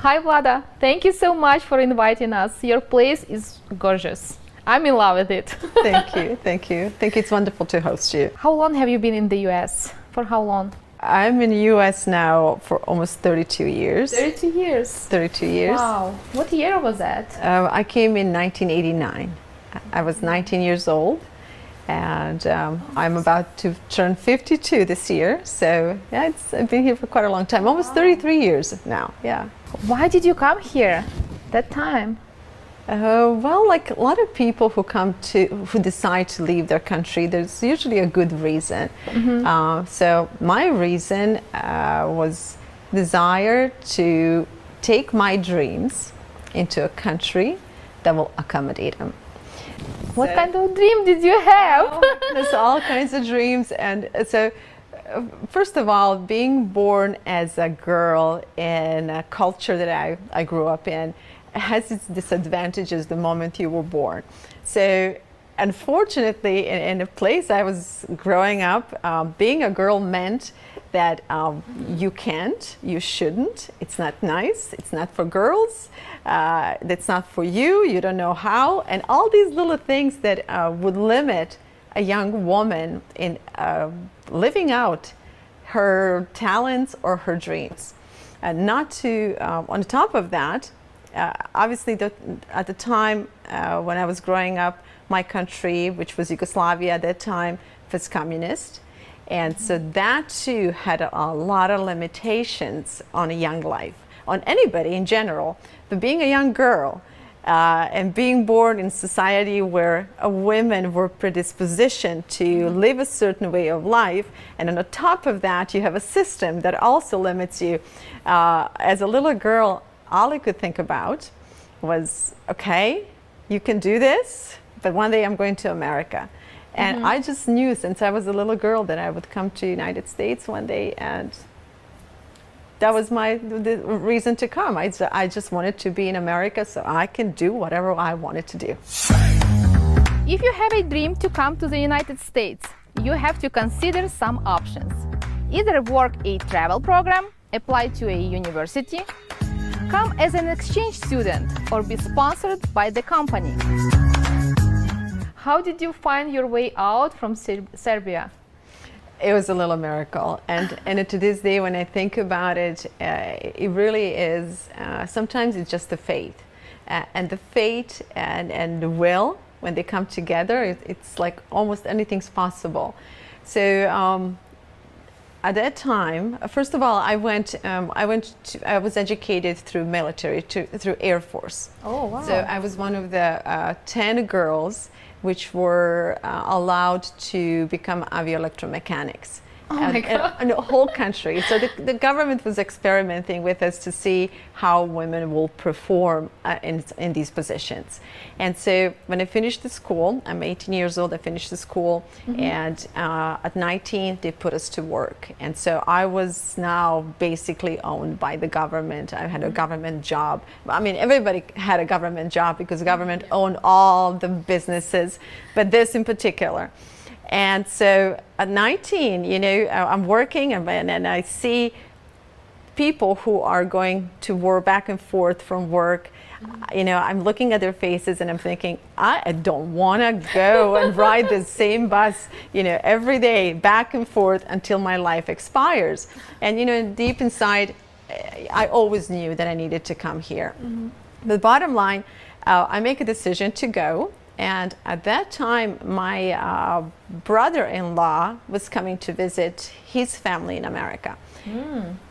Hi Vlada, thank you so much for inviting us. Your place is gorgeous. I'm in love with it. Thank you, thank you. I think it's wonderful to host you. How long have you been in the US? For how long? I'm in the US now for almost 32 years. 32 years. 32 years. Wow. What year was that? I came in 1989. I was 19 years old, and I'm about to turn 52 this year. So yeah, I've been here for quite a long time, almost 33 years now. Yeah. Why did you come here that time? Well, like a lot of people who decide to leave their country, there's usually a good reason. So my reason was desire to take my dreams into a country that will accommodate them. What kind of dream did you have? There's all kinds of dreams, and so first of all, being born as a girl in a culture that I grew up in has its disadvantages the moment you were born. So unfortunately, in the place I was growing up, being a girl meant that you can't, you shouldn't, it's not nice, it's not for girls, that's not for you, you don't know how, and all these little things that would limit a young woman in living out her talents or her dreams. And not to, on top of that, obviously at the time when I was growing up, my country, which was Yugoslavia at that time, was communist. And so that too had a lot of limitations on a young life, on anybody in general. But being a young girl and being born in society where women were predispositioned to live a certain way of life, and on the top of that you have a system that also limits you. As a little girl, all I could think about was, okay, you can do this, but one day I'm going to America. And I just knew since I was a little girl that I would come to the United States one day, and that was the reason to come. I just wanted to be in America so I can do whatever I wanted to do. If you have a dream to come to the United States, you have to consider some options. Either work a travel program, apply to a university, come as an exchange student, or be sponsored by the company. How did you find your way out from Serbia? It was a little miracle, and to this day when I think about it, it really is, sometimes it's just the faith. And the faith and the will, when they come together, it's like almost anything's possible. So at that time, first of all, I was educated through military, through Air Force. Oh, wow. So I was one of the 10 girls which were allowed to become avio-electromechanics. Oh my God. In the whole country. So the government was experimenting with us to see how women will perform in these positions. And so when I finished the school, I'm 18 years old, I finished the school, and at 19 they put us to work. And so I was now basically owned by the government. I had a government job. I mean, everybody had a government job because the government owned all the businesses, but this in particular. And so at 19, you know, I'm working and I see people who are going to work back and forth from work. You know, I'm looking at their faces and I'm thinking, I don't want to go and ride the same bus, you know, every day back and forth until my life expires. And, you know, deep inside, I always knew that I needed to come here. The bottom line, I make a decision to go. And at that time, my brother-in-law was coming to visit his family in America.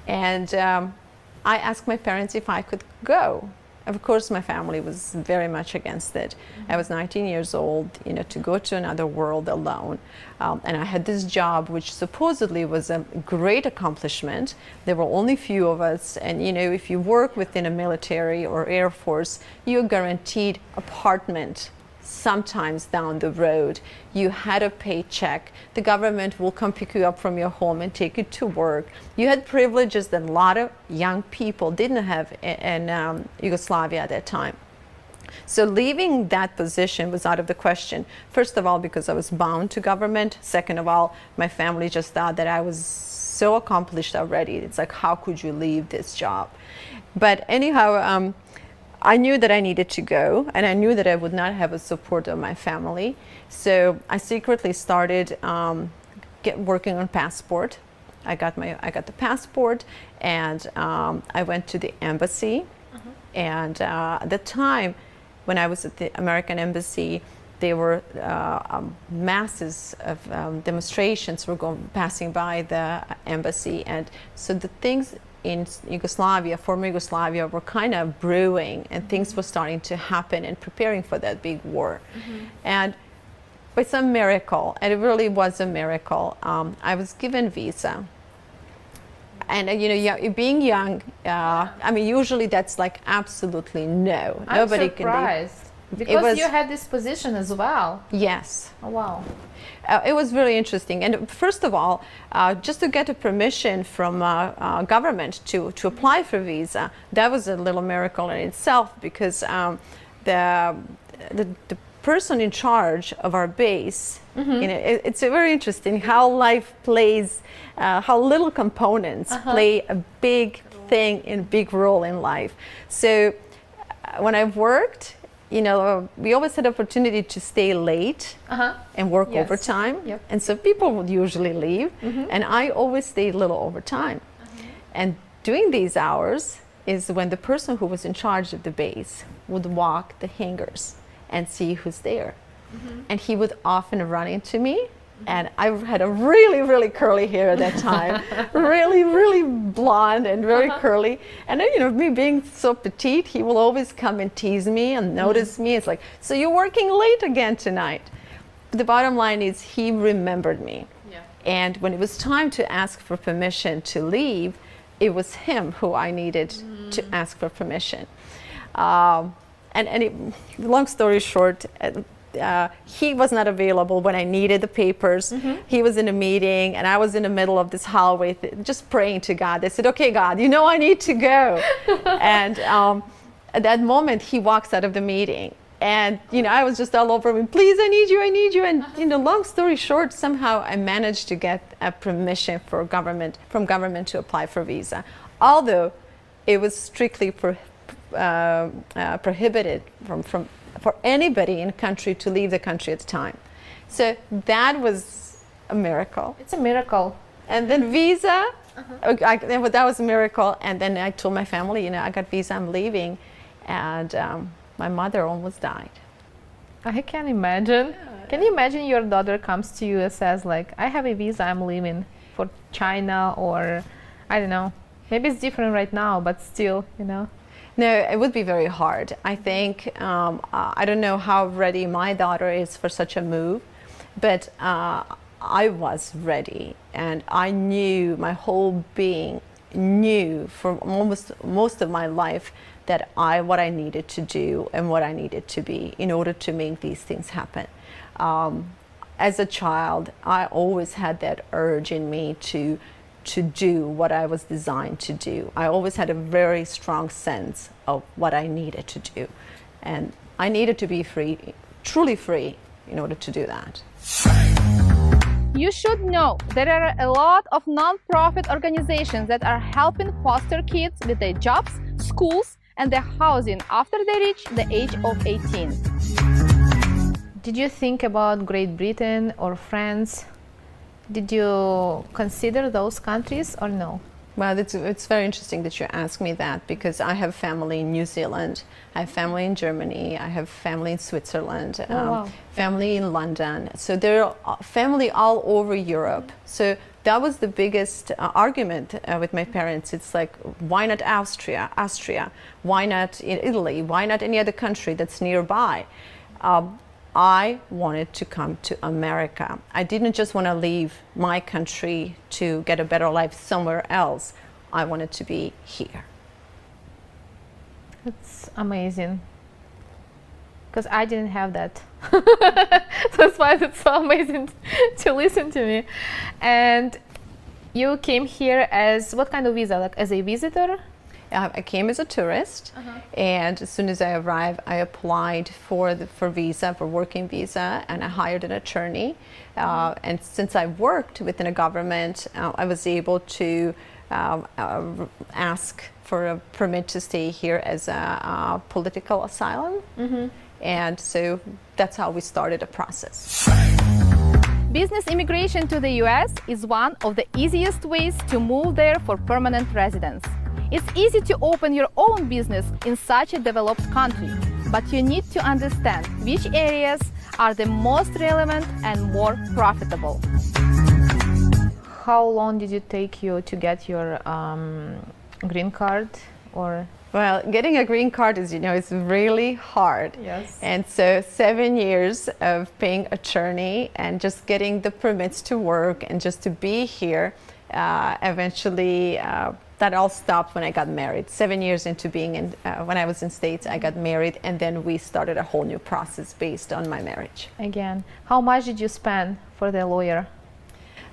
And I asked my parents if I could go. Of course, my family was very much against it. I was 19 years old, you know, to go to another world alone. And I had this job, which supposedly was a great accomplishment. There were only few of us. And, you know, if you work within a military or Air Force, you're guaranteed apartment. Sometimes down the road, you had a paycheck. The government will come pick you up from your home and take you to work. You had privileges that a lot of young people didn't have in Yugoslavia at that time. So leaving that position was out of the question. First of all, because I was bound to government. Second of all, my family just thought that I was so accomplished already. It's like, how could you leave this job? But anyhow, I knew that I needed to go, and I knew that I would not have a support of my family. So I secretly started working on passport. I got the passport, and I went to the embassy. And at the time, when I was at the American embassy, there were masses of demonstrations were passing by the embassy, and so the things in Yugoslavia, former Yugoslavia, were kind of brewing, and things were starting to happen and preparing for that big war. And by some miracle, and it really was a miracle, I was given visa. And being young, I mean, usually that's like absolutely no. Nobody can. I'm surprised because you had this position as well. Yes. Oh, wow. It was really interesting. And first of all, just to get a permission from government to apply for visa, that was a little miracle in itself, because the person in charge of our base, it's very interesting how life plays, how little components play a big thing and big role in life. So when I worked, we always had opportunity to stay late and work overtime. Yep. And so people would usually leave, and I always stayed a little overtime. And during these hours is when the person who was in charge of the base would walk the hangars and see who's there. And he would often run into me, and I had a really, really curly hair at that time, really, really blonde and very curly. And then, me being so petite, he will always come and tease me and notice me. It's like, so you're working late again tonight. But the bottom line is he remembered me. Yeah. And when it was time to ask for permission to leave, it was him who I needed to ask for permission. Long story short, he was not available when I needed the papers. He was in a meeting, and I was in the middle of this hallway just praying to God. I said, okay, God, I need to go. And at that moment, he walks out of the meeting. And, I was just all over him, please, I need you. And, long story short, somehow I managed to get a permission from government to apply for visa. Although it was strictly prohibited for anybody in country to leave the country at the time. So that was a miracle. It's a miracle. And then visa, that was a miracle. And then I told my family, I got visa, I'm leaving. And my mother almost died. I can imagine. Yeah. Can you imagine your daughter comes to you and says, like, I have a visa, I'm leaving for China, or I don't know. Maybe it's different right now, but still, No, it would be very hard. I think, I don't know how ready my daughter is for such a move, but I was ready, and I knew, my whole being knew for most of my life that what I needed to do and what I needed to be in order to make these things happen. As a child, I always had that urge in me to do what I was designed to do. I always had a very strong sense of what I needed to do. And I needed to be free, truly free, in order to do that. You should know there are a lot of non-profit organizations that are helping foster kids with their jobs, schools, and their housing after they reach the age of 18. Did you think about Great Britain or France? Did you consider those countries or no? Well, it's very interesting that you ask me that, because I have family in New Zealand, I have family in Germany, I have family in Switzerland, family in London. So there are family all over Europe. So that was the biggest argument with my parents. It's like, why not Austria? Why not Italy? Why not any other country that's nearby? I wanted to come to America. I didn't just want to leave my country to get a better life somewhere else. I wanted to be here. It's amazing. Because I didn't have that. That's why it's so amazing to listen to me. And you came here as what kind of visa? Like as a visitor? I came as a tourist, and as soon as I arrived, I applied for visa, for working visa, and I hired an attorney. And since I worked within a government, I was able to ask for a permit to stay here as a political asylum. And so that's how we started the process. Business immigration to the US is one of the easiest ways to move there for permanent residence. It's easy to open your own business in such a developed country, but you need to understand which areas are the most relevant and more profitable. How long did it take you to get your green card? Or well, getting a green card is, it's really hard. Yes. And so 7 years of paying attorney and just getting the permits to work and just to be here, eventually that all stopped when I got married. 7 years into being in, when I was in States, I got married, and then we started a whole new process based on my marriage. again, how much did you spend for the lawyer?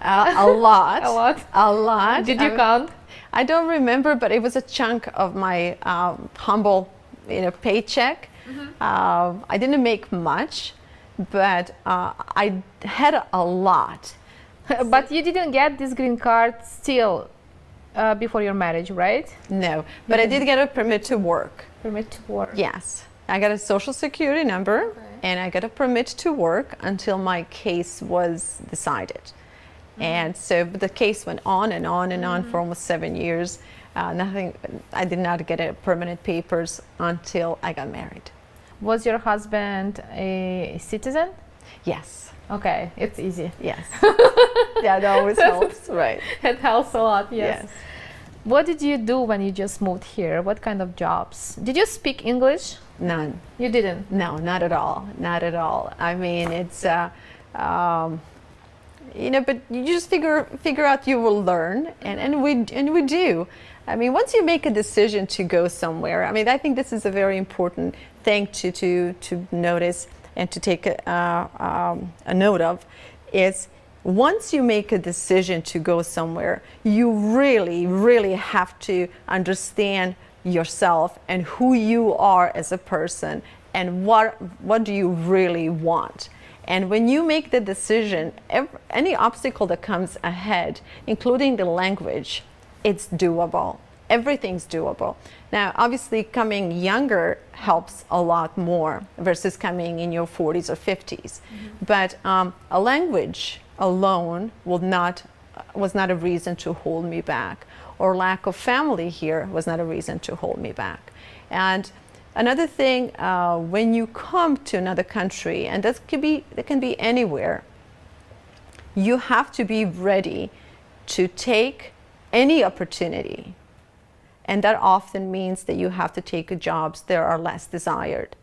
A lot. A lot? A lot. Did you count? I don't remember, but it was a chunk of my humble, paycheck. I didn't make much, but I had a lot. But you didn't get this green card still before your marriage, right? No, but I did get a permit to work. Permit to work. Yes, I got a social security number, and I got a permit to work until my case was decided. And so the case went on and on and on for almost 7 years. I did not get a permanent papers until I got married. Was your husband a citizen? Yes. Okay, it's easy. Yes. Yeah, that always helps. Right. It helps a lot, yes. Yes. What did you do when you just moved here? What kind of jobs? Did you speak English? None. You didn't? No, not at all. Not at all. I mean, it's but you just figure out, you will learn, and we do. I mean, once you make a decision to go somewhere, I mean, I think this is a very important thing to notice and to take a note of, is once you make a decision to go somewhere, you really have to understand yourself and who you are as a person, and what do you really want. And when you make the decision, any obstacle that comes ahead, including the language, it's doable. Everything's doable. Now, obviously, coming younger helps a lot more versus coming in your 40s or 50s. But a language alone was not a reason to hold me back, or lack of family here was not a reason to hold me back. And another thing, when you come to another country, and that can be anywhere, you have to be ready to take any opportunity. And that often means that you have to take jobs that are less desired.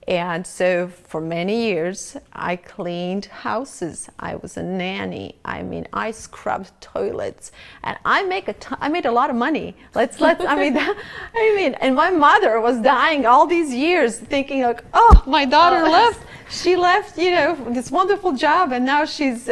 And so for many years, I cleaned houses. I was a nanny. I mean, I scrubbed toilets, and I made a lot of money. And my mother was dying all these years, thinking like, oh, my daughter left. She left, this wonderful job, and now she's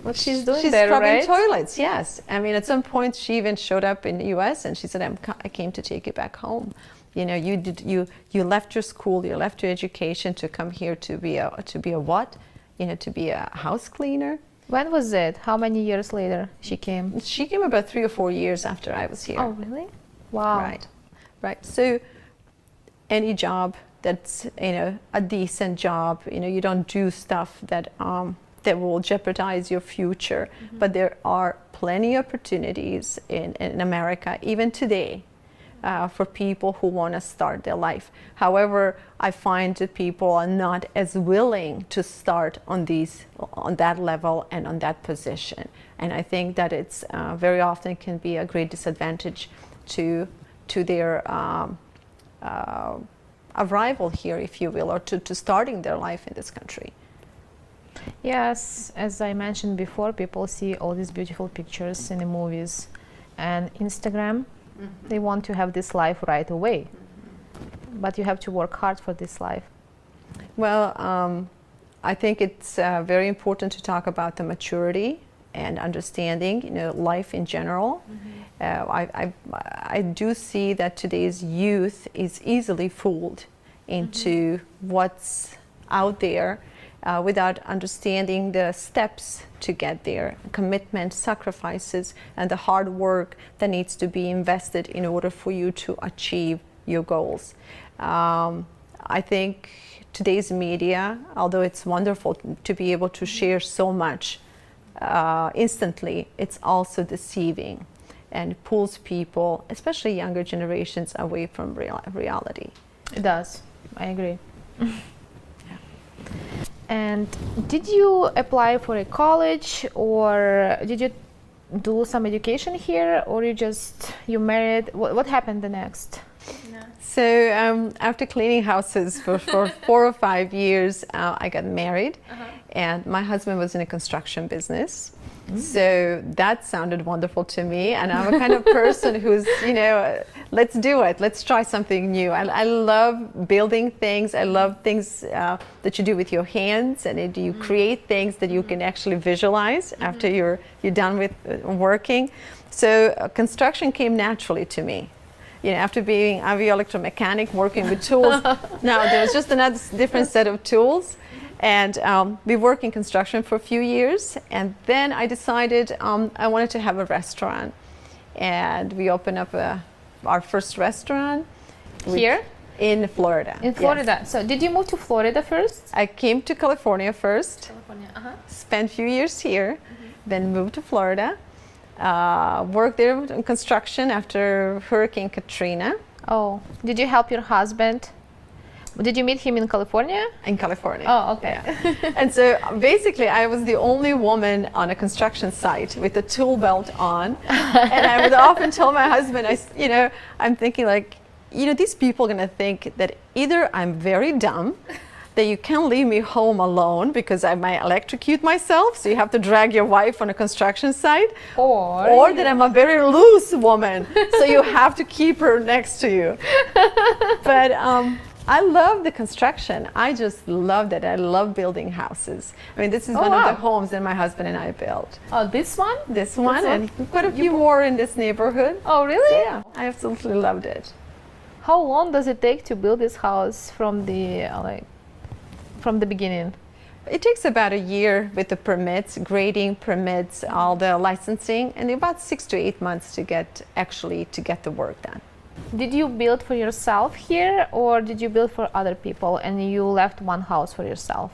What she's doing she's there, scrubbing right? toilets. Yes. I mean, at some point, she even showed up in the U.S. and she said, I came to take you back home. You left your school, you left your education to come here to be a what? To be a house cleaner. When was it? How many years later she came? She came about 3 or 4 years after I was here. Oh, really? Wow. Right. So any job that's, a decent job, you don't do stuff that will jeopardize your future. But there are plenty of opportunities in America, even today, for people who want to start their life. However, I find that people are not as willing to start on that level and on that position. And I think that it's very often can be a great disadvantage to their arrival here, if you will, or to starting their life in this country. Yes, as I mentioned before, people see all these beautiful pictures in the movies and Instagram. They want to have this life right away, but you have to work hard for this life. Well, I think it's very important to talk about the maturity and understanding, life in general. I do see that today's youth is easily fooled into what's out there without understanding the steps to get there, commitment, sacrifices, and the hard work that needs to be invested in order for you to achieve your goals. I think today's media, although it's wonderful to be able to share so much instantly, it's also deceiving and pulls people, especially younger generations, away from reality. It does. I agree. And did you apply for a college, or did you do some education here, or you married? What happened the next? So after cleaning houses for 4 or 5 years, I got married, and my husband was in a construction business. So that sounded wonderful to me, and I'm a kind of person who's, let's do it, let's try something new. I love building things. I love things that you do with your hands, and you create things that you can actually visualize after you're done with working. So construction came naturally to me. After being an electromechanic, working with tools, now there was just another different set of tools. And we worked in construction for a few years, and then I decided I wanted to have a restaurant. And we opened up our first restaurant. Here? In Florida. In Florida. Yes. So did you move to Florida first? I came to California first, California. Spent a few years here, then moved to Florida. Worked there in construction after Hurricane Katrina. Oh, did you help your husband? Did you meet him in California? In California. Oh, okay. Yeah. And so basically I was the only woman on a construction site with a tool belt on. And I would often tell my husband, I'm thinking these people are going to think that either I'm very dumb, that you can't leave me home alone because I might electrocute myself, so you have to drag your wife on a construction site, or that I'm a very loose woman, so you have to keep her next to you. But I love the construction. I just loved it. I love building houses. I mean, this is one of the homes that my husband and I built. Oh, this one? This one, and quite a few more in this neighborhood. Oh, really? So, yeah, I absolutely loved it. How long does it take to build this house from the beginning? It takes about a year with the permits, grading permits, all the licensing, and about 6 to 8 months to get the work done. Did you build for yourself here, or did you build for other people and you left one house for yourself?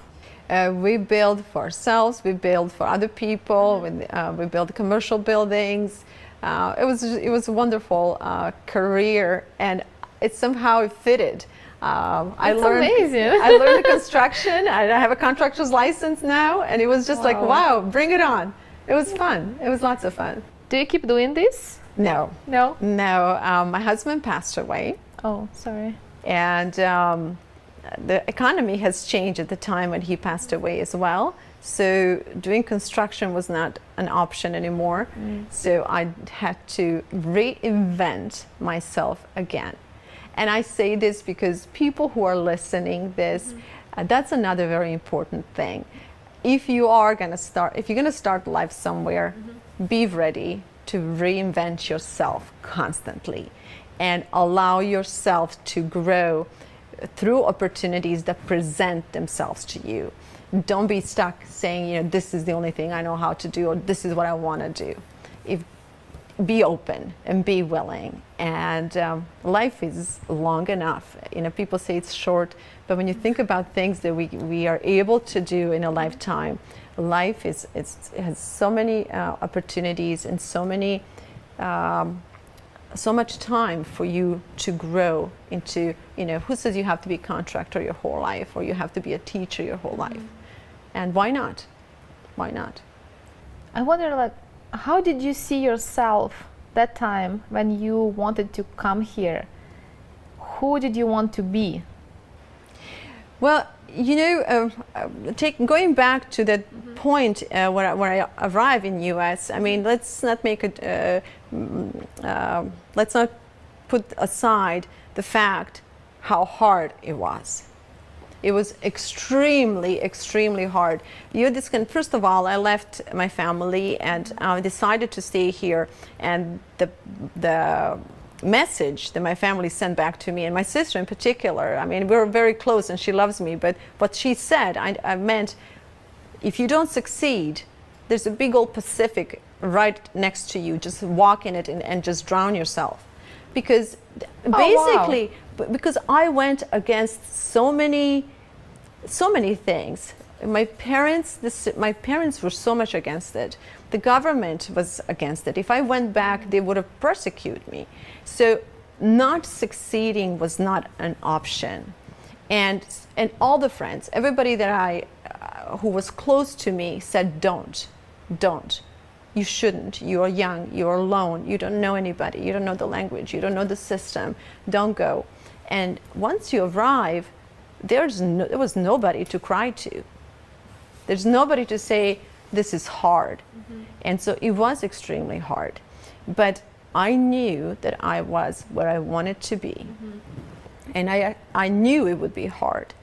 We build for ourselves, we build for other people, we build commercial buildings. It was a wonderful career, and it somehow fitted. Amazing. I learned the construction. I have a contractor's license now, and it was just like, wow, bring it on. It was fun. It was lots of fun. Do you keep doing this? No. No? No. My husband passed away. Oh, sorry. And the economy has changed at the time when he passed away as well. So doing construction was not an option anymore. So I had to reinvent myself again. And I say this because people who are listening this, that's another very important thing. If you're going to start life somewhere, be ready to reinvent yourself constantly and allow yourself to grow through opportunities that present themselves to you. Don't be stuck saying, this is the only thing I know how to do, or this is what I want to do. Be open and be willing. And life is long enough. People say it's short, but when you think about things that we are able to do in a lifetime, life has so many opportunities and so much time for you to grow into, who says you have to be a contractor your whole life, or you have to be a teacher your whole life? And why not? Why not? I wonder, how did you see yourself that time when you wanted to come here? Who did you want to be? Well, going back to that point where I arrived in U.S. I mean, let's not put aside the fact how hard it was. It was extremely, extremely hard. First of all, I left my family and I decided to stay here. And the message that my family sent back to me, and my sister in particular, I mean, we're very close and she loves me, but what she said, I meant, if you don't succeed, there's a big old Pacific right next to you. Just walk in it and just drown yourself. Because basically, because I went against so many things. My parents were so much against it. The government was against it. If I went back, they would have persecuted me. So not succeeding was not an option. And all the friends, everybody that who was close to me said, don't. You shouldn't. You are young. You are alone. You don't know anybody. You don't know the language. You don't know the system. Don't go. And once you arrive, there was nobody to cry to. There's nobody to say, this is hard. Mm-hmm. And so it was extremely hard. But I knew that I was where I wanted to be. Mm-hmm. And I knew it would be hard.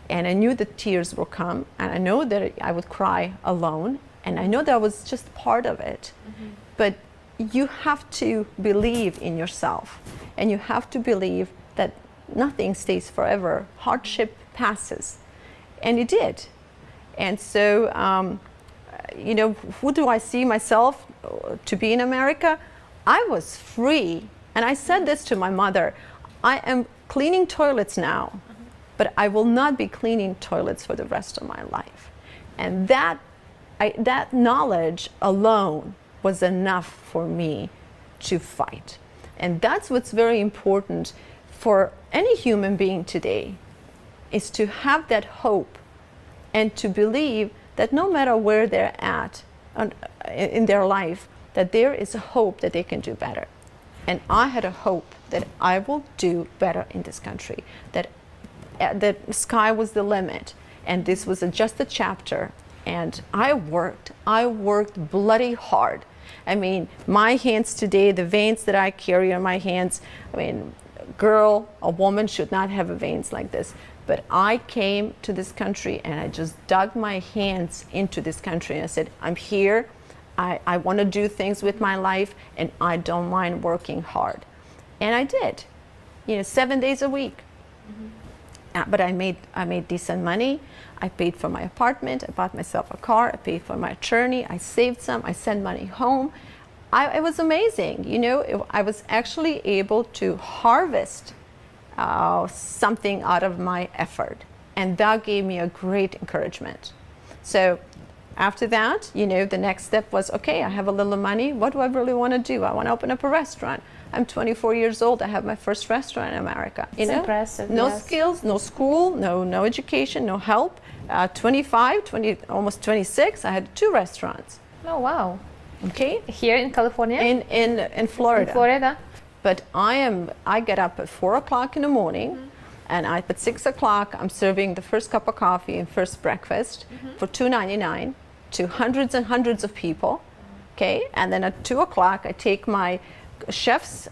And I knew that tears will come. And I know that I would cry alone. And I know that was just part of it. Mm-hmm. But you have to believe in yourself. And you have to believe that nothing stays forever. Hardship passes. And it did. And so, who do I see myself to be in America? I was free. And I said this to my mother. I am cleaning toilets now, but I will not be cleaning toilets for the rest of my life. And that knowledge alone was enough for me to fight. And that's what's very important for any human being today, is to have that hope and to believe that no matter where they're at in their life, that there is a hope that they can do better. And I had a hope that I will do better in this country, that the sky was the limit, and this was just a chapter. And I worked bloody hard. I mean, my hands today, the veins that I carry on my hands, I mean, a woman should not have veins like this. But I came to this country and I just dug my hands into this country and I said, I'm here, I want to do things with my life, and I don't mind working hard. And I did, 7 days a week. Mm-hmm. But I made decent money. I paid for my apartment, I bought myself a car, I paid for my attorney, I saved some, I sent money home. It was amazing, I was actually able to harvest something out of my effort. And that gave me a great encouragement. So after that, the next step was, okay, I have a little money, what do I really want to do? I want to open up a restaurant. I'm 24 years old. I have my first restaurant in America. It's impressive. No skills, no school, no education, no help. almost 26, I had 2 restaurants. Oh, wow. Okay. Here in California? In Florida. In Florida. But I get up at 4 o'clock in the morning, mm-hmm. and at 6 o'clock, I'm serving the first cup of coffee and first breakfast for $2.99 to hundreds and hundreds of people. Okay. And then at 2 o'clock, I take my chef's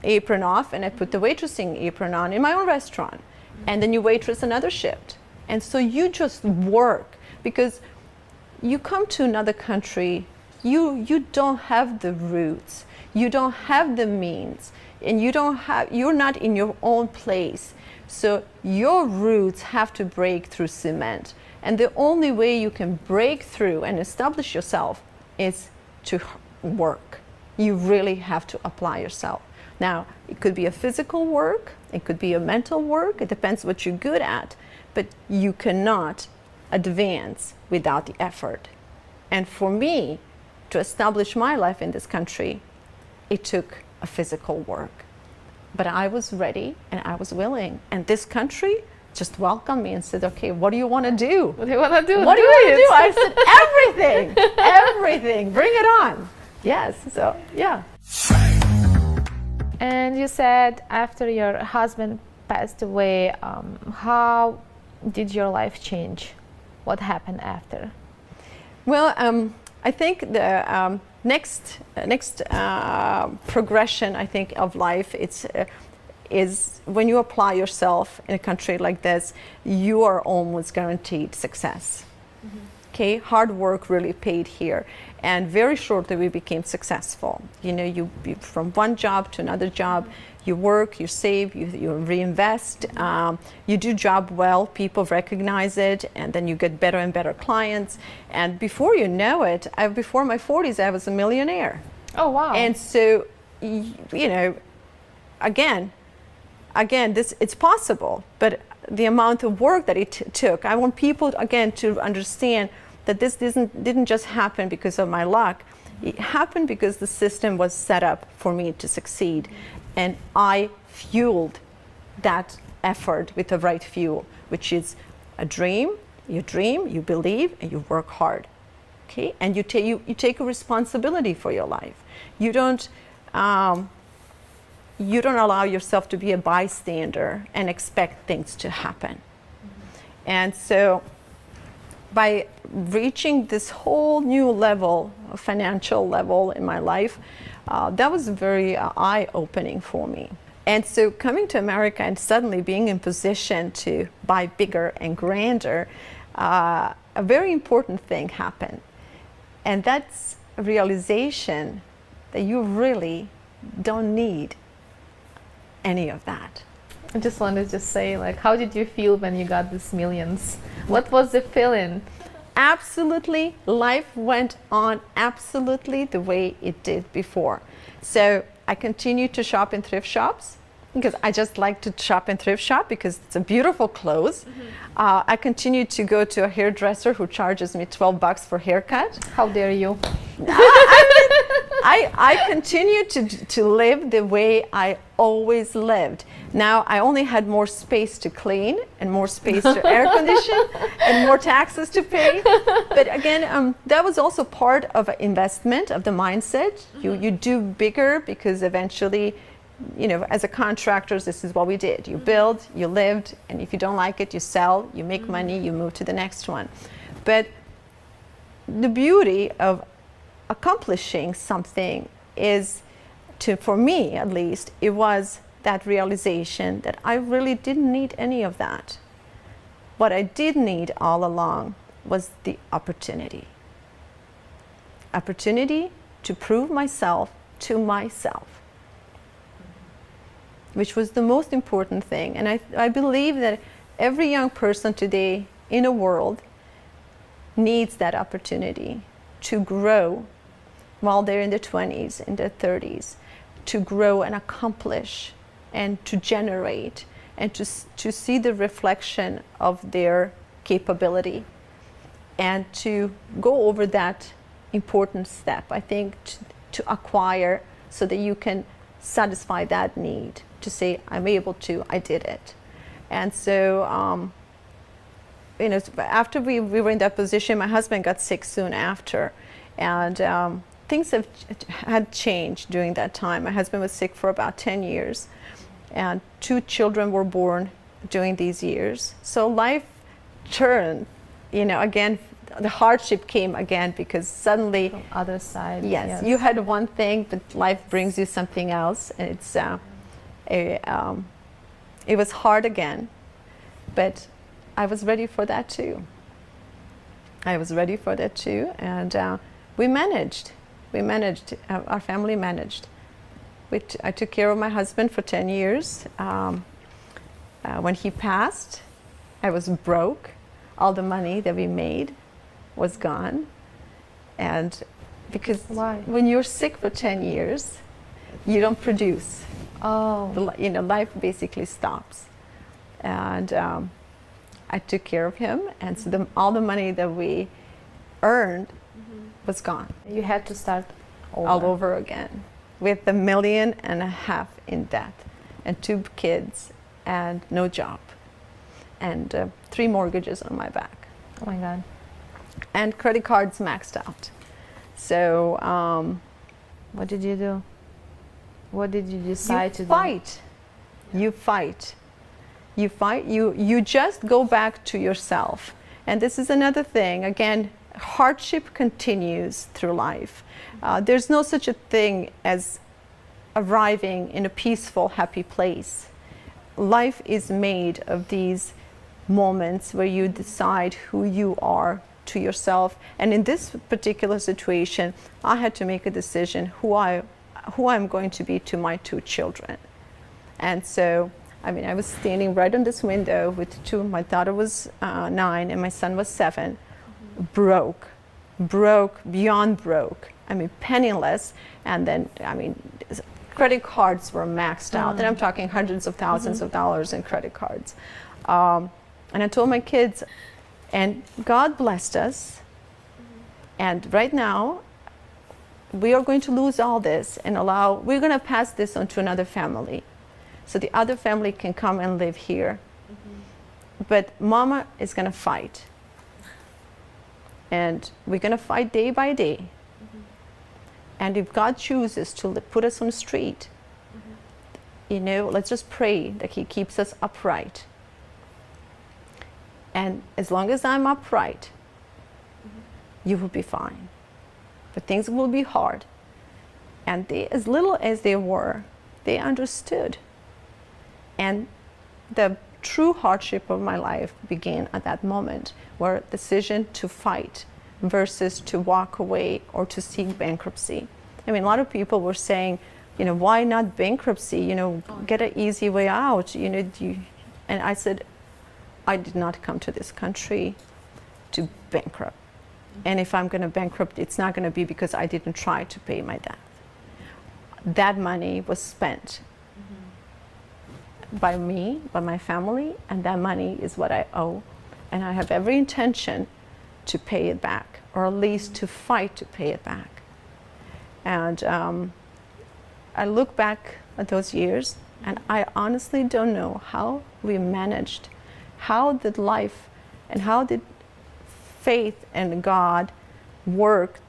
apron off and I put the waitressing apron on in my own restaurant. And then you waitress another shift. And so you just work, because you come to another country, you don't have the roots, you don't have the means, and you're not in your own place. So your roots have to break through cement. And the only way you can break through and establish yourself is to work. You really have to apply yourself. Now, it could be a physical work, it could be a mental work, it depends what you're good at, but you cannot advance without the effort. And for me, to establish my life in this country, it took a physical work. But I was ready and I was willing. And this country just welcomed me and said, okay, what do you want to do? What do you want to do? What do you want to do? I said, everything, everything, bring it on. Yes, so yeah. And you said after your husband passed away, how did your life change? What happened after? Well, I think the next progression, I think, of life, is when you apply yourself in a country like this, you are almost guaranteed success. Okay, hard work really paid here, and very shortly we became successful. You know, you from one job to another job, you work, you save, you reinvest, you do job well, people recognize it, and then you get better and better clients. And before you know it, before my 40s, I was a millionaire. Oh, wow. And so, you know, again, it's possible, but the amount of work that it took, I want people, again, to understand that this didn't just happen because of my luck. It happened because the system was set up for me to succeed. And I fueled that effort with the right fuel, which is a dream, you believe, and you work hard. Okay? And you take a responsibility for your life. You don't allow yourself to be a bystander and expect things to happen. And so by reaching this whole new level, financial level in my life, that was very eye-opening for me. And so coming to America and suddenly being in position to buy bigger and grander, a very important thing happened. And that's a realization that you really don't need any of that. I just wanted to say, like, how did you feel when you got these millions? What was the feeling? Absolutely, life went on absolutely the way it did before. So I continued to shop in thrift shops because I just like to shop in thrift shop because it's a beautiful clothes. I continued to go to a hairdresser who charges me $12 for haircut. How dare you? I continued to live the way I always lived. Now I only had more space to clean and more space to air condition and more taxes to pay. But again, that was also part of an investment of the mindset. You do bigger because eventually, you know, as a contractors, this is what we did. You build, you lived, and if you don't like it, you sell, you make money, you move to the next one. But the beauty of accomplishing something is, for me at least, it was that realization that I really didn't need any of that. What I did need all along was the opportunity. Opportunity to prove myself to myself, which was the most important thing. And I believe that every young person today in the world needs that opportunity to grow while they're in their 20s, in their 30s, to grow and accomplish and to generate and to see the reflection of their capability and to go over that important step, I think, to acquire so that you can satisfy that need, to say, I'm able to, I did it. And so, you know, after we were in that position, my husband got sick soon after, and things had changed during that time. My husband was sick for about 10 years, and 2 children were born during these years. So life turned, you know, again, the hardship came again because suddenly, From other side. yes, you had one thing, but life brings you something else, and it was hard again, but I was ready for that too. And we managed. Our family managed. I took care of my husband for 10 years. When he passed, I was broke. All the money that we made was gone. And because Why? when you're sick for 10 years, you don't produce. Oh. You know, life basically stops. And I took care of him, and so all the money that we earned was gone. You had to start over. All over again, with $1.5 million in debt, and 2 kids, and no job, and 3 mortgages on my back. Oh my God. And credit cards maxed out. So What did you do? What did you decide to fight. You fight. You fight. You just go back to yourself. And this is another thing. Again, hardship continues through life. There's no such a thing as arriving in a peaceful, happy place. life is made of these moments where you decide who you are to yourself. And in this particular situation, I had to make a decision who I'm going to be to my 2 children. And so, I mean, I was standing right on this window with 2. My daughter was 9 and my son was 7. Broke beyond broke. I mean, penniless. And then, I mean, credit cards were maxed out. And I'm talking hundreds of thousands of dollars in credit cards. And I told my kids, and God blessed us. And right now, we are going to lose all this and we're going to pass this on to another family. So the other family can come and live here. But Mama is going to fight. And we're going to fight day by day. And if God chooses to put us on the street, you know, let's just pray that He keeps us upright. And as long as I'm upright, you will be fine. But things will be hard. And they, as little as they were, they understood. And the true hardship of my life began at that moment, where decision to fight versus to walk away or to seek bankruptcy. I mean, a lot of people were saying, you know, why not bankruptcy? You know, get an easy way out. You know, and I said, I did not come to this country to bankrupt. And if I'm going to bankrupt, it's not going to be because I didn't try to pay my debt. That money was spent by me, by my family, and that money is what I owe. And I have every intention to pay it back, or at least to fight to pay it back. And I look back at those years, and I honestly don't know how we managed. How did life and how did faith and God work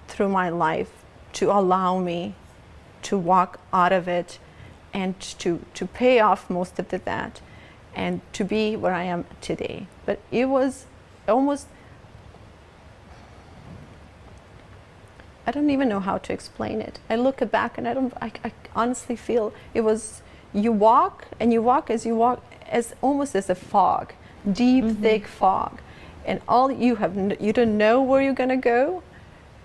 through my life to allow me to walk out of it and to pay off most of the debt and to be where I am today. But it was almost, I don't even know how to explain it. I look back and I honestly feel it was, you walk as almost as a fog, deep, thick fog. And all you don't know where you're gonna go.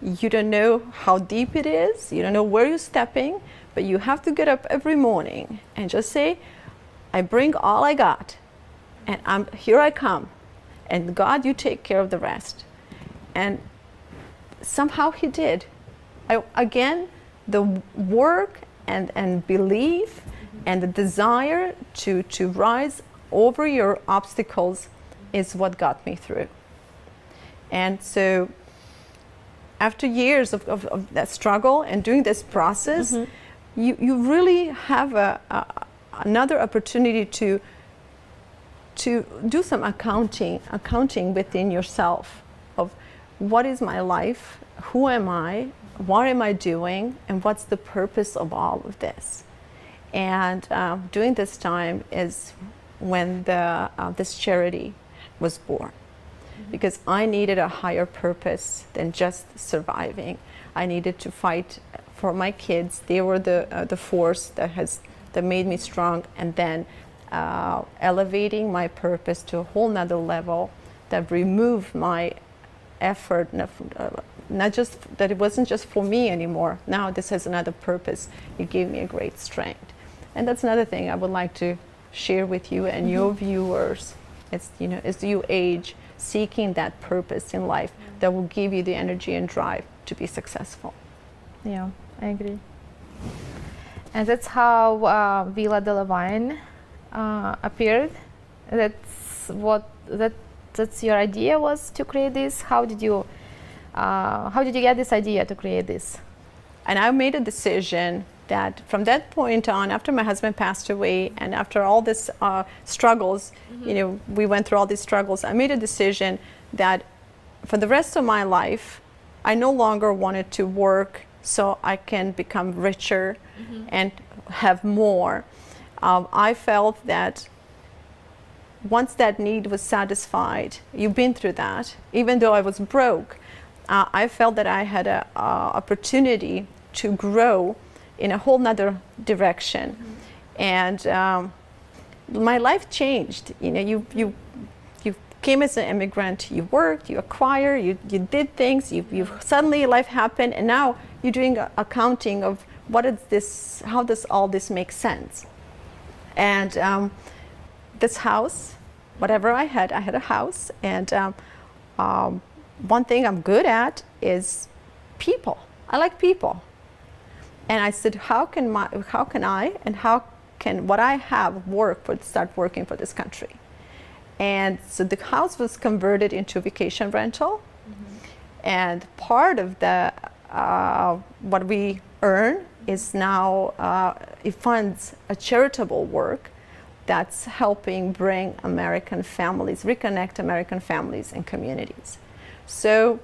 You don't know how deep it is. You don't know where you're stepping, but you have to get up every morning and just say, I bring all I got, and here I come. And God, you take care of the rest. And somehow He did. Again, the work and belief and the desire to rise over your obstacles is what got me through. And so after years of that struggle and doing this process, you really have another opportunity to do some accounting within yourself of what is my life, who am I, what am I doing, and what's the purpose of all of this. And during this time is when this charity was born, because I needed a higher purpose than just surviving. I needed to fight for my kids. They were the force that made me strong, and then elevating my purpose to a whole nother level that removed my effort, not just that it wasn't just for me anymore. Now this has another purpose. It gave me a great strength. And that's another thing I would like to share with you and your viewers. It's, you know, as you age, seeking that purpose in life that will give you the energy and drive to be successful. Yeah, I agree. And that's how Villa de la Vine appeared. That's your idea was to create this. How did you get this idea to create this? And I made a decision that from that point on, after my husband passed away and after all this struggles, you know, we went through all these struggles, I made a decision that for the rest of my life, I no longer wanted to work so I can become richer and have more. I felt that once that need was satisfied, you've been through that, even though I was broke, I felt that I had an opportunity to grow in a whole nother direction. And my life changed. You know, you came as an immigrant, you worked, you acquired, you did things, you suddenly life happened, and now you're doing accounting of what is this, how does all this make sense? And this house, whatever I had a house, and one thing I'm good at is people. I like people. And I said, how can I and how can what I have start working for this country? And so the house was converted into a vacation rental. And part of the what we earn is now it funds a charitable work that's helping bring American families, reconnect American families and communities. So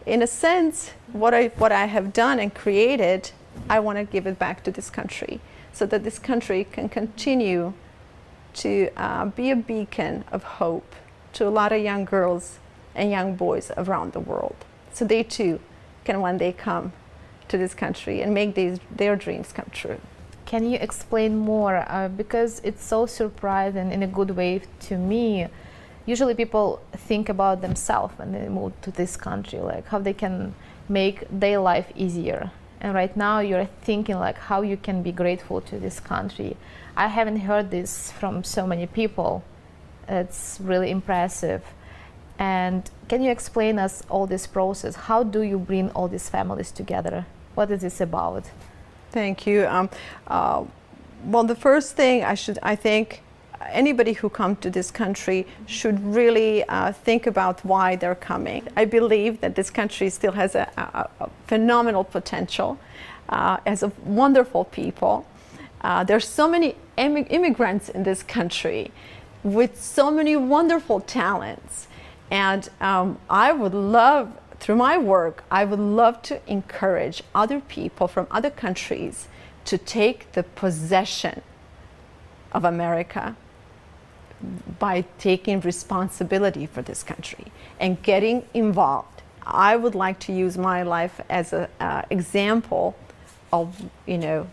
in a sense, what I have done and created, I want to give it back to this country so that this country can continue to be a beacon of hope to a lot of young girls and young boys around the world. So they too can one day come to this country and make their dreams come true. Can you explain more? Because it's so surprising in a good way to me. Usually people think about themselves when they move to this country, like how they can make their life easier. And right now you're thinking like how you can be grateful to this country. I haven't heard this from so many people. It's really impressive. And can you explain us all this process? How do you bring all these families together? What is this about? Thank you. Well, the first thing I think anybody who comes to this country should really think about why they're coming. I believe that this country still has a phenomenal potential, has a wonderful people. There's so many immigrants in this country with so many wonderful talents. And I would love, through my work, I would love to encourage other people from other countries to take the possession of America by taking responsibility for this country and getting involved. I would like to use my life as an example of, you know,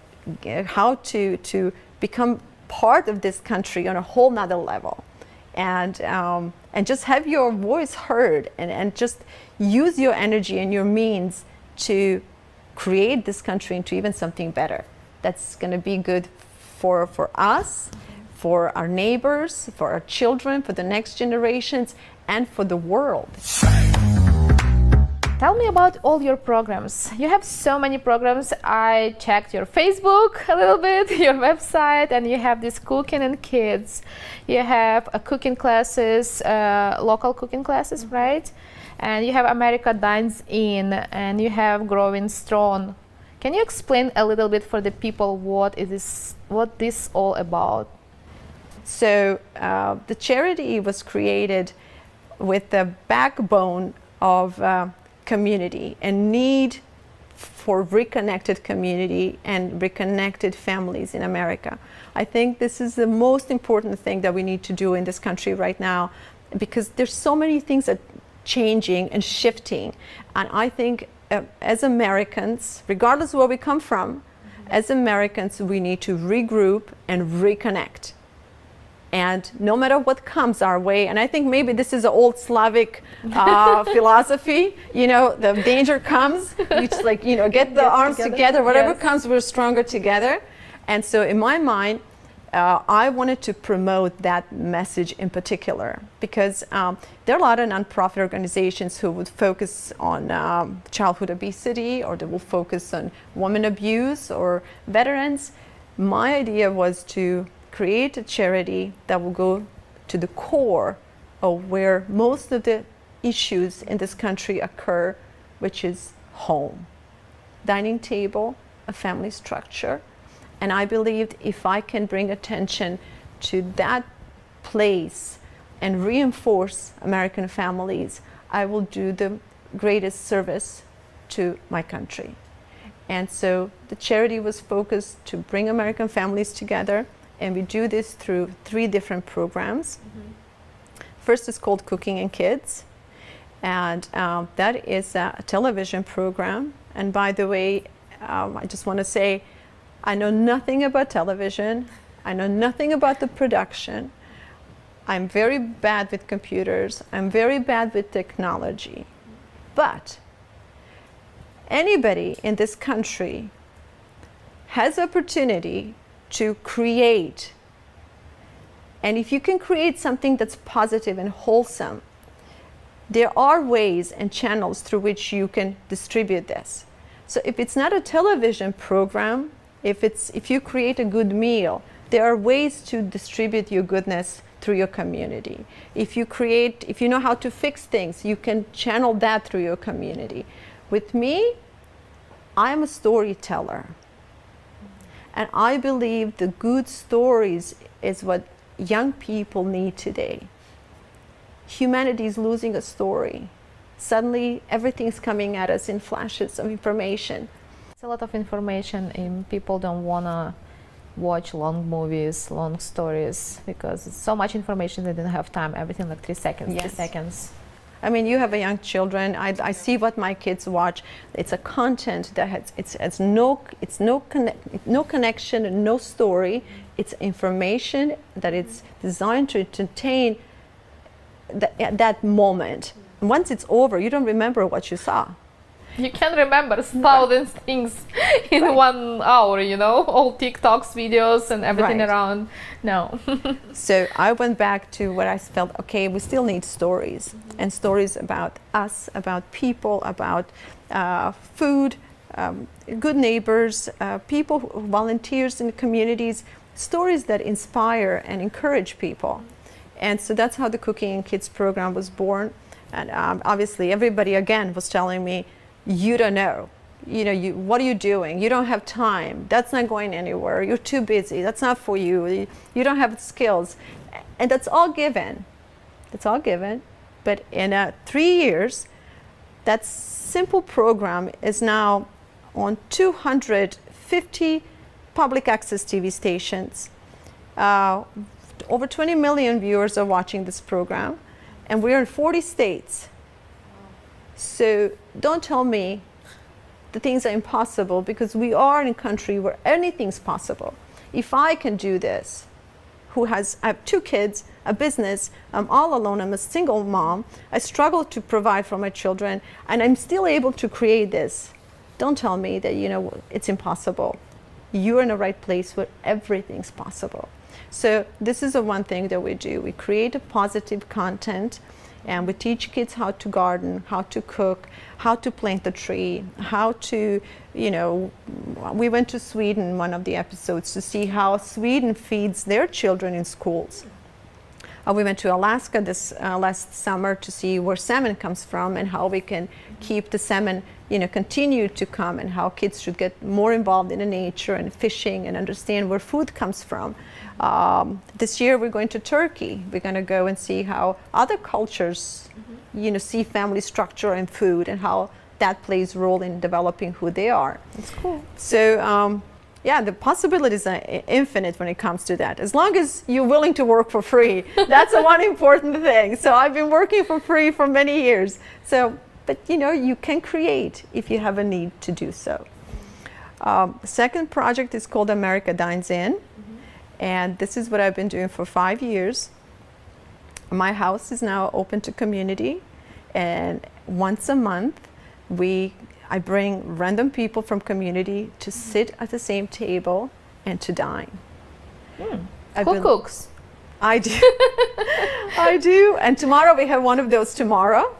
how to become part of this country on a whole nother level, and just have your voice heard, and just use your energy and your means to create this country into even something better that's going to be good for us, for our neighbors, for our children, for the next generations, and for the world. Tell me about all your programs. You have so many programs. I checked your Facebook a little bit, your website, and you have this cooking and kids. You have cooking classes, local cooking classes, right? And you have America Dines In, and you have Growing Strong. Can you explain a little bit for the people what this all about? So the charity was created with the backbone of community and need for reconnected community and reconnected families in America. I think this is the most important thing that we need to do in this country right now, because there's so many things that are changing and shifting. And I think as Americans, regardless of where we come from, as Americans, we need to regroup and reconnect. And no matter what comes our way, and I think maybe this is an old Slavic philosophy, you know, the danger comes, we just like, you know, get the arms together, whatever comes, we're stronger together. And so in my mind, I wanted to promote that message in particular, because there are a lot of nonprofit organizations who would focus on childhood obesity, or they will focus on women abuse or veterans. My idea was to create a charity that will go to the core of where most of the issues in this country occur, which is home, dining table, a family structure. And I believed if I can bring attention to that place and reinforce American families, I will do the greatest service to my country. And so the charity was focused to bring American families together. And we do this through 3 different programs. First is called Cooking and Kids. And that is a television program. And by the way, I just want to say, I know nothing about television. I know nothing about the production. I'm very bad with computers. I'm very bad with technology. But anybody in this country has opportunity to create. And if you can create something that's positive and wholesome, there are ways and channels through which you can distribute this. So if it's not a television program, if you create a good meal, there are ways to distribute your goodness through your community. If you know how to fix things, you can channel that through your community. With me, I'm a storyteller. And I believe the good stories is what young people need today. Humanity is losing a story. Suddenly, everything's coming at us in flashes of information. It's a lot of information, and people don't want to watch long movies, long stories, because it's so much information they didn't have time. Everything like 3 seconds, Yes. 3 seconds. I mean, you have young children. I see what my kids watch. It's a content that has no connection and no story. It's information that it's designed to entertain that moment. Once it's over, you don't remember what you saw. You can remember thousands things in 1 hour, you know, all TikToks, videos, and everything Right. around. No. So I went back to what I felt, okay, we still need stories, and stories about us, about people, about food, good neighbors, people, volunteers in the communities, stories that inspire and encourage people. And so that's how the Cooking and Kids program was born. And obviously everybody again was telling me, you don't know, what are you doing? You don't have time. That's not going anywhere. You're too busy. That's not for you. You don't have skills. And that's all given. That's all given. But in 3 years, that simple program is now on 250 public access TV stations. Over 20 million viewers are watching this program, and we're in 40 states. So don't tell me the things are impossible, because we are in a country where anything's possible. If I can do this, I have 2 kids, a business, I'm all alone, I'm a single mom, I struggle to provide for my children, and I'm still able to create this. Don't tell me that, it's impossible. You're in the right place where everything's possible. So this is the one thing that we do. We create a positive content, and we teach kids how to garden, how to cook, how to plant a tree, how to, we went to Sweden, one of the episodes, to see how Sweden feeds their children in schools. We went to Alaska this last summer to see where salmon comes from, and how we can keep the salmon, continue to come, and how kids should get more involved in the nature and fishing and understand where food comes from. This year we're going to Turkey. We're going to go and see how other cultures, see family structure and food, and how that plays a role in developing who they are. It's cool. So the possibilities are infinite when it comes to that. As long as you're willing to work for free, that's the one important thing. So I've been working for free for many years. So, but you can create if you have a need to do so. Second project is called America Dines In. And this is what I've been doing for 5 years. My house is now open to community, and once a month I bring random people from community to sit at the same table and to dine. Who cooks? I do. I do. And tomorrow we have one of those tomorrow.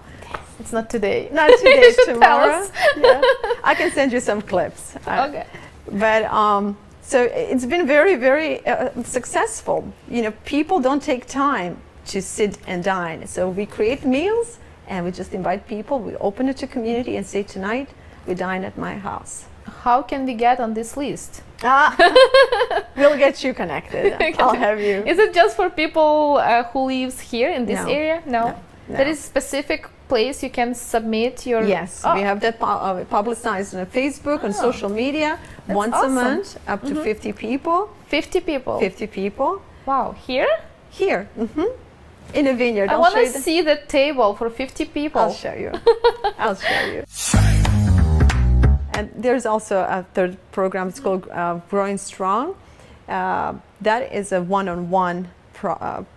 It's not today. Not today, You should tell tomorrow. us. Yeah. I can send you some clips. Okay. But so it's been very, very successful. People don't take time to sit and dine. So we create meals, and we just invite people. We open it to community and say, tonight we dine at my house. How can we get on this list? We'll get you connected. I'll have you. Is it just for people who lives here in this No. area? No. There is specific place you can submit your... Yes, we have that publicized on Facebook, on social media, once awesome. a month, up to 50 people. 50 people? 50 people. Wow. Here? Here, in a vineyard. I I'll want show to you see the table for 50 people. I'll show you. I'll show you. And there's also a third program. It's called Growing Strong. That is a one-on-one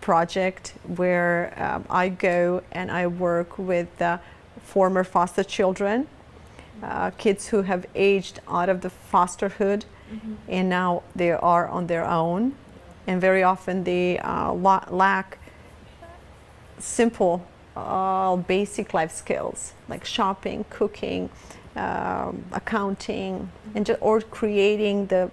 project where I go and I work with former foster children, kids who have aged out of the fosterhood, and now they are on their own, and very often they lack simple basic life skills like shopping, cooking, accounting, and or creating the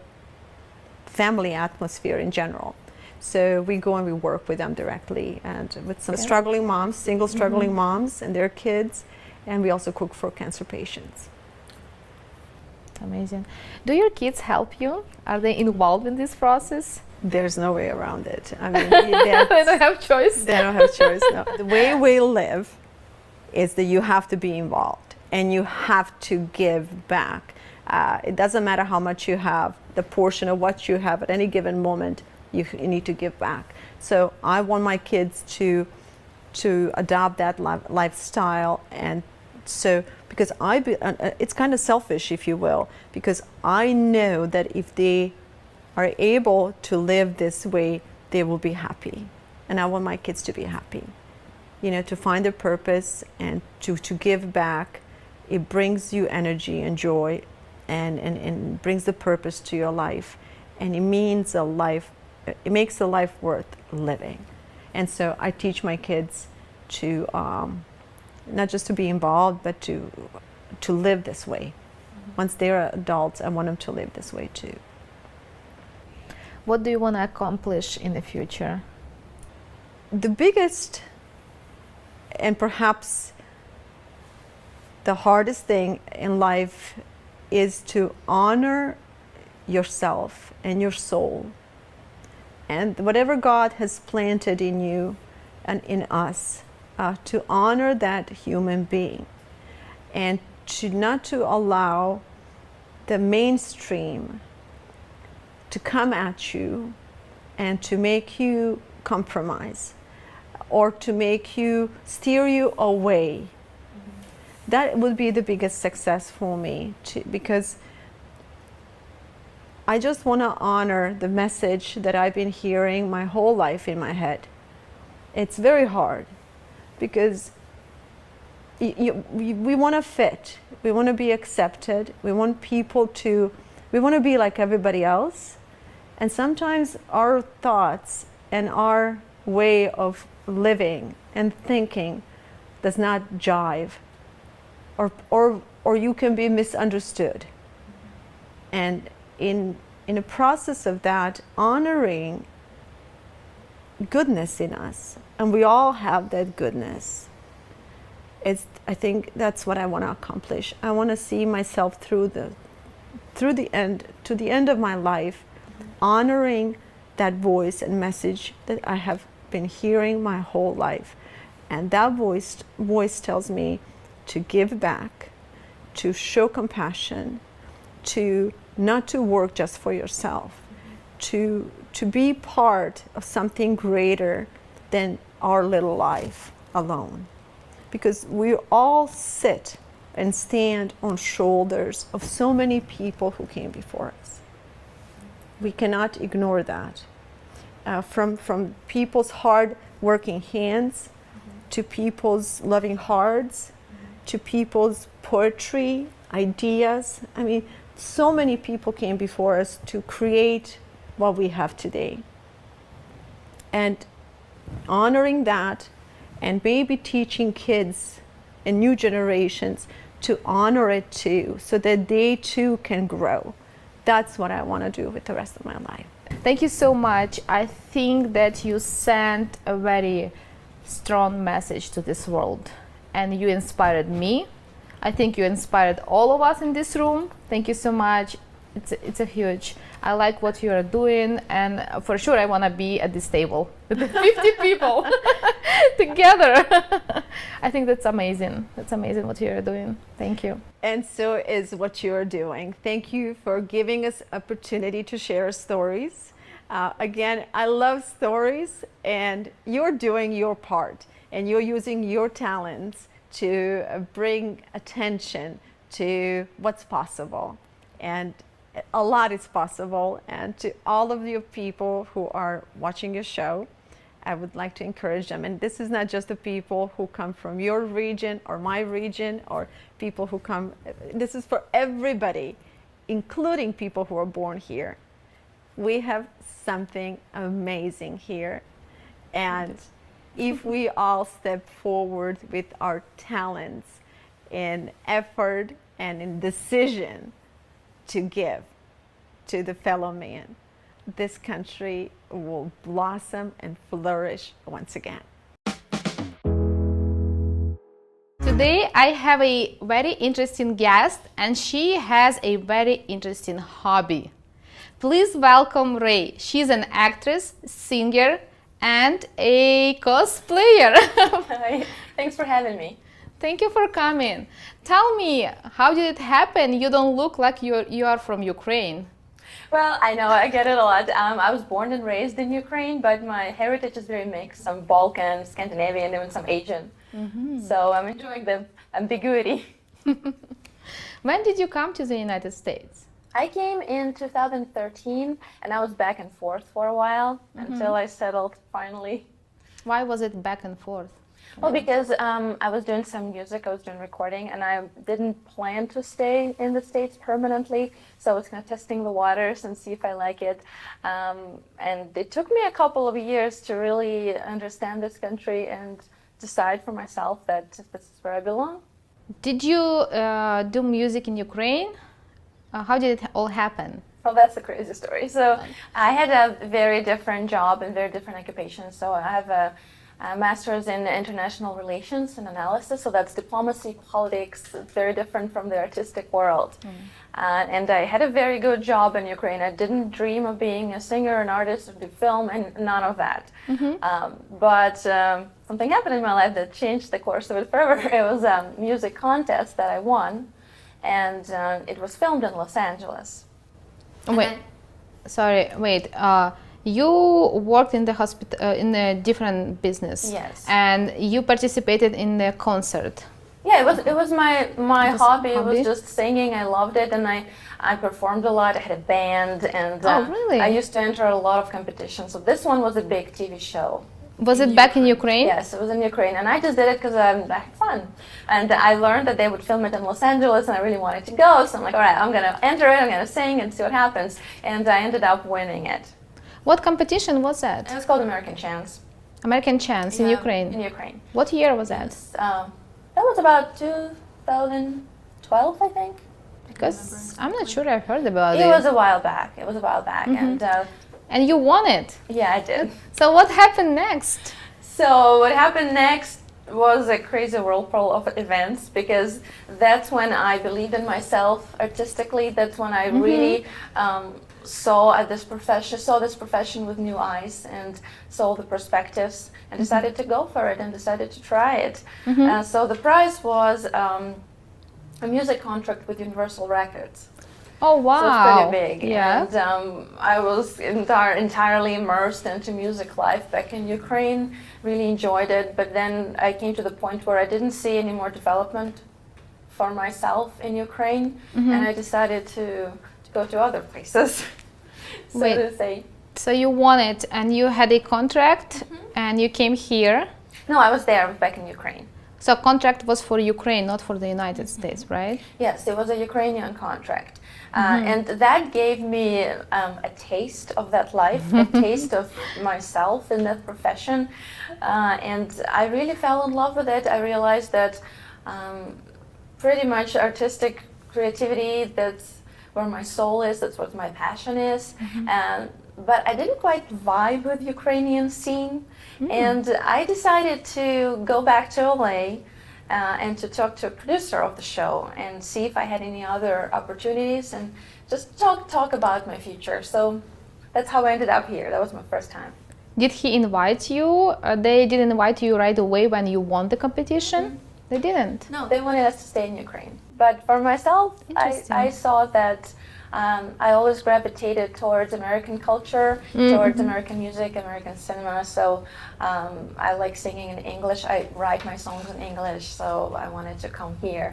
family atmosphere in general. So we go and we work with them directly, and with some struggling moms, single struggling moms and their kids, and we also cook for cancer patients. Amazing. Do your kids help you? Are they involved in this process? There's no way around it. I mean, they don't have choice. They don't have choice. No. The way we live is that you have to be involved and you have to give back. It doesn't matter how much you have. The portion of what you have at any given moment, you need to give back. So I want my kids to adopt that lifestyle, and so because it's kind of selfish, if you will, because I know that if they are able to live this way, they will be happy, and I want my kids to be happy. You know, to find their purpose and to give back. It brings you energy and joy, and brings the purpose to your life, and it means a life. It makes a life worth living. And so I teach my kids to not just to be involved, but to live this way. Once they're adults, I want them to live this way too. What do you want to accomplish in the future? The biggest and perhaps the hardest thing in life is to honor yourself and your soul, and whatever God has planted in you and in us, to honor that human being, and not to allow the mainstream to come at you and to make you compromise or to make you steer you away. That would be the biggest success for me, because I just want to honor the message that I've been hearing my whole life in my head. It's very hard because we want to fit, we want to be accepted, we want to be like everybody else, and sometimes our thoughts and our way of living and thinking does not jive, or you can be misunderstood. And in the process of that, honoring goodness in us, and we all have that goodness, I think that's what I want to accomplish. I want to see myself through the end of my life, honoring that voice and message that I have been hearing my whole life. And that voice tells me to give back, to show compassion, to not to work just for yourself, to be part of something greater than our little life alone. Because we all sit and stand on shoulders of so many people who came before us. We cannot ignore that. From people's hard working hands, to people's loving hearts, to people's poetry, ideas. I mean, so many people came before us to create what we have today. And honoring that, and maybe teaching kids and new generations to honor it too, so that they too can grow. That's what I want to do with the rest of my life. Thank you so much. I think that you sent a very strong message to this world, and you inspired me. I think you inspired all of us in this room. Thank you so much. It's a huge. I like what you are doing, and for sure I want to be at this table with the 50 people together. I think that's amazing. That's amazing what you are doing. Thank you. And so is what you're doing. Thank you for giving us opportunity to share stories. Again, I love stories, and you're doing your part, and you're using your talents to bring attention to what's possible. And a lot is possible. And to all of you people who are watching your show, I would like to encourage them. And this is not just the people who come from your region or my region, or people who come, this is for everybody, including people who are born here. We have something amazing here. And if we all step forward with our talents in effort and in decision to give to the fellow man, this country will blossom and flourish once again. Today I have a very interesting guest, and she has a very interesting hobby. Please welcome Ray. She's an actress, singer, and a cosplayer. Hi, thanks for having me. Thank you for coming. Tell me, how did it happen? You don't look like you are from Ukraine. Well, I know, I get it a lot. I was born and raised in Ukraine, but my heritage is very mixed. Some Balkan, Scandinavian, even some Asian. So I'm enjoying the ambiguity. When did you come to the United States? I came in 2013, and I was back and forth for a while until I settled finally. Why was it back and forth? Well, because I was doing some music, I was doing recording, and I didn't plan to stay in the States permanently, so I was kind of testing the waters and see if I like it. And it took me a couple of years to really understand this country and decide for myself that this is where I belong. Did you do music in Ukraine? How did it all happen? Well, that's a crazy story. So I had a very different job and very different occupation. So I have a master's in international relations and analysis. So that's diplomacy, politics, very different from the artistic world. And I had a very good job in Ukraine. I didn't dream of being a singer, an artist, or do film, and none of that. But something happened in my life that changed the course of it forever. It was a music contest that I won, and it was filmed in Los Angeles. Wait. You worked in the hospital in a different business. Yes. And you participated in the concert. Yeah, it was my hobby. It was just singing. I loved it, and I performed a lot. I had a band, and really? I used to enter a lot of competitions. So this one was a big TV show. Was it back in Ukraine? Yes, it was in Ukraine, and I just did it because I had fun. And I learned that they would film it in Los Angeles, and I really wanted to go. So I'm like, all right, I'm going to enter it. I'm going to sing and see what happens. And I ended up winning it. What competition was that? It was called American Chance. American Chance in Ukraine. In Ukraine. What year was that? That was about 2012, I think. Because I'm not sure I've heard about it. It was a while back. And you won it. Yeah, I did. So what happened next? So what happened next was a crazy whirlpool of events, because that's when I believed in myself artistically. That's when I really saw this profession with new eyes and saw the perspectives, and decided to go for it and decided to try it. So the prize was a music contract with Universal Records. Oh wow! So it's pretty big. Yeah. And I was entirely immersed into music life back in Ukraine. Really enjoyed it, but then I came to the point where I didn't see any more development for myself in Ukraine, and I decided to go to other places. To say. So you won it, and you had a contract, and you came here. No, I was there. I was back in Ukraine. So contract was for Ukraine, not for the United States, right? Yes, it was a Ukrainian contract. And that gave me a taste of that life, a taste of myself in that profession. And I really fell in love with it. I realized that pretty much artistic creativity, that's where my soul is, that's what my passion is. But I didn't quite vibe with Ukrainian scene. And I decided to go back to LA and to talk to a producer of the show and see if I had any other opportunities, and just talk about my future. So that's how I ended up here. That was my first time. Did he invite you? They didn't invite you right away when you won the competition? They didn't? No, they wanted us to stay in Ukraine. But for myself, I saw that I always gravitated towards American culture, towards American music, American cinema. So I like singing in English. I write my songs in English, so I wanted to come here.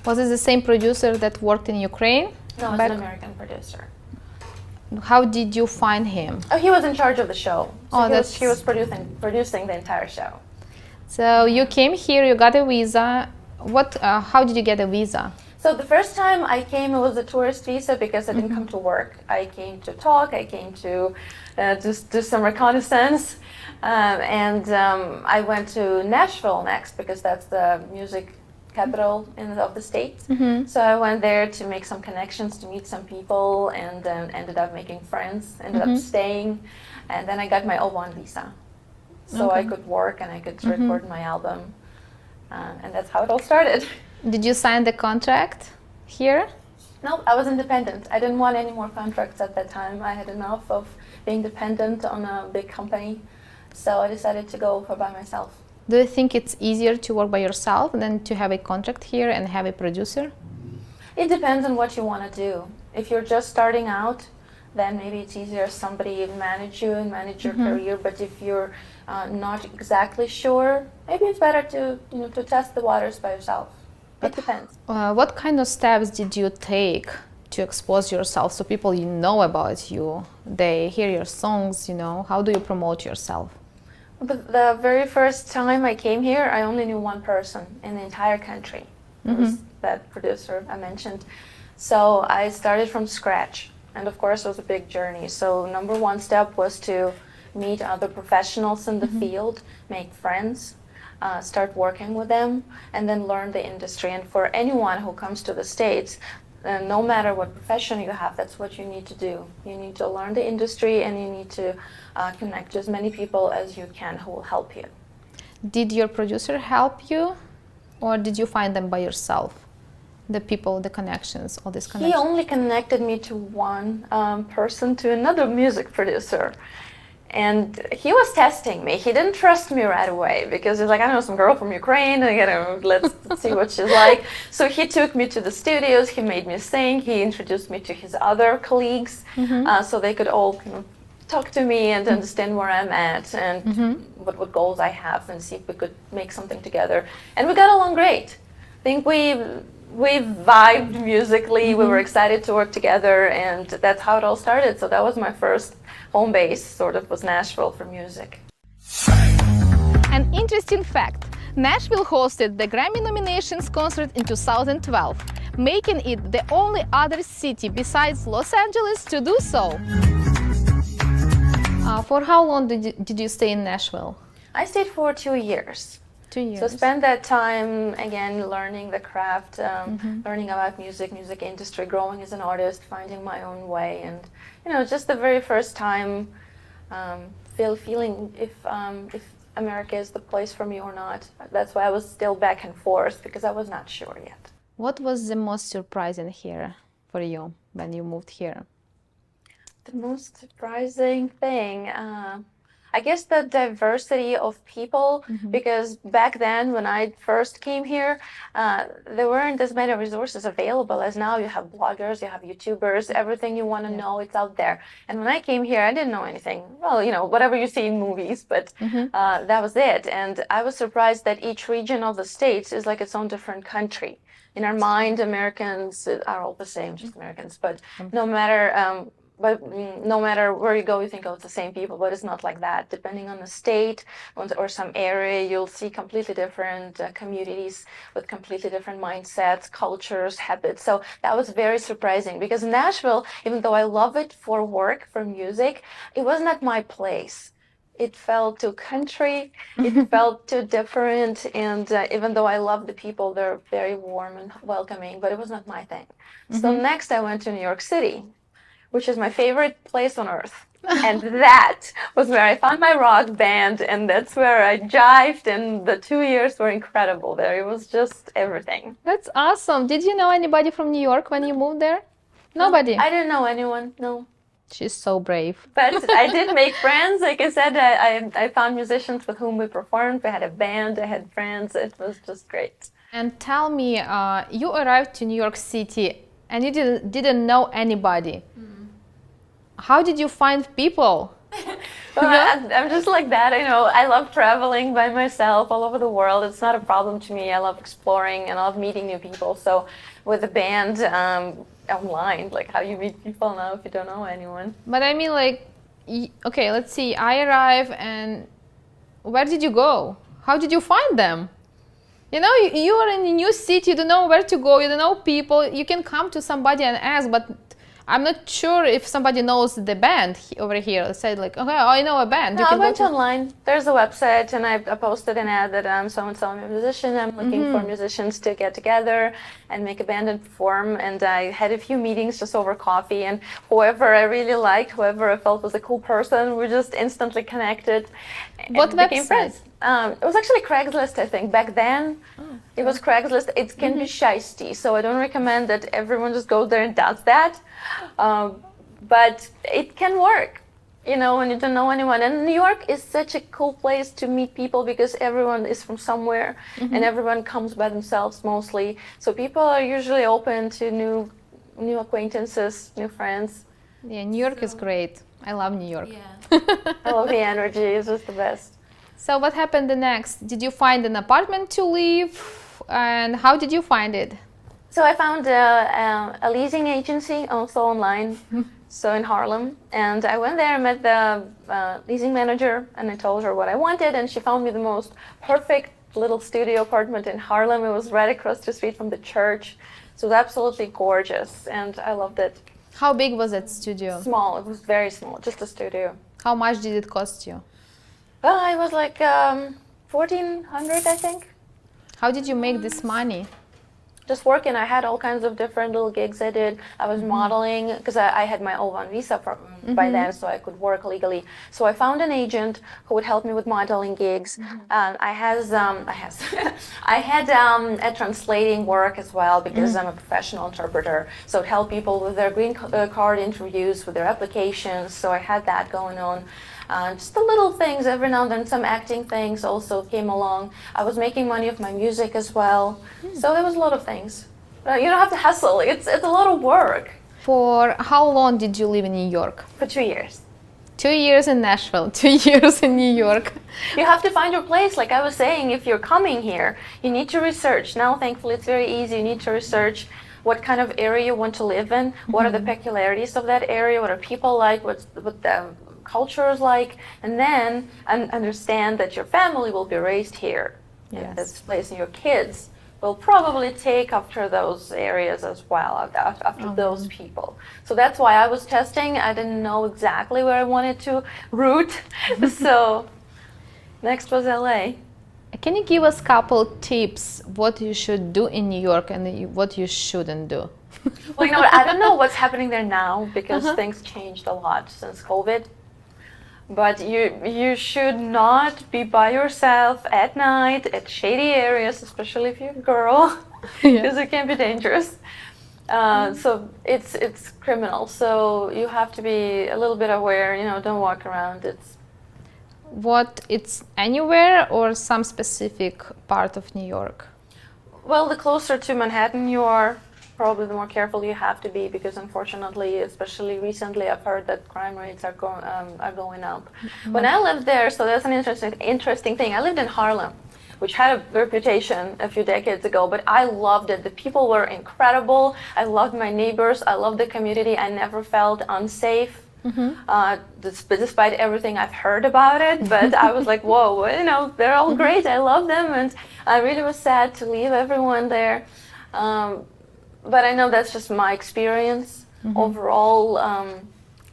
Was it the same producer that worked in Ukraine? No, it's back? an American producer. How did you find him? Oh, he was in charge of the show. So Oh, he was producing the entire show. So you came here, you got a visa. How did you get a visa? So the first time I came, it was a tourist visa because I didn't come to work. I came to talk. I came to just do some reconnaissance, I went to Nashville next because that's the music capital of the state. So I went there to make some connections, to meet some people, and then ended up making friends. Ended up staying, and then I got my O1 visa, so I could work and I could record my album, and that's how it all started. Did you sign the contract here? No, I was independent. I didn't want any more contracts at that time. I had enough of being dependent on a big company, so I decided to go for by myself. Do you think it's easier to work by yourself than to have a contract here and have a producer? It depends on what you want to do. If you're just starting out, then maybe it's easier somebody manage you and manage your career. But if you're not exactly sure, maybe it's better to test the waters by yourself. It depends. What kind of steps did you take to expose yourself so people know about you? They hear your songs, How do you promote yourself? The very first time I came here, I only knew one person in the entire country. It was that producer I mentioned. So I started from scratch. And of course, it was a big journey. So number one step was to meet other professionals in the field, make friends, start working with them, and then learn the industry. And for anyone who comes to the States, no matter what profession you have, that's what you need to do. You need to learn the industry, and you need to connect to as many people as you can who will help you. Did your producer help you, or did you find them by yourself? The people, the connections, all these connections? He only connected me to one person, to another music producer. And he was testing me. He didn't trust me right away because he's like, I know some girl from Ukraine, let's see what she's like. So he took me to the studios, he made me sing, he introduced me to his other colleagues, so they could all talk to me and understand where I'm at and what goals I have, and see if we could make something together. And we got along great. I think we vibed musically, we were excited to work together, and that's how it all started. So that was my first home base, sort of, was Nashville for music. An interesting fact, Nashville hosted the Grammy nominations concert in 2012, making it the only other city besides Los Angeles to do so. For how long did you stay in Nashville? I stayed for 2 years. 2 years. So spend that time, again, learning the craft, learning about music industry, growing as an artist, finding my own way, and just the very first time feeling if America is the place for me or not. That's why I was still back and forth, because I was not sure yet. What was the most surprising here for you when you moved here? The most surprising thing, I guess the diversity of people, because back then when I first came here, there weren't as many resources available as now. You have bloggers, you have YouTubers, everything you want to know, it's out there. And when I came here, I didn't know anything. Well, whatever you see in movies, but that was it. And I was surprised that each region of the States is like its own different country. In our mind, Americans are all the same, just Americans, but no matter where you go, you think, oh, it's the same people, but it's not like that. Depending on the state or some area, you'll see completely different communities with completely different mindsets, cultures, habits. So that was very surprising, because Nashville, even though I love it for work, for music, it was not my place. It felt too country, it felt too different, and even though I love the people, they're very warm and welcoming, but it was not my thing. So next I went to New York City, which is my favorite place on earth. And that was where I found my rock band, and that's where I jived, and the 2 years were incredible there. It was just everything. That's awesome. Did you know anybody from New York when you moved there? Nobody? I didn't know anyone, no. She's so brave. But I did make friends. Like I said, I found musicians with whom we performed. We had a band, I had friends. It was just great. And tell me, you arrived to New York City and you didn't know anybody. How did you find people? Well, I'm just like that. I know I love traveling by myself all over the world. It's not a problem to me. I love exploring and I love meeting new people. So with the band online, like how you meet people now if you don't know anyone. But I mean, like, okay, let's see. I arrive, and where did you go? How did you find them? You know, you are in a new city, you don't know where to go, you don't know people. You can come to somebody and ask, but I'm not sure if somebody knows the band over here. Say like, okay, I know a band. No, I went online. There's a website, and I posted an ad that I'm so-and-so, I'm a musician. I'm looking for musicians to get together and make a band and perform. And I had a few meetings just over coffee, and whoever I really liked, whoever I felt was a cool person, we just instantly connected. What became website? friends. It was actually Craigslist, I think. Back then, it was Craigslist. It can be shisty, so I don't recommend that everyone just goes there and does that. But it can work, you know, when you don't know anyone. And New York is such a cool place to meet people because everyone is from somewhere and everyone comes by themselves mostly. So people are usually open to new acquaintances, new friends. Yeah, New York is great. I love New York. Yeah. I love the energy. It's just the best. So what happened the next? Did you find an apartment to live? And how did you find it? So I found a leasing agency also online, so in Harlem. And I went there and met the leasing manager, and I told her what I wanted, and she found me the most perfect little studio apartment in Harlem. It was right across the street from the church. So it was absolutely gorgeous, and I loved it. How big was that studio? Small. It was very small, just a studio. How much did it cost you? Well, it was like $1,400, I think. How did you make this money? Just working. I had all kinds of different little gigs I did. I was modeling because I had my O1 visa by then, so I could work legally. So I found an agent who would help me with modeling gigs. I had a translating work as well because I'm a professional interpreter. So I'd help people with their green card interviews, with their applications. So I had that going on. Just the little things, every now and then some acting things also came along. I was making money off my music as well. So there was a lot of things. You don't have to hustle, it's a lot of work. For how long did you live in New York? For 2 years. 2 years in Nashville, 2 years in New York. You have to find your place. Like I was saying, if you're coming here, you need to research. Now, thankfully, it's very easy. You need to research what kind of area you want to live in, what are the peculiarities of that area, what are people like, what the culture is like, and then understand that your family will be raised here in this place, and your kids will probably take after those areas as well, after those people. So that's why I was testing. I didn't know exactly where I wanted to root. So next was LA. Can you give us a couple tips what you should do in New York and what you shouldn't do? Well, you know what, I don't know what's happening there now because things changed a lot since COVID. But you should not be by yourself at night at shady areas, especially if you're a girl, because it can be dangerous. So it's criminal. So you have to be a little bit aware. You know, don't walk around. It's anywhere or some specific part of New York? Well, the closer to Manhattan you are, probably the more careful you have to be, because unfortunately, especially recently, I've heard that crime rates are going up. When I lived there, so that's an interesting thing. I lived in Harlem, which had a reputation a few decades ago, but I loved it. The people were incredible. I loved my neighbors. I loved the community. I never felt unsafe, despite everything I've heard about it. But I was like, whoa, you know, they're all great. I love them, and I really was sad to leave everyone there. But I know that's just my experience. Overall,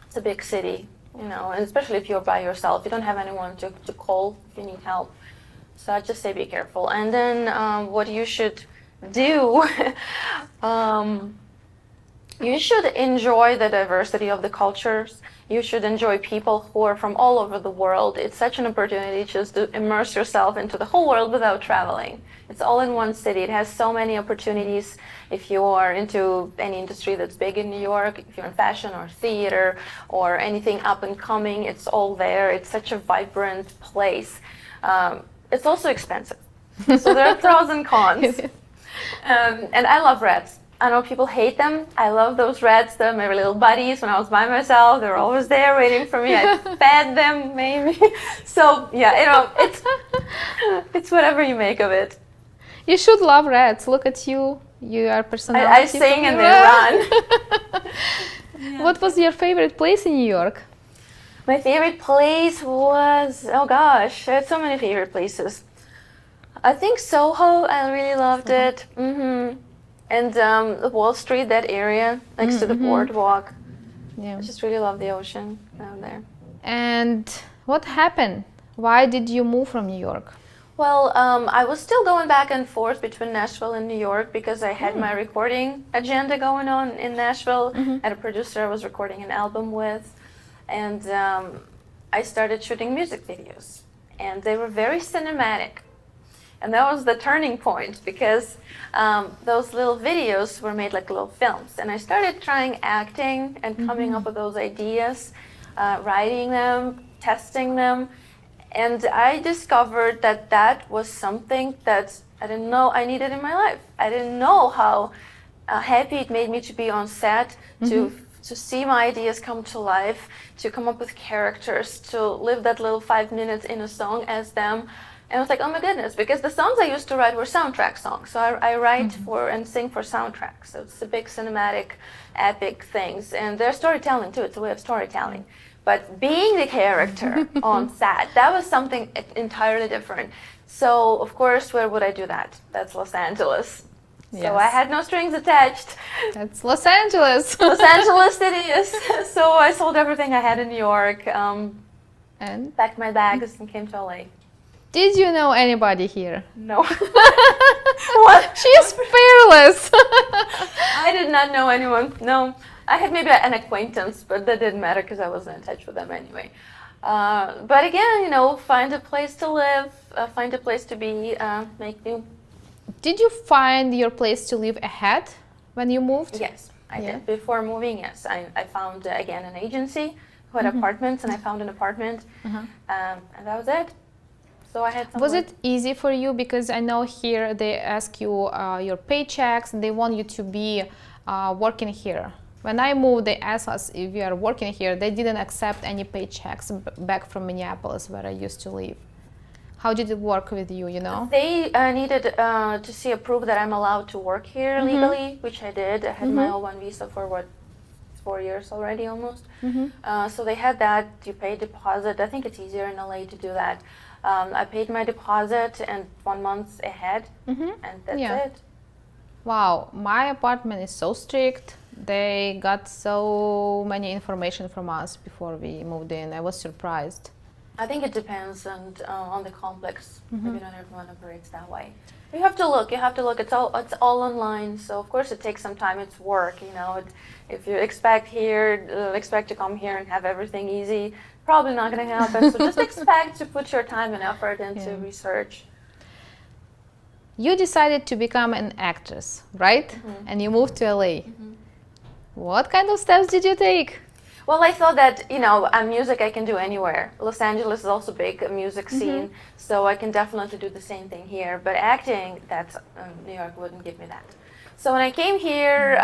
it's a big city, you know, and especially if you're by yourself, you don't have anyone to call if you need help. So I just say be careful. And then what you should do, you should enjoy the diversity of the cultures. You should enjoy people who are from all over the world. It's such an opportunity just to immerse yourself into the whole world without traveling. It's all in one city. It has so many opportunities. If you are into any industry that's big in New York, if you're in fashion or theater or anything up and coming, it's all there. It's such a vibrant place. It's also expensive. So there are pros and cons. And I love reds. I know people hate them. I love those rats. They're my little buddies. When I was by myself, they were always there waiting for me. I fed them, maybe. So yeah, you know, it's whatever you make of it. You should love rats. Look at you. You are personality. I sing and they run. What was your favorite place in New York? My favorite place was, oh gosh, I had so many favorite places. I think Soho, I really loved it. And Wall Street, that area next to the boardwalk. Yeah. I just really love the ocean down there. And what happened? Why did you move from New York? Well, I was still going back and forth between Nashville and New York because I had my recording agenda going on in Nashville. I had a producer I was recording an album with. And I started shooting music videos. And they were very cinematic. And that was the turning point because those little videos were made like little films. And I started trying acting and coming up with those ideas, writing them, testing them. And I discovered that that was something that I didn't know I needed in my life. I didn't know how happy it made me to be on set, to see my ideas come to life, to come up with characters, to live that little 5 minutes in a song as them. And I was like, oh my goodness, because the songs I used to write were soundtrack songs. So I write for and sing for soundtracks. So it's the big cinematic, epic things. And they're storytelling too, it's a way of storytelling. But being the character on set, that was something entirely different. So of course, where would I do that? That's Los Angeles. Yes. So I had no strings attached. That's Los Angeles. Los Angeles it is. So I sold everything I had in New York, And packed my bags and came to LA. did you know anybody here? No. What? She's fearless. I did not know anyone. No. I had maybe an acquaintance, but that didn't matter because I wasn't in touch with them anyway. But again, you know, find a place to live, find a place to be, make new. Did you find your place to live ahead when you moved? Yes, I did. Before moving, yes. I found, again, an agency who had apartments, and I found an apartment, and that was it. So I had some. Was it easy for you? Because I know here they ask you your paychecks and they want you to be working here. When I moved, they asked us if we are working here. They didn't accept any paychecks back from Minneapolis, where I used to live. How did it work with you, you know? They needed to see a proof that I'm allowed to work here legally, which I did. I had my O1 visa for 4 years already almost. So they had that. You pay deposit. I think it's easier in LA to do that. I paid my deposit and 1 month ahead, and that's it. Wow, my apartment is so strict. They got so many information from us before we moved in. I was surprised. I think it depends on the complex. Maybe not everyone operates that way. You have to look. You have to look. It's all online. So of course it takes some time. It's work. You know, if you expect to come here and have everything easy, probably not going to happen. So just expect to put your time and effort into research. You decided to become an actress, right? And you moved to LA. What kind of steps did you take? Well, I thought that, you know, music I can do anywhere. Los Angeles is also big music scene, so I can definitely do the same thing here. But acting, New York wouldn't give me that. So when I came here,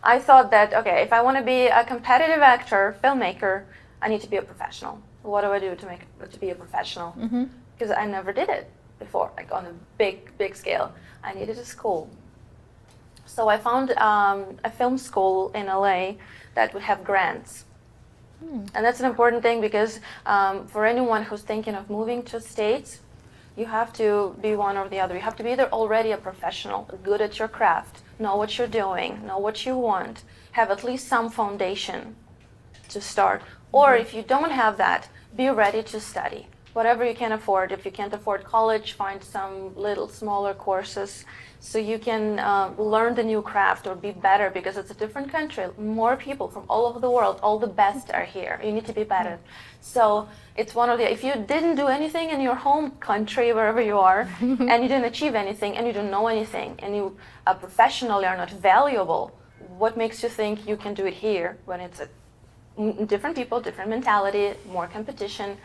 I thought that, okay, if I want to be a competitive actor, filmmaker, I need to be a professional. What do I do to be a professional? Because I never did it before, like on a big scale. I needed a school. So I found a film school in LA that would have grants. And that's an important thing because for anyone who's thinking of moving to States, you have to be one or the other. You have to be either already a professional, good at your craft, know what you're doing, know what you want, have at least some foundation to start. Or if you don't have that, be ready to study. Whatever you can afford. If you can't afford college, find some little smaller courses so you can learn the new craft or be better, because it's a different country. More people from all over the world, all the best are here. You need to be better. So it's one of the, if you didn't do anything in your home country, wherever you are, and you didn't achieve anything, and you don't know anything, and you professionally are not valuable, what makes you think you can do it here when it's different people, different mentality, more competition?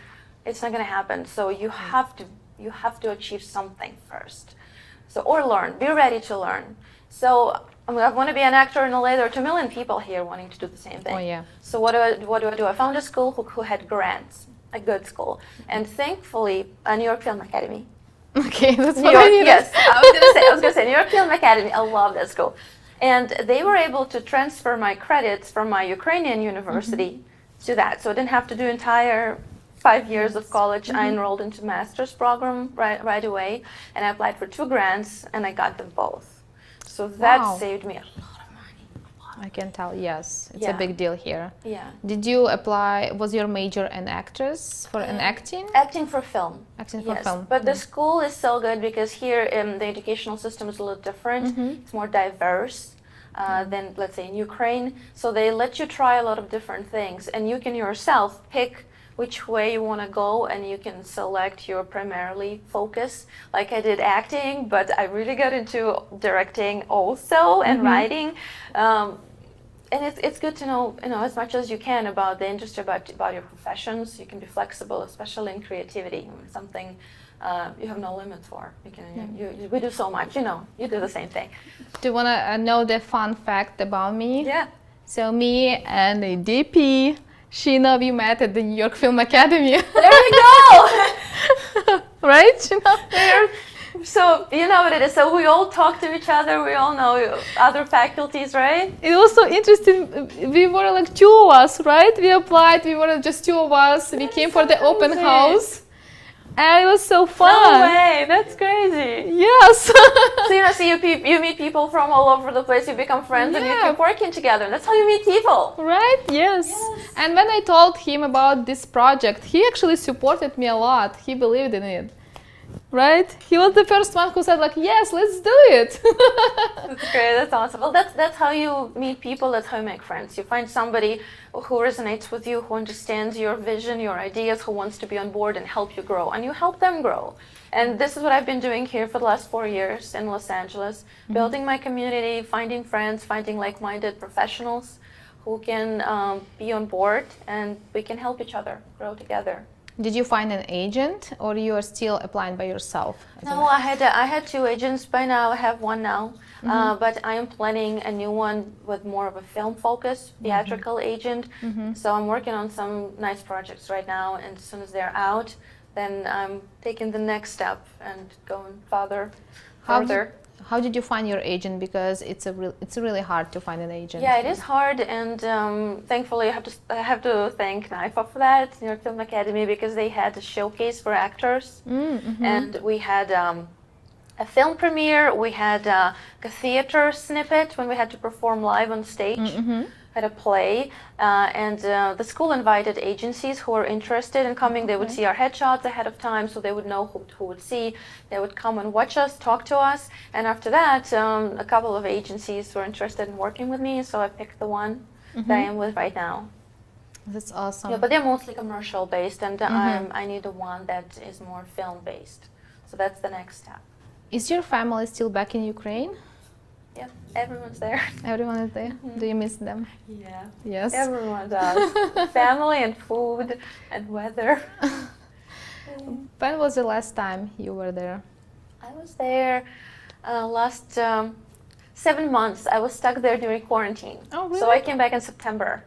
It's not going to happen. So you have to achieve something first. So, or learn, be ready to learn. So I want to be an actor, and there are 2 million people here wanting to do the same thing. Oh yeah. So what do I do? I found a school who had grants, a good school, and thankfully, a New York Film Academy. Okay, that's New what York, I needed. yes, I was gonna say New York Film Academy. I love that school, and they were able to transfer my credits from my Ukrainian university to that, so I didn't have to do entire 5 years of college. I enrolled into master's program right away, and I applied for 2 grants, and I got them both. So that Wow. saved me a lot of money. I can tell, yes. It's a Yeah. big deal here. Yeah. Did you apply, was your major an actress for an acting? Acting for film. Acting for Yes, film. but the school is so good because here the educational system is a little different. It's more diverse than, let's say, in Ukraine. So they let you try a lot of different things, and you can yourself pick which way you want to go, and you can select your primarily focus. Like I did acting, but I really got into directing also and writing. And it's good to know, as much as you can about the industry, about your professions. You can be flexible, especially in creativity. Something you have no limit for. We do so much. You do the same thing. Do you want to know the fun fact about me? Yeah. So me and the DP, Sheena, we met at the New York Film Academy. There you go. Right, Sheena? So you know what it is. So we all talk to each other. We all know other faculties, right? It was so interesting. We were like 2 of us, right? We applied. We were just 2 of us. We came for the open crazy. house. And it was so fun. No way, that's crazy. Yes. So you meet people from all over the place. You become friends, and you Yeah. keep working together. That's how you meet people. Right? Yes. And when I told him about this project, he actually supported me a lot. He believed in it. Right? He was the first one who said like, yes, let's do it. That's great. That's awesome. Well, that's how you meet people. That's how you make friends. You find somebody who resonates with you, who understands your vision, your ideas, who wants to be on board and help you grow, and you help them grow. And this is what I've been doing here for the last 4 years in Los Angeles, building my community, finding friends, finding like-minded professionals who can be on board, and we can help each other grow together. Did you find an agent, or you are still applying by yourself? No, I had 2 agents by now. I have 1 now, but I am planning a new one with more of a film focus, theatrical agent. So I'm working on some nice projects right now, and as soon as they're out, then I'm taking the next step and going further. How did you find your agent? Because it's really hard to find an agent. Yeah, it is hard, and thankfully I have to thank NIFA for that, New York Film Academy, because they had a showcase for actors, and we had a film premiere, we had a theater snippet when we had to perform live on stage. Had a play, and the school invited agencies who were interested in coming. They would see our headshots ahead of time, so they would know who would see. They would come and watch us, talk to us, and after that, a couple of agencies were interested in working with me, so I picked the one that I am with right now. That's awesome. Yeah, but they're mostly commercial based, and I need the one that is more film based. So that's the next step. Is your family still back in Ukraine? Yeah, everyone's there. Everyone is there. Do you miss them? Yeah. Yes. Everyone does. Family and food and weather. When was the last time you were there? I was there last 7 months. I was stuck there during quarantine. Oh, really? So I came back in September.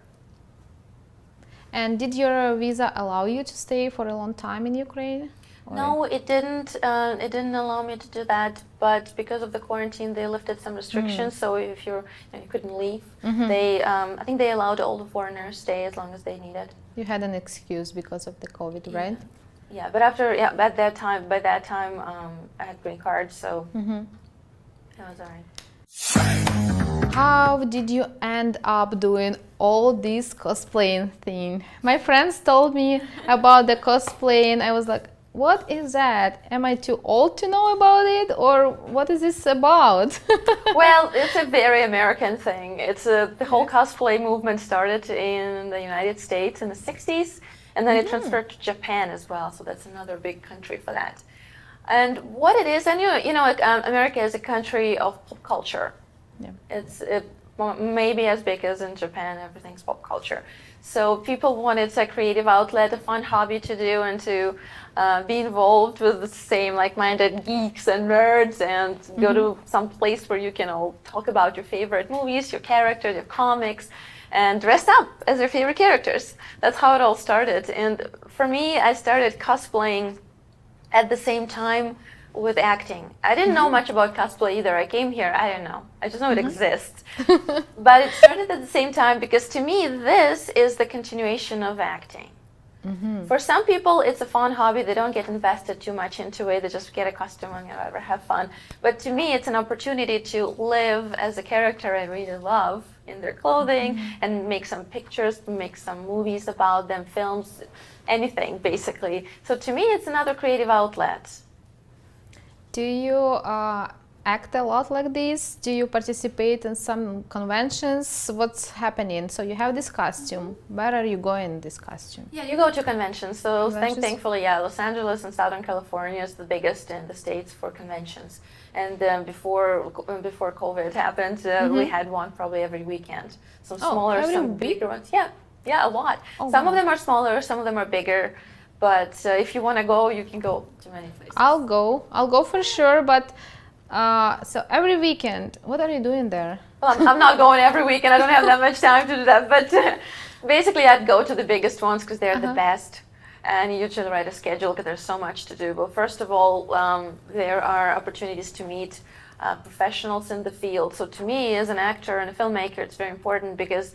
And did your visa allow you to stay for a long time in Ukraine? Or- No, it didn't. It didn't allow me to do that. But because of the quarantine, they lifted some restrictions. So if you couldn't leave, they I think they allowed all the foreigners stay as long as they needed. You had an excuse because of the COVID, right? Yeah, but by that time, I had green card, so it was all right. How did you end up doing all this cosplaying thing? My friends told me about the cosplaying. I was like, what is that? Am I too old to know about it, or what is this about? Well, it's a very American thing. It's the whole cosplay movement started in the United States in the 60s, and then it transferred to Japan as well. So that's another big country for that. And what it is, and America is a country of pop culture. Yeah. It's maybe as big as in Japan. Everything's pop culture. So people wanted a creative outlet, a fun hobby to do, and to be involved with the same like-minded geeks and nerds, and go to some place where you can all talk about your favorite movies, your characters, your comics, and dress up as your favorite characters. That's how it all started. And for me, I started cosplaying at the same time with acting. I didn't know much about cosplay either. I came here, I don't know. I just know it exists. But it started at the same time because to me, this is the continuation of acting. For some people, it's a fun hobby. They don't get invested too much into it. They just get a costume and whatever, have fun. But to me, it's an opportunity to live as a character I really love in their clothing and make some pictures, make some movies about them, films, anything basically. So to me, it's another creative outlet. Do you act a lot like this? Do you participate in some conventions? What's happening? So you have this costume. Where are you going in this costume? Yeah, you go to conventions. So Conventions? thankfully, yeah, Los Angeles and Southern California is the biggest in the States for conventions. And before COVID happened, we had one probably every weekend. Some smaller, every some bigger ones. Yeah, a lot. Oh, Some wow. of them are smaller, some of them are bigger. But if you want to go, you can go to many places. I'll go for sure. But so every weekend, what are you doing there? Well, I'm not going every weekend. I don't have that much time to do that. But basically, I'd go to the biggest ones because they're the best. And you usually write a schedule because there's so much to do. But first of all, there are opportunities to meet professionals in the field. So to me, as an actor and a filmmaker, it's very important because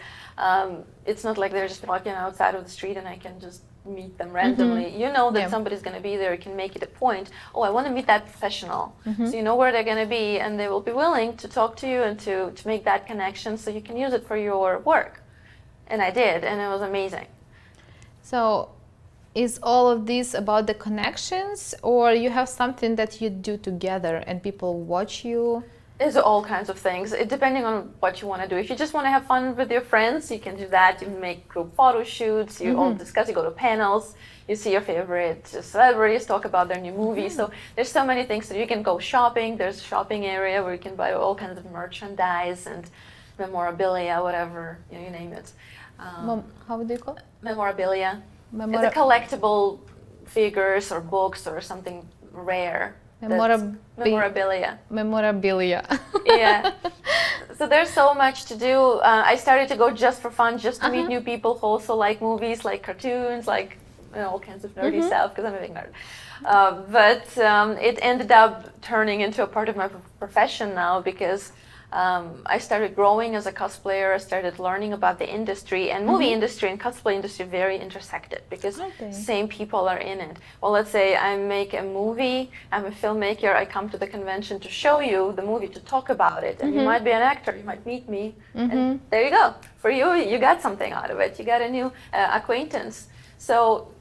it's not like they're just walking outside of the street and I can just meet them randomly. You know that somebody's going to be there. You can make it a point. Oh, I want to meet that professional. So you know where they're going to be, and they will be willing to talk to you and to make that connection so you can use it for your work. And I did, and it was amazing. So is all of this about the connections, or you have something that you do together and people watch you? There's all kinds of things, depending on what you want to do. If you just want to have fun with your friends, you can do that. You make group photo shoots, you all discuss, you go to panels, you see your favorite celebrities talk about their new movie. So there's so many things. So you can go shopping. There's a shopping area where you can buy all kinds of merchandise and memorabilia, whatever, you name it. How do you call it? Memorabilia. It's a collectible figures or books or something rare. Memorabilia. Memorabilia. Yeah. So there's so much to do. I started to go just for fun, just to meet new people who also like movies, like cartoons, like all kinds of nerdy stuff, because I'm a big nerd. But it ended up turning into a part of my profession now because I started growing as a cosplayer. I started learning about the industry, and movie industry and cosplay industry very intersected because same people are in it. Well, let's say I make a movie, I'm a filmmaker, I come to the convention to show you the movie, to talk about it, and you might be an actor, you might meet me, and there you go. For you, you got something out of it. You got a new acquaintance. So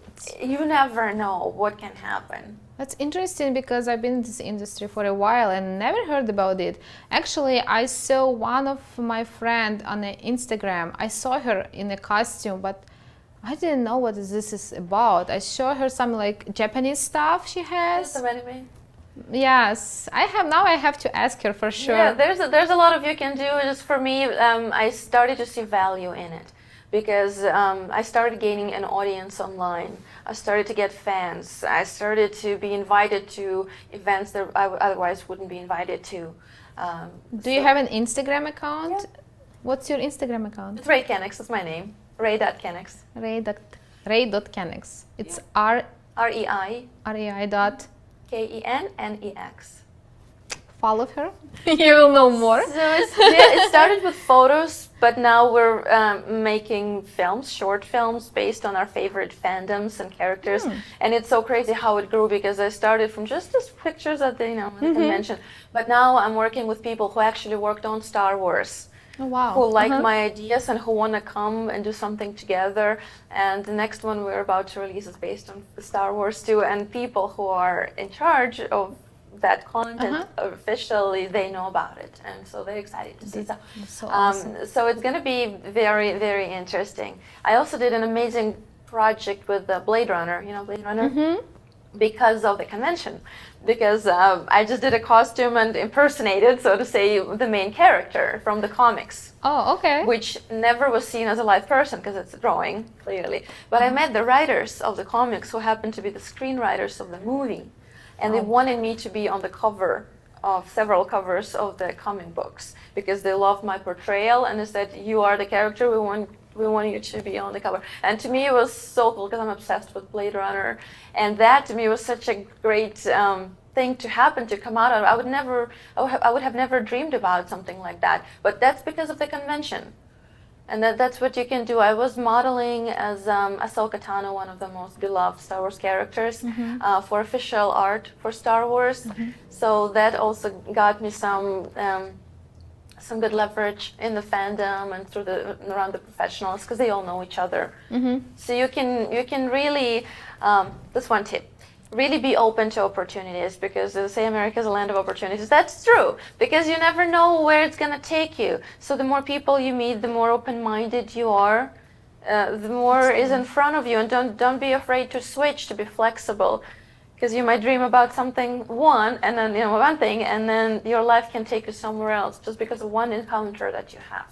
you never know what can happen. That's interesting because I've been in this industry for a while and never heard about it. Actually, I saw one of my friend on Instagram. I saw her in a costume, but I didn't know what this is about. I saw her some like Japanese stuff she has. Some anime. Yes, I have to ask her for sure. Yeah, there's a lot of you can do. Just for me, I started to see value in it because I started gaining an audience online. I started to get fans. I started to be invited to events that I otherwise wouldn't be invited to. Do you have an Instagram account? Yeah. What's your Instagram account? It's Ray Kennex, that's my name. Ray.Kennex. Ray.Kennex. It's REI. REI dot. KENNEX. Follow her. You will know more. So it started with photos, but now we're making films, short films based on our favorite fandoms and characters. And it's so crazy how it grew because I started from just these pictures at the the convention, but now I'm working with people who actually worked on Star Wars. Oh, wow. Who like my ideas and who want to come and do something together. And the next one we're about to release is based on Star Wars too. And people who are in charge of that content officially, they know about it, and so they're excited to see. So awesome. So it's going to be very, very interesting. I also did an amazing project with Blade Runner. You know Blade Runner? because of the convention, because I just did a costume and impersonated, so to say, the main character from the comics. Oh, okay. Which never was seen as a live person because it's a drawing, clearly. But I met the writers of the comics who happened to be the screenwriters of the movie. And they wanted me to be on the cover of several covers of the comic books because they loved my portrayal, and they said, you are the character, we want you to be on the cover. And to me it was so cool because I'm obsessed with Blade Runner, and that to me was such a great thing to happen, to come out of. I would have never dreamed about something like that, but that's because of the convention. And that's what you can do. I was modeling as Ahsoka Tano, one of the most beloved Star Wars characters, for official art for Star Wars. So that also got me some good leverage in the fandom and around the professionals, because they all know each other. So you can really, this one tip, really be open to opportunities, because they say America is a land of opportunities. That's true, because you never know where it's going to take you. So the more people you meet, the more open-minded you are, the more is in front of you. And don't be afraid to switch, to be flexible, because you might dream about something one thing, and then your life can take you somewhere else just because of one encounter that you have.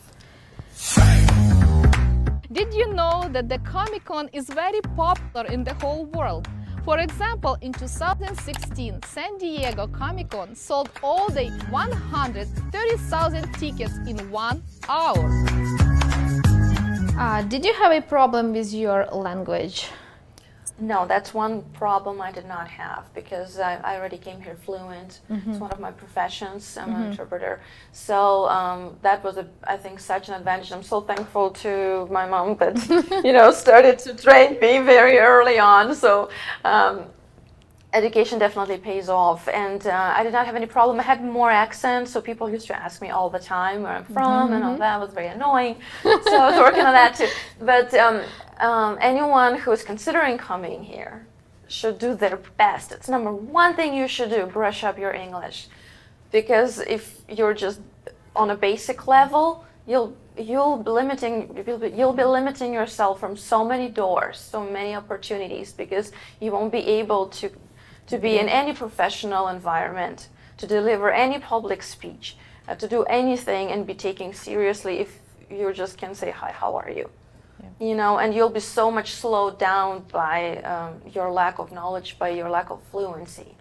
Did you know that the Comic-Con is very popular in the whole world? For example, in 2016, San Diego Comic-Con sold all the 130,000 tickets in 1 hour. Did you have a problem with your language? No, that's one problem I did not have, because I already came here fluent. It's one of my professions. I'm an interpreter. So that was, I think, such an advantage. I'm so thankful to my mom that, started to train me very early on. So education definitely pays off. And I did not have any problem. I had more accent, so people used to ask me all the time where I'm from and all that. Was very annoying. So I was working on that too. But anyone who is considering coming here should do their best. It's number one thing you should do, brush up your English. Because if you're just on a basic level, you'll be limiting yourself from so many doors, so many opportunities, because you won't be able to be in any professional environment, to deliver any public speech, to do anything and be taken seriously if you just can say, hi, how are you? And you'll be so much slowed down by your lack of knowledge, by your lack of fluency.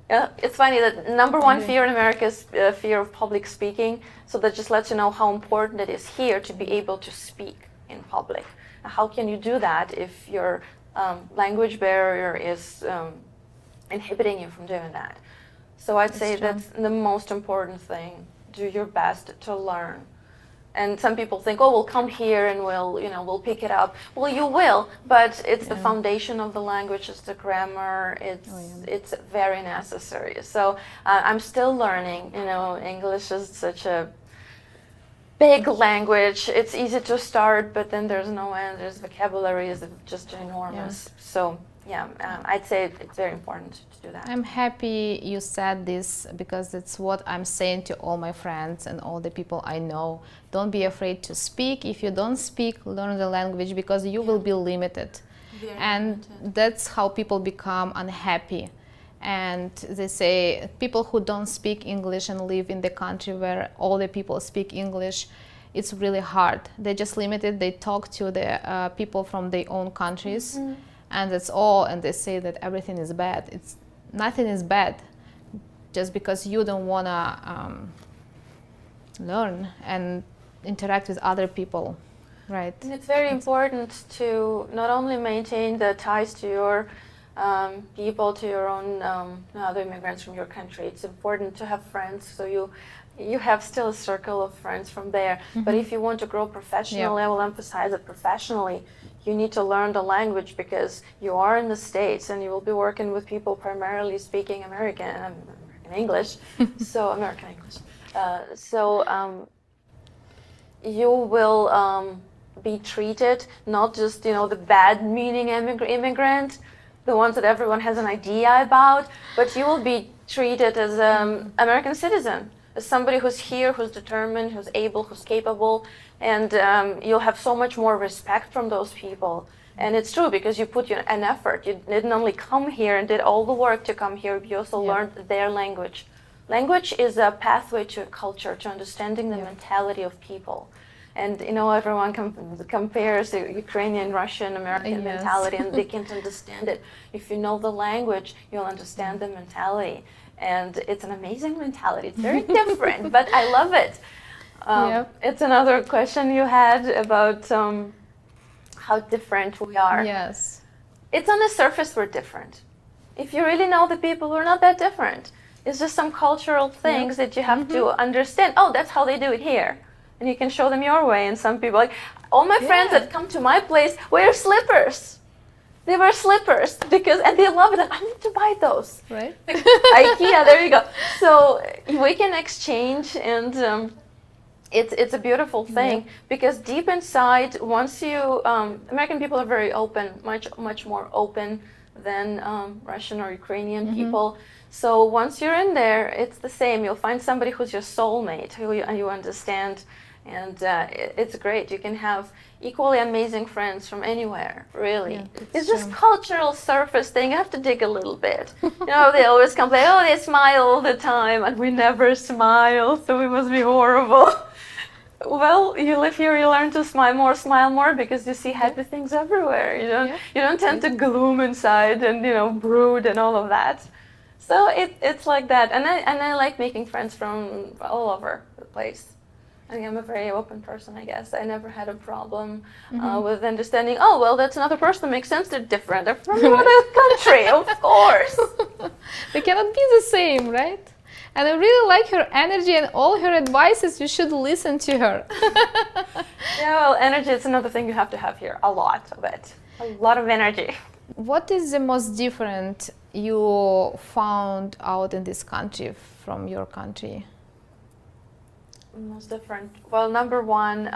It's funny that number one fear in America is fear of public speaking. So that just lets you know how important it is here to be able to speak in public. How can you do that if your language barrier is inhibiting you from doing that? So I'd say that's the most important thing. Do your best to learn. And some people think, oh, we'll come here and we'll pick it up. Well, you will, but it's the foundation of the language, it's the grammar, it's very necessary. So I'm still learning. English is such a big language. It's easy to start, but then there's no end. There's vocabulary is just enormous. So I'd say it's very important to do that. I'm happy you said this, because it's what I'm saying to all my friends and all the people I know. Don't be afraid to speak. If you don't speak, learn the language, because you will be limited. That's how people become unhappy. And they say people who don't speak English and live in the country where all the people speak English, it's really hard. They're just limited. They talk to the people from their own countries. And that's all, and they say that everything is bad. Nothing is bad, just because you don't want to learn and interact with other people, right? And it's very important to not only maintain the ties to your people, to your own other immigrants from your country. It's important to have friends, so you have still a circle of friends from there. But if you want to grow professionally, I will emphasize that professionally, you need to learn the language, because you are in the States and you will be working with people primarily speaking American English. So American English. You will be treated not just the bad meaning immigrant, the ones that everyone has an idea about, but you will be treated as an American citizen, as somebody who's here, who's determined, who's able, who's capable, and you'll have so much more respect from those people, And it's true because you put an effort. You didn't only come here and did all the work to come here, you also learned their language. Language is a pathway to a culture, to understanding the mentality of people. And you know, everyone compares the Ukrainian, Russian, American mentality, and they can't understand it. If you know the language, you'll understand the mentality. And it's an amazing mentality. It's very different, but I love it. It's another question you had about how different we are. Yes. It's on the surface we're different. If you really know the people, we're not that different. It's just some cultural things that you have to understand. Oh, that's how they do it here. And you can show them your way. And some people, like all my friends that come to my place, wear slippers. They wear slippers and they love it. Like, I need to buy those. Right. IKEA, there you go. So we can exchange, and it's a beautiful thing because deep inside, once you, American people are very open, much more open than Russian or Ukrainian people. So once you're in there, it's the same. You'll find somebody who's your soulmate, who you understand, and it's great. You can have equally amazing friends from anywhere, really. Yeah, it's just cultural surface thing. You have to dig a little bit. You know, they always complain, oh, they smile all the time, and we never smile, so we must be horrible. Well, you live here, you learn to smile more because you see happy things everywhere. You don't tend to gloom inside and brood and all of that. So it's like that, and I like making friends from all over the place. I think I'm a very open person, I guess. I never had a problem with understanding, oh, well, that's another person. That makes sense. They're different. They're from another country, of course. They cannot be the same, right? And I really like her energy and all her advices. You should listen to her. Yeah, well, energy is another thing you have to have here. A lot of it. A lot of energy. What is the most different you found out in this country from your country? Most different. Well, number one,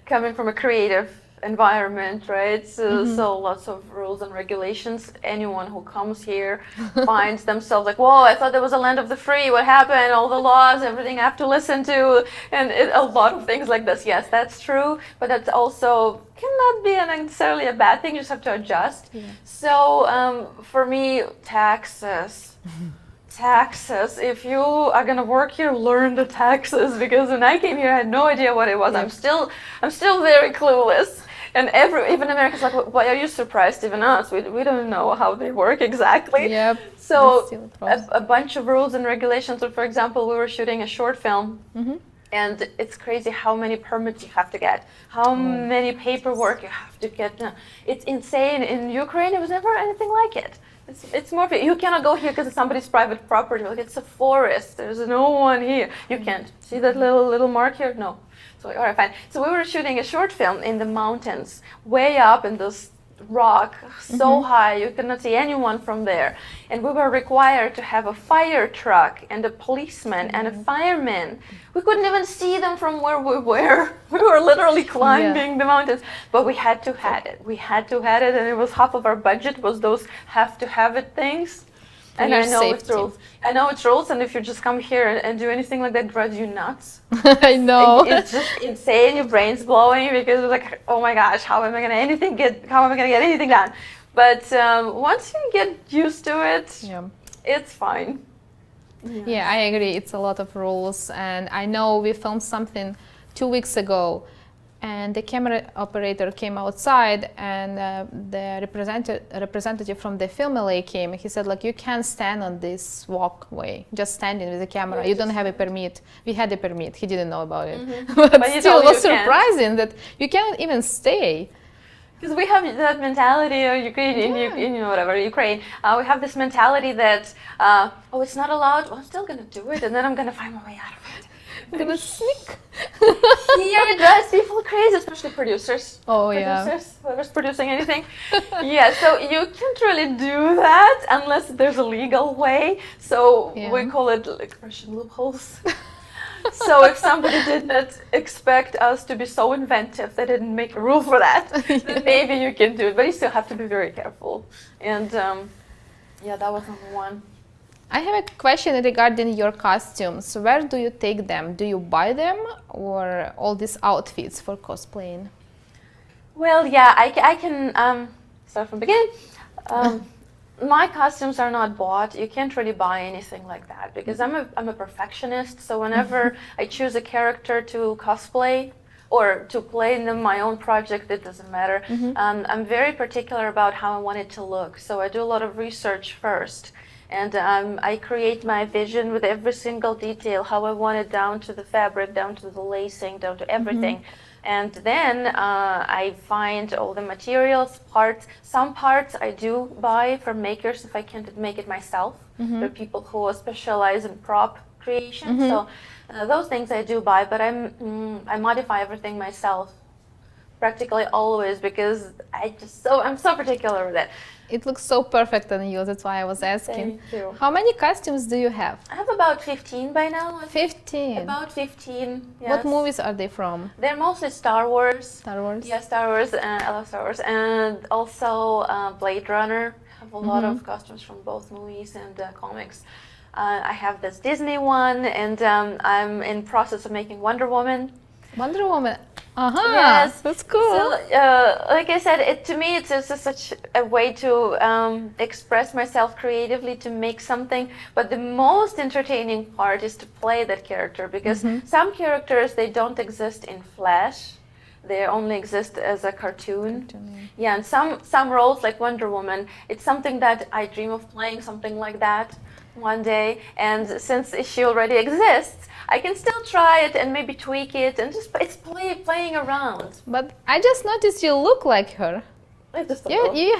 coming from a creative environment, right? So lots of rules and regulations. Anyone who comes here finds themselves like, whoa, I thought there was a land of the free. What happened? All the laws, everything I have to listen to, and a lot of things like this. Yes, that's true, but that's also cannot be necessarily a bad thing. You just have to adjust. Yeah. So for me, taxes. Taxes. If you are gonna work here, learn the taxes, because when I came here, I had no idea what it was. Yeah. I'm still very clueless. And even Americans are like, why are you surprised? Even us, we don't know how they work exactly. Yep. So a bunch of rules and regulations. So for example, we were shooting a short film. And it's crazy how many permits you have to get, how many paperwork you have to get. It's insane. In Ukraine, it was never anything like it. It's more, you cannot go here because it's somebody's private property. Like, it's a forest. There's no one here. You can't. See that little mark here? No. So, all right, fine. So we were shooting a short film in the mountains, way up in this rock, so high you cannot see anyone from there. And we were required to have a fire truck and a policeman and a fireman. We couldn't even see them from where we were. We were literally climbing the mountains, but we had to have it. We had to have it, and it was half of our budget was those have to have it things. And I know it's rules. I know it's rules, and if you just come here and do anything like that, drives you nuts. I know. It's just insane. Your brain's blowing because it's like, oh my gosh, how am I gonna get anything done? But once you get used to it, it's fine. Yeah, I agree. It's a lot of rules, and I know we filmed something 2 weeks ago. And the camera operator came outside, and the representative from the film LA came. He said, like, you can't stand on this walkway, just standing with the camera. You don't have a permit. We had a permit. He didn't know about it. But still, it was surprising that you cannot even stay. Because we have that mentality of Ukraine, Ukraine. We have this mentality that, oh, it's not allowed. Well, I'm still going to do it, and then I'm going to find my way out of it. I'm gonna sneak. Yeah, it drives people crazy, especially producers. Oh, Whoever's producing anything. Yeah, so you can't really do that unless there's a legal way. So we call it like Russian loopholes. So if somebody did not expect us to be so inventive, they didn't make a rule for that, then maybe you can do it. But you still have to be very careful. And that was number one. I have a question regarding your costumes. Where do you take them? Do you buy them, or all these outfits for cosplaying? Well, yeah, I can start from the beginning. My costumes are not bought. You can't really buy anything like that because I'm a perfectionist. So whenever I choose a character to cosplay or to play in my own project, it doesn't matter. I'm very particular about how I want it to look. So I do a lot of research first. And I create my vision with every single detail, how I want it down to the fabric, down to the lacing, down to everything. And then I find all the materials, parts. Some parts I do buy from makers if I can't make it myself. There are people who specialize in prop creation. So those things I do buy, but I modify everything myself practically always because I'm so particular with it. It looks so perfect on you, that's why I was asking. Thank you. How many costumes do you have? I have about 15 by now. 15? About 15, yes. What movies are they from? They're mostly Star Wars. Star Wars? Yeah, Star Wars. I love Star Wars. And also Blade Runner. I have a lot of costumes from both movies and comics. I have this Disney one, and I'm in process of making Wonder Woman. Wonder Woman? Yes, that's cool. So, like I said, to me, it's just such a way to express myself creatively, to make something. But the most entertaining part is to play that character because some characters, they don't exist in flesh. They only exist as a cartoon. Yeah, and some roles, like Wonder Woman, it's something that I dream of playing, something like that one day. And since she already exists, I can still try it and maybe tweak it and just playing around. But I just noticed you look like her. Just a Yeah, little. you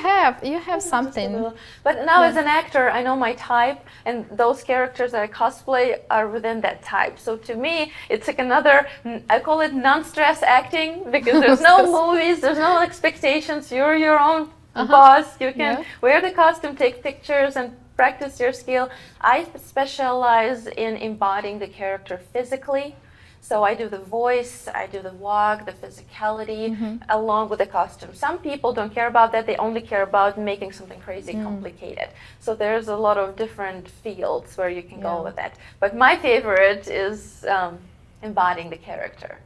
have something. But now as an actor, I know my type, and those characters that I cosplay are within that type. So to me, it's like another, I call it non-stress acting because there's no movies, there's no expectations. You're your own boss. You can wear the costume, take pictures, and practice your skill. I specialize in embodying the character physically. So I do the voice, I do the walk, the physicality, along with the costume. Some people don't care about that. They only care about making something crazy complicated. So there's a lot of different fields where you can go with that. But my favorite is embodying the character.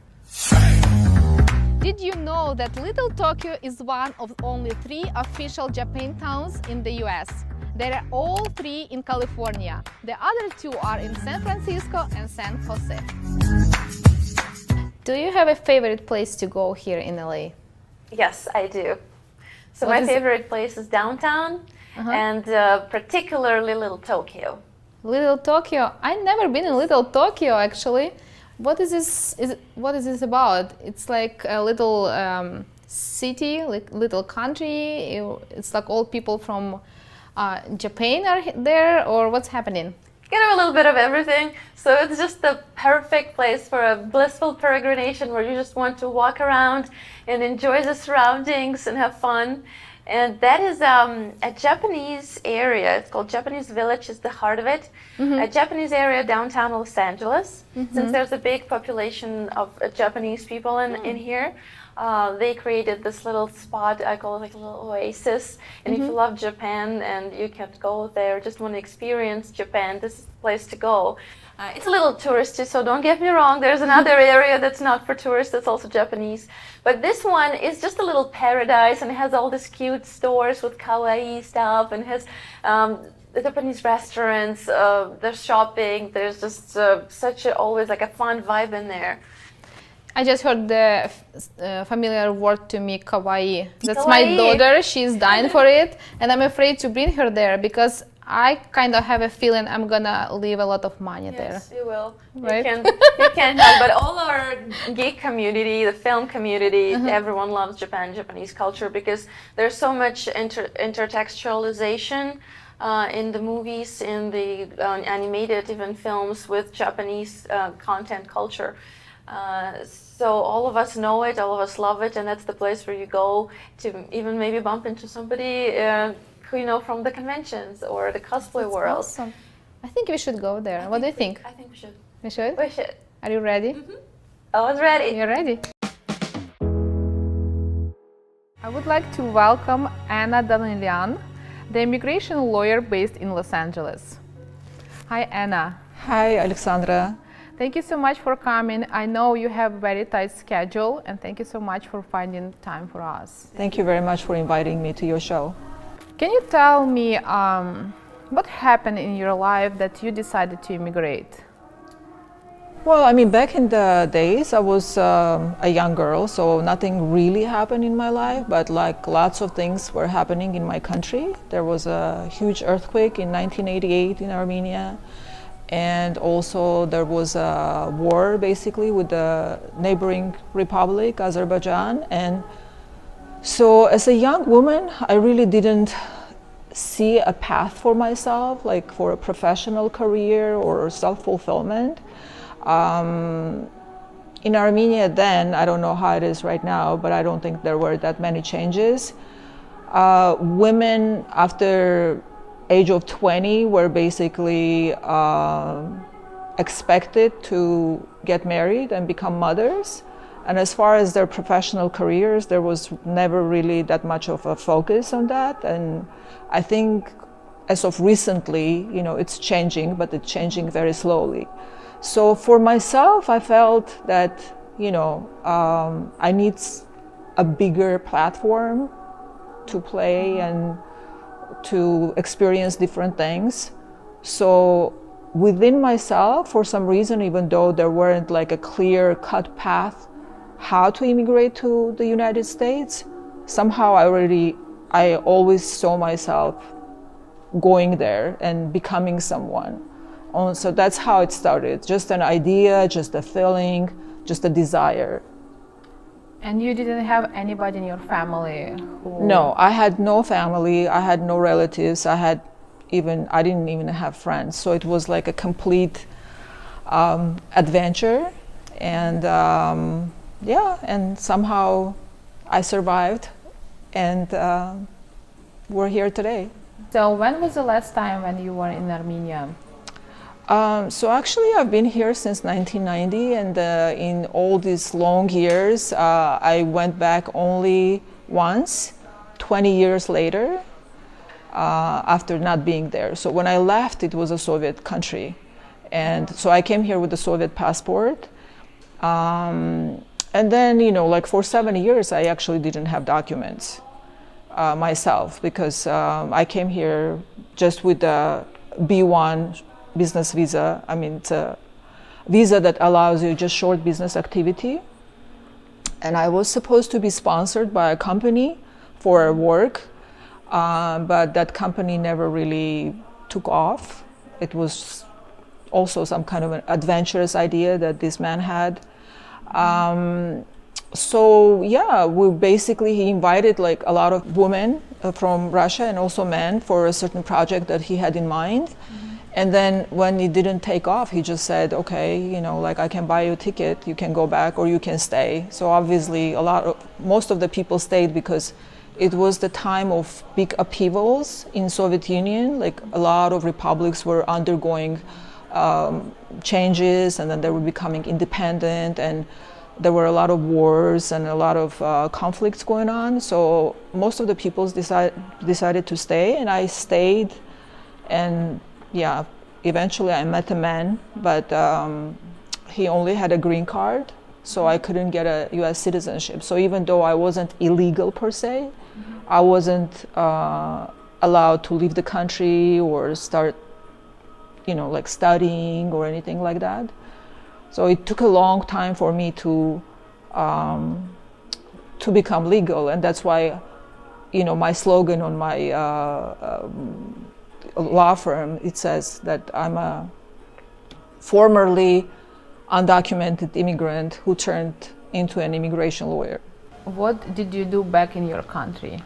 Did you know that Little Tokyo is one of only 3 official Japan towns in the US? There are all 3 in California. The other 2 are in San Francisco and San Jose. Do you have a favorite place to go here in LA? Yes, I do. So What my is favorite place is downtown and particularly Little Tokyo. Little Tokyo? I've never been in Little Tokyo actually. What is this? What is this about? It's like a little city, like little country. It's like all people from Japan are there, or what's happening? You know, a little bit of everything. So it's just the perfect place for a blissful peregrination where you just want to walk around and enjoy the surroundings and have fun. And that is a Japanese area. It's called Japanese Village, is the heart of it. A Japanese area downtown Los Angeles. Since there's a big population of Japanese people in here, they created this little spot, I call it like a little oasis. And if you love Japan and you can't go there, just want to experience Japan, this is the place to go. It's a little touristy, so don't get me wrong. There's another area that's not for tourists, that's also Japanese. But this one is just a little paradise, and it has all these cute stores with kawaii stuff, and has the Japanese restaurants, there's shopping, there's just always like a fun vibe in there. I just heard the familiar word to me, kawaii. That's Kawaii. my daughter, she's dying for it, and I'm afraid to bring her there because I kind of have a feeling I'm gonna leave a lot of money there. Yes, you will. Right? You can help. But all our geek community, the film community, everyone loves Japanese culture because there's so much intertextualization in the movies, in the animated even films with Japanese content culture. So all of us know it, all of us love it, and that's the place where you go to even maybe bump into somebody who you know from the conventions or the cosplay world. Awesome. I think we should go there. What do you think? I think we should. We should? We should. Are you ready? I was ready. You're ready. I would like to welcome Anna Danielian, the immigration lawyer based in Los Angeles. Hi, Anna. Hi, Oleksandra. Thank you so much for coming. I know you have a very tight schedule, and thank you so much for finding time for us. Thank you very much for inviting me to your show. Can you tell me what happened in your life that you decided to immigrate? Well, I mean, back in the days, I was a young girl, so nothing really happened in my life, but like lots of things were happening in my country. There was a huge earthquake in 1988 in Armenia, and also there was a war basically with the neighboring republic, Azerbaijan. And so as a young woman, I really didn't see a path for myself, like for a professional career or self-fulfillment. In Armenia then, I don't know how it is right now, but I don't think there were that many changes. Women after age of 20 were basically expected to get married and become mothers. And as far as their professional careers, there was never really that much of a focus on that. And I think as of recently, you know, it's changing, but it's changing very slowly. So for myself, I felt that, you know, I need a bigger platform to play and to experience different things. So within myself, for some reason, even though there weren't like a clear-cut path how to immigrate to the United States, somehow I always saw myself going there and becoming someone. So that's how it started, just an idea, just a feeling, just a desire. And you didn't have anybody in your family who... No, I had no family, I had no relatives, I didn't even have friends. So it was like a complete adventure. And yeah, and somehow I survived, and we're here today. So when was the last time when you were in Armenia? So actually I've been here since 1990, and in all these long years I went back only once, 20 years later, after not being there. So when I left, it was a Soviet country, and so I came here with a Soviet passport, and then, you know, like for 7 years I actually didn't have documents myself, because I came here just with a B1 business visa. I mean, it's a visa that allows you just short business activity. And I was supposed to be sponsored by a company for work, but that company never really took off. It was also some kind of an adventurous idea that this man had. So yeah, he invited like a lot of women from Russia and also men for a certain project that he had in mind. Mm-hmm. And then when it didn't take off, he just said, okay, you know, like I can buy you a ticket, you can go back or you can stay. So obviously most of the people stayed because it was the time of big upheavals in Soviet Union. Like a lot of republics were undergoing changes, and then they were becoming independent, and there were a lot of wars and a lot of conflicts going on. So most of the people decided to stay, and I stayed. And yeah, eventually I met a man, but he only had a green card, so I couldn't get a US citizenship. So even though I wasn't illegal per se, I wasn't allowed to leave the country or start, you know, like studying or anything like that. So it took a long time for me to become legal, and that's why, you know, my slogan on my law firm, it says that I'm a formerly undocumented immigrant who turned into an immigration lawyer. What did you do back in your country?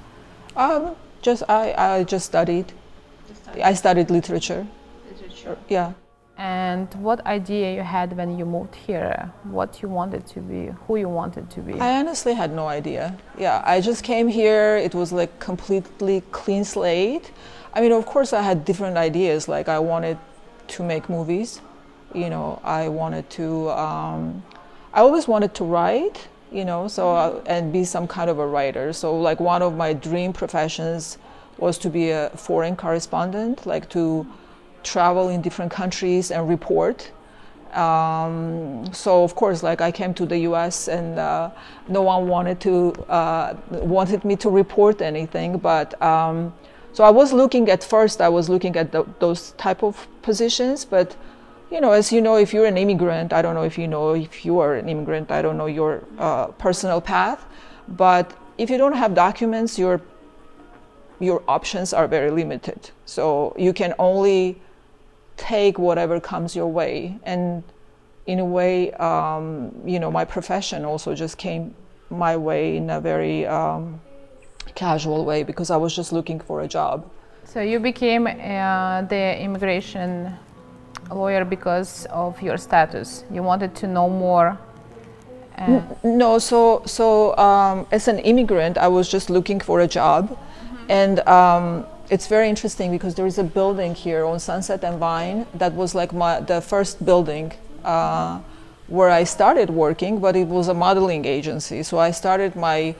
I just studied. I studied literature. Yeah. And what idea you had when you moved here? What you wanted to be, who you wanted to be? I honestly had no idea. Yeah, I just came here. It was like completely clean slate. I mean, of course, I had different ideas. Like I wanted to make movies. You know, I always wanted to write. You know, so and be some kind of a writer. So like one of my dream professions was to be a foreign correspondent, like to travel in different countries and report. So of course, like I came to the U.S. and no one wanted me to report anything. But so I was looking at first. I was looking at those type of positions. But as you know, if you're an immigrant, I don't know if you know if you are an immigrant. I don't know your personal path. But if you don't have documents, your options are very limited. So you can only take whatever comes your way. And in a way, my profession also just came my way in a very casual way, because I was just looking for a job. So you became the immigration lawyer because of your status. You wanted to know more. No, so as an immigrant, I was just looking for a job. And it's very interesting because there is a building here on Sunset and Vine that was like the first building where I started working, but it was a modeling agency. So I started my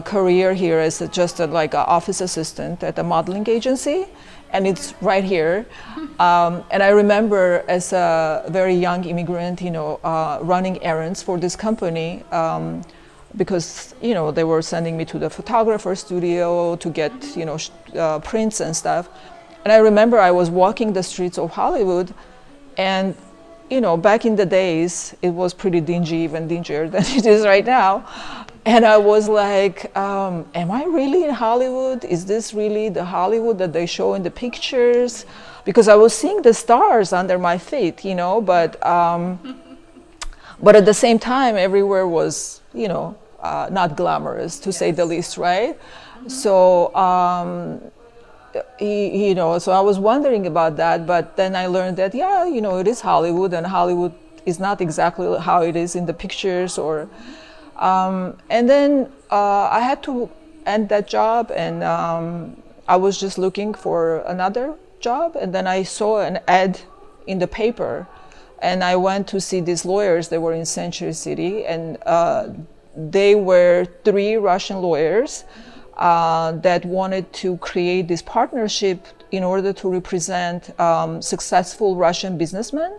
career here as just like an office assistant at a modeling agency, and it's right here. And I remember as a very young immigrant, running errands for this company. Because they were sending me to the photographer studio to get prints and stuff. And I remember I was walking the streets of Hollywood, and back in the days it was pretty dingy, even dingier than it is right now. And I was like, am I really in Hollywood? Is this really the Hollywood that they show in the pictures? Because I was seeing the stars under my feet, but at the same time everywhere was not glamorous, to say the least, right? So, so I was wondering about that, but then I learned that, it is Hollywood, and Hollywood is not exactly how it is in the pictures. And then I had to end that job, and I was just looking for another job, and then I saw an ad in the paper, and I went to see these lawyers. They were in Century City, and they were 3 Russian lawyers that wanted to create this partnership in order to represent successful Russian businessmen,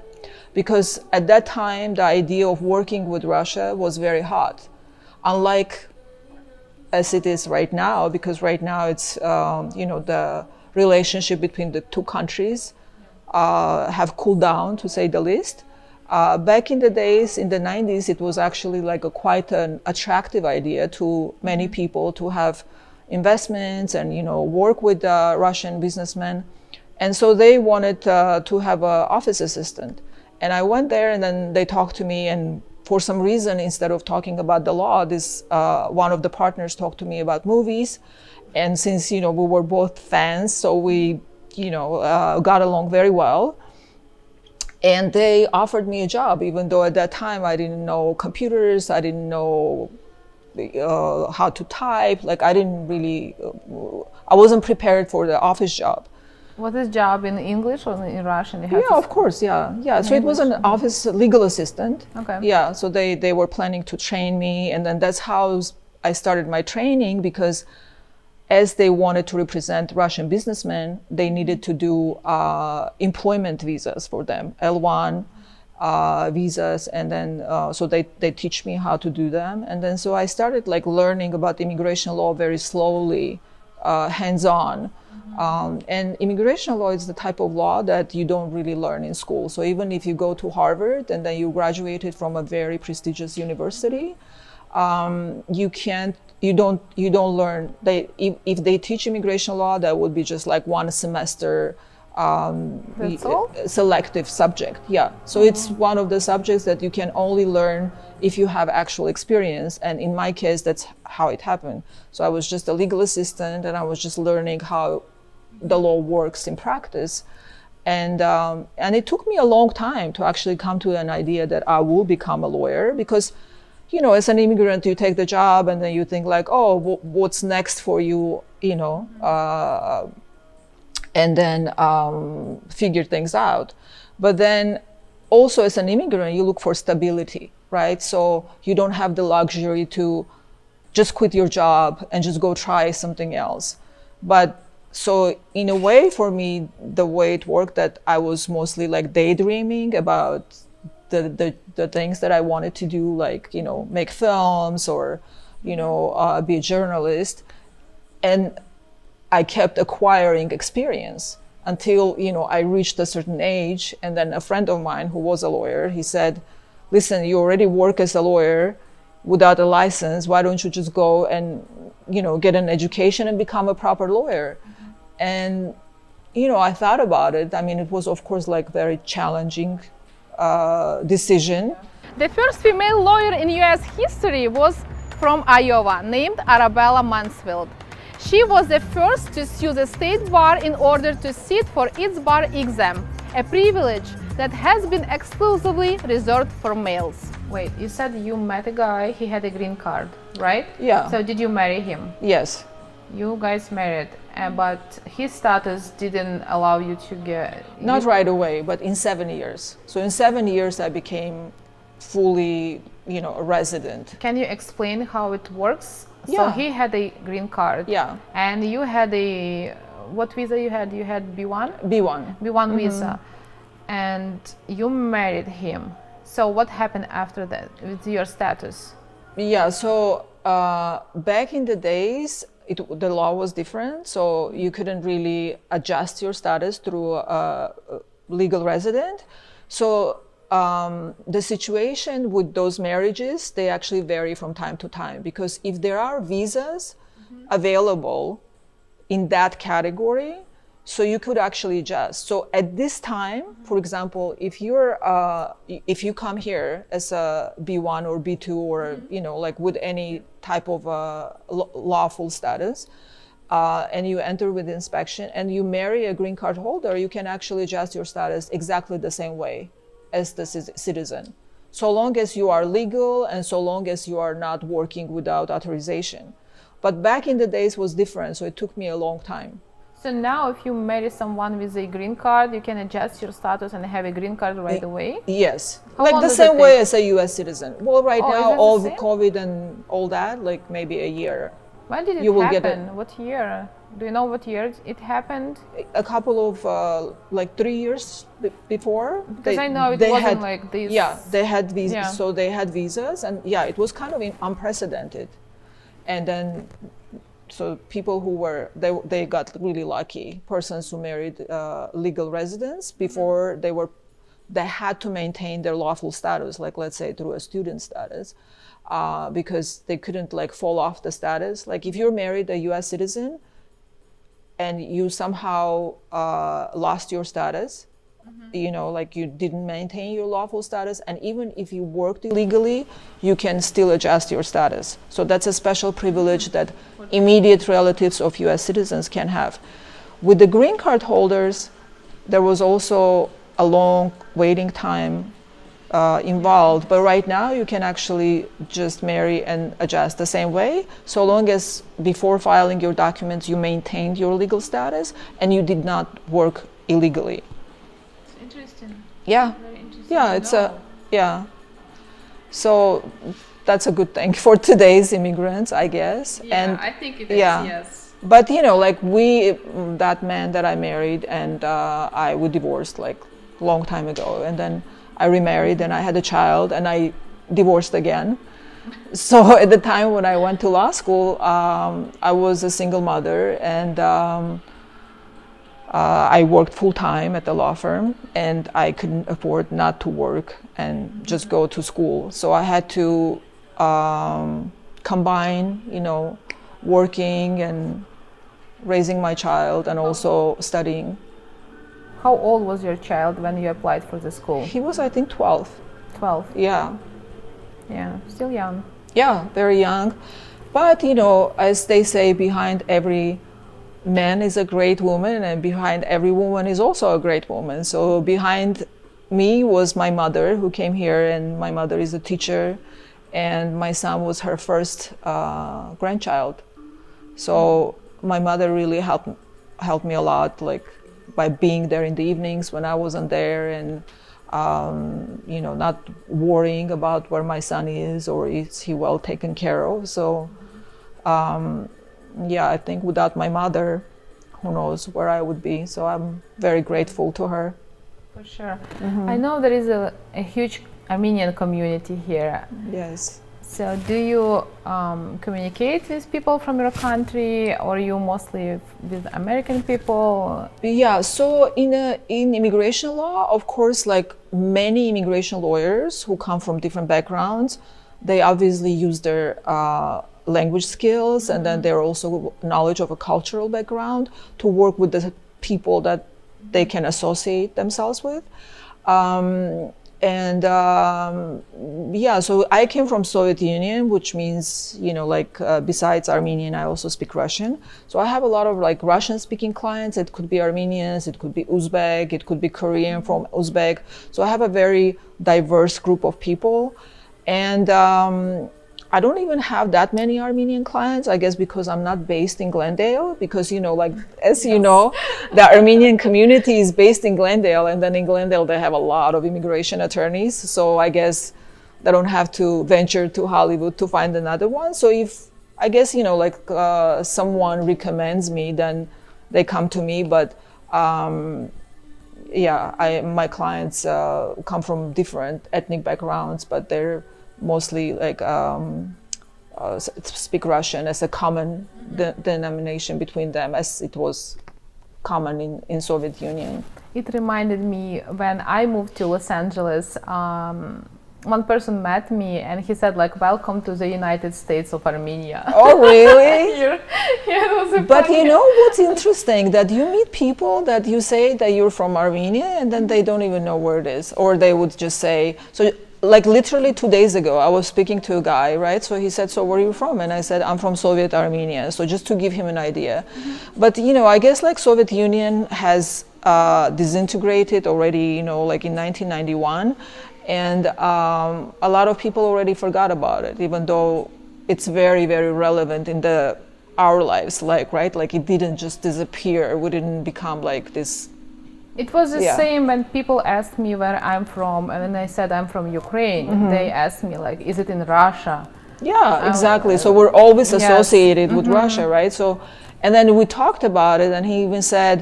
because at that time the idea of working with Russia was very hot, unlike as it is right now, because right now it's the relationship between the 2 countries have cooled down, to say the least. Back in the days, in the 90s, it was actually like quite an attractive idea to many people to have investments and work with Russian businessmen, and so they wanted to have an office assistant. And I went there, and then they talked to me, and for some reason, instead of talking about the law, this one of the partners talked to me about movies. And since we were both fans, so we got along very well. And they offered me a job, even though at that time I didn't know computers, I didn't know how to type. Like I wasn't prepared for the office job. Was this job in English or in Russian? Of course, yeah. So it was an office legal assistant. Okay. Yeah, so they were planning to train me, and then that's how I started my training, because as they wanted to represent Russian businessmen, they needed to do employment visas for them, L1 visas, and then so they teach me how to do them. And then so I started learning about immigration law very slowly, hands-on. And immigration law is the type of law that you don't really learn in school. So even if you go to Harvard and then you graduated from a very prestigious university, you don't learn. If they teach immigration law, that would be just one semester selective subject. Yeah. So it's one of the subjects that you can only learn if you have actual experience. And in my case, that's how it happened. So I was just a legal assistant, and I was just learning how the law works in practice. And it took me a long time to actually come to an idea that I will become a lawyer, because as an immigrant, you take the job and then you think what's next for you, and then figure things out. But then also as an immigrant, you look for stability, right? So you don't have the luxury to just quit your job and just go try something else. But so in a way, for me, the way it worked, that I was mostly daydreaming about the things that I wanted to do, like, you know, make films or, you know, be a journalist. And I kept acquiring experience until, you know, I reached a certain age. And then a friend of mine who was a lawyer, he said, listen, you already work as a lawyer without a license. Why don't you just go and, you know, get an education and become a proper lawyer? And, you know, I thought about it. I mean, it was, of course, like very challenging decision. The first female lawyer in US history was from Iowa, named Arabella Mansfield. She was the first to sue the state bar in order to sit for its bar exam, a privilege that has been exclusively reserved for males. Wait, you said you met a guy, he had a green card, right? Yeah. So did you marry him? Yes. You guys married, but his status didn't allow you to get... Not right away, but in 7 years. So in 7 years, I became fully, you know, a resident. Can you explain how it works? Yeah. So he had a green card. Yeah. And you had a... What visa you had? You had B1? B1. B1 visa. And you married him. So what happened after that with your status? Yeah, so back in the days, the law was different, so you couldn't really adjust your status through a legal resident. So the situation with those marriages, they actually vary from time to time, because if there are visas available in that category, so you could actually adjust. So at this time, for example, if you come here as a B1 or B2 or you know, like with any type of lawful status, and you enter with inspection and you marry a green card holder, you can actually adjust your status exactly the same way as the citizen, so long as you are legal and so long as you are not working without authorization. But back in the days was different, so it took me a long time. So now if you marry someone with a green card, you can adjust your status and have a green card right away? Yes. How like long the does same it way take? as a US citizen. Well, right Oh, is now, it the all the same? COVID and all that, like maybe a year. When did it You will get happen? What year? Do you know what year it happened? A couple of, like 3 years before. Because I know it wasn't like this. Yeah, they had visas. Yeah. So they had visas, and yeah, it was kind of unprecedented. And then, so people who were, they got really lucky. Persons who married legal residents before they had to maintain their lawful status, like let's say through a student status, because they couldn't like fall off the status. Like if you're married a US citizen and you somehow lost your status, you know, like you didn't maintain your lawful status, and even if you worked illegally, you can still adjust your status. So that's a special privilege that immediate relatives of US citizens can have. With the green card holders, there was also a long waiting time involved, but right now you can actually just marry and adjust the same way, so long as before filing your documents you maintained your legal status and you did not work illegally. Interesting. Yeah. Very interesting. Yeah, so that's a good thing for today's immigrants, I guess. Yeah, I think it is, yeah. yes. But you know, like that man that I married and we divorced like a long time ago, and then I remarried and I had a child and I divorced again. So at the time when I went to law school, I was a single mother, and I worked full time at the law firm, and I couldn't afford not to work and just go to school. So I had to combine, you know, working and raising my child and also studying. How old was your child when you applied for the school? He was, I think, 12. 12. Yeah. Yeah, still young. Yeah, very young. But, you know, as they say, behind every man is a great woman, and behind every woman is also a great woman. So behind me was my mother, who came here, and my mother is a teacher, and my son was her first grandchild. So my mother really helped me a lot, like by being there in the evenings when I wasn't there, and you know, not worrying about where my son is or is he well taken care of. So yeah, I think without my mother, who knows where I would be. So I'm very grateful to her. For sure. I know there is a huge Armenian community here. Yes. So do you communicate with people from your country, or you mostly with American people? Yeah, so in immigration law, of course, like many immigration lawyers who come from different backgrounds, they obviously use their language skills, and then their also knowledge of a cultural background to work with the people that they can associate themselves with. Yeah, so I came from Soviet Union, which means, you know, like besides Armenian, I also speak Russian. So I have a lot of like Russian speaking clients. It could be Armenians, it could be Uzbek, it could be Korean from Uzbek. So I have a very diverse group of people. And I don't even have that many Armenian clients, I guess, because I'm not based in Glendale, because, you know, like, as you know, the Armenian community is based in Glendale, and then in Glendale, they have a lot of immigration attorneys. So I guess they don't have to venture to Hollywood to find another one. So if, I guess, you know, like someone recommends me, then they come to me. But yeah, my clients come from different ethnic backgrounds, but they're mostly like speak Russian as a common denomination between them, as it was common in Soviet Union. It reminded me when I moved to Los Angeles, one person met me and he said like, "Welcome to the United States of Armenia." Oh, really? Yeah, it was a But funny. you know what's interesting? That you meet people that you say that you're from Armenia, and then they don't even know where it is, or they would just say, so like literally 2 days ago, I was speaking to a guy, right? So he said, "So where are you from?" And I said, "I'm from Soviet Armenia." So just to give him an idea. But, you know, I guess like Soviet Union has disintegrated already, you know, like in 1991. And a lot of people already forgot about it, even though it's very, very relevant in our lives, like, right? Like it didn't just disappear. We didn't become like this. It was the Yeah. same when people asked me where I'm from, and when I said I'm from Ukraine, they asked me like, "Is it in Russia?" Yeah, exactly. So we're always Yes. associated with Russia, right? So, and then we talked about it, and he even said,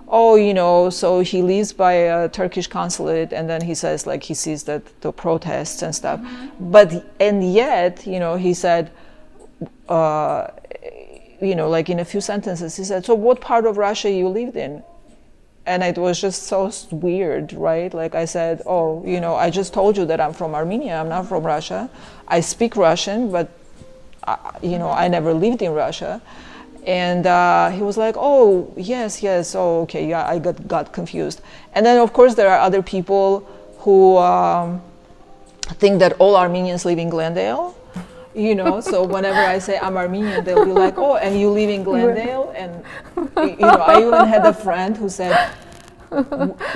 "Oh, you know, so he lives by a Turkish consulate, and then he says like he sees that the protests and stuff." And yet, you know, he said, you know, like in a few sentences, he said, "So what part of Russia you lived in?" And it was just so weird, right? Like I said, "Oh, you know, I just told you that I'm from Armenia. I'm not from Russia. I speak Russian, but, you know, I never lived in Russia." And he was like, "Oh, yes, yes. Oh, okay. Yeah, I got confused." And then, of course, there are other people who think that all Armenians live in Glendale. You know, so whenever I say I'm Armenian, they'll be like, "Oh, and you live in Glendale?" And, you know, I even had a friend who said,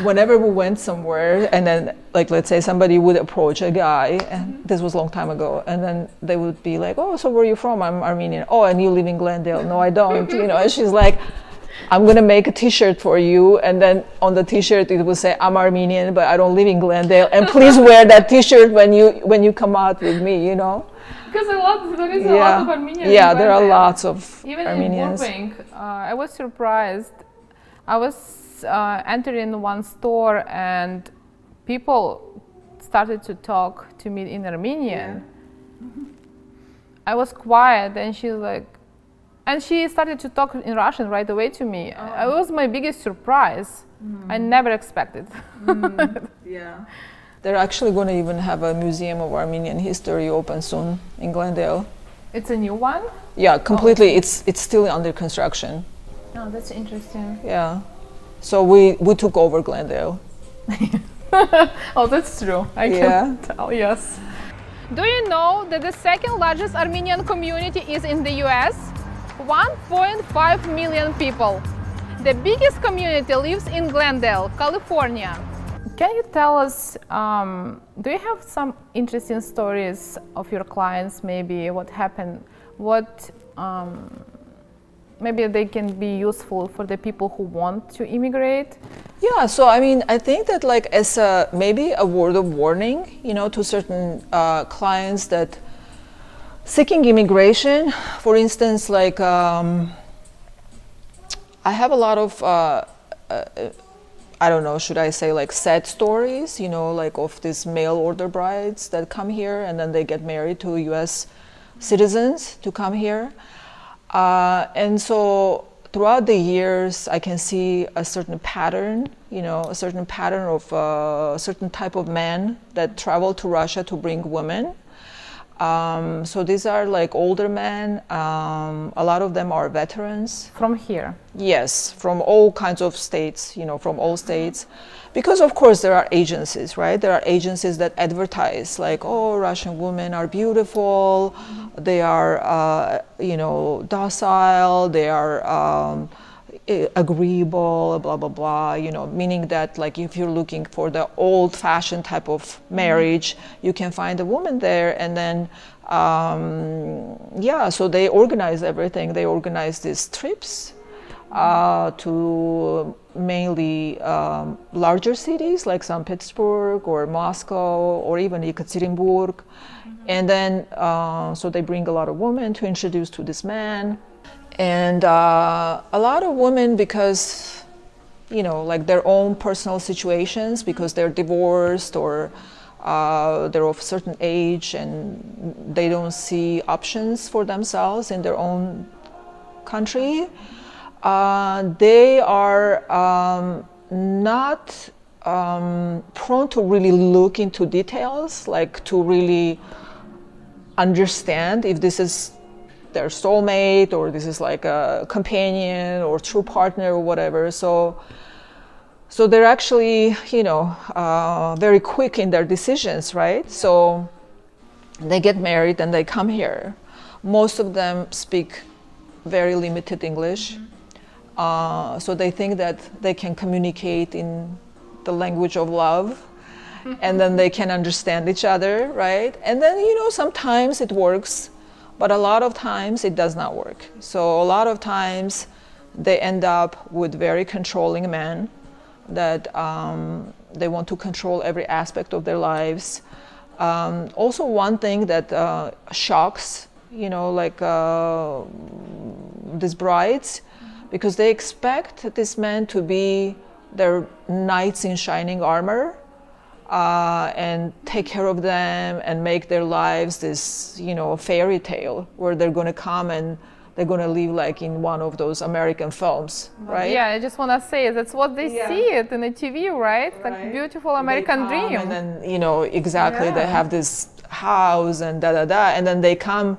whenever we went somewhere, and then, like, let's say somebody would approach a guy, and this was a long time ago, and then they would be like, "Oh, so where are you from?" "I'm Armenian." "Oh, and you live in Glendale?" "No, I don't." You know, and she's like, "I'm gonna make a T-shirt for you," and then on the T-shirt it will say, "I'm Armenian, but I don't live in Glendale, and please wear that T-shirt when you come out with me," you know. Because there is a lot of Armenians. Yeah, in there are Glendale. lots of Even Armenians. in Burbank, I was surprised. I was entering one store and people started to talk to me in Armenian. I was quiet and she started to talk in Russian right away to me. It was my biggest surprise. I never expected. Yeah. They're actually going to even have a museum of Armenian history open soon in Glendale. It's a new one? Yeah, completely. It's still under construction. Oh, that's interesting. Yeah. So we took over Glendale. Oh, that's true. I Yeah. can tell, yes. Do you know that the second largest Armenian community is in the US? 1.5 million people. The biggest community lives in Glendale, California. Can you tell us, do you have some interesting stories of your clients, maybe what happened, maybe they can be useful for the people who want to immigrate? Yeah, so I mean, I think that like as maybe a word of warning, you know, to certain clients that seeking immigration, for instance, like I have a lot of I don't know, should I say like sad stories, you know, like of these mail order brides that come here and then they get married to US citizens to come here. And so throughout the years, I can see a certain pattern, you know, a certain pattern of a certain type of men that travel to Russia to bring women. So these are like older men. A lot of them are veterans. From here. Yes, from all kinds of states, you know, from all states. Because of course there are agencies, right? There are agencies that advertise like, oh, Russian women are beautiful, they are, you know, docile, they are agreeable, blah, blah, blah, you know, meaning that like if you're looking for the old-fashioned type of marriage, you can find a woman there. And then, yeah, so they organize everything. They organize these trips to mainly larger cities like St. Petersburg or Moscow or even Ekaterinburg. And then, so they bring a lot of women to introduce to this man. And a lot of women, because, you know, like their own personal situations, because they're divorced or they're of a certain age and they don't see options for themselves in their own country, they are not prone to really look into details, like to really understand if this is their soulmate or this is like a companion or true partner or whatever. So they're actually, you know, very quick in their decisions, right? So they get married and they come here. Most of them speak very limited English. So they think that they can communicate in the language of love and then they can understand each other, right? And then, you know, sometimes it works. But a lot of times it does not work. So a lot of times they end up with very controlling men that they want to control every aspect of their lives. Also one thing that shocks, you know, like these brides, because they expect these men to be their knights in shining armor. And take care of them and make their lives this, you know, fairy tale where they're going to come and they're going to live like in one of those American films, right? Yeah, I just want to say that's what they see it in the TV, right? Like beautiful American dream. And then, you know, exactly, they have this house and da-da-da, and then they come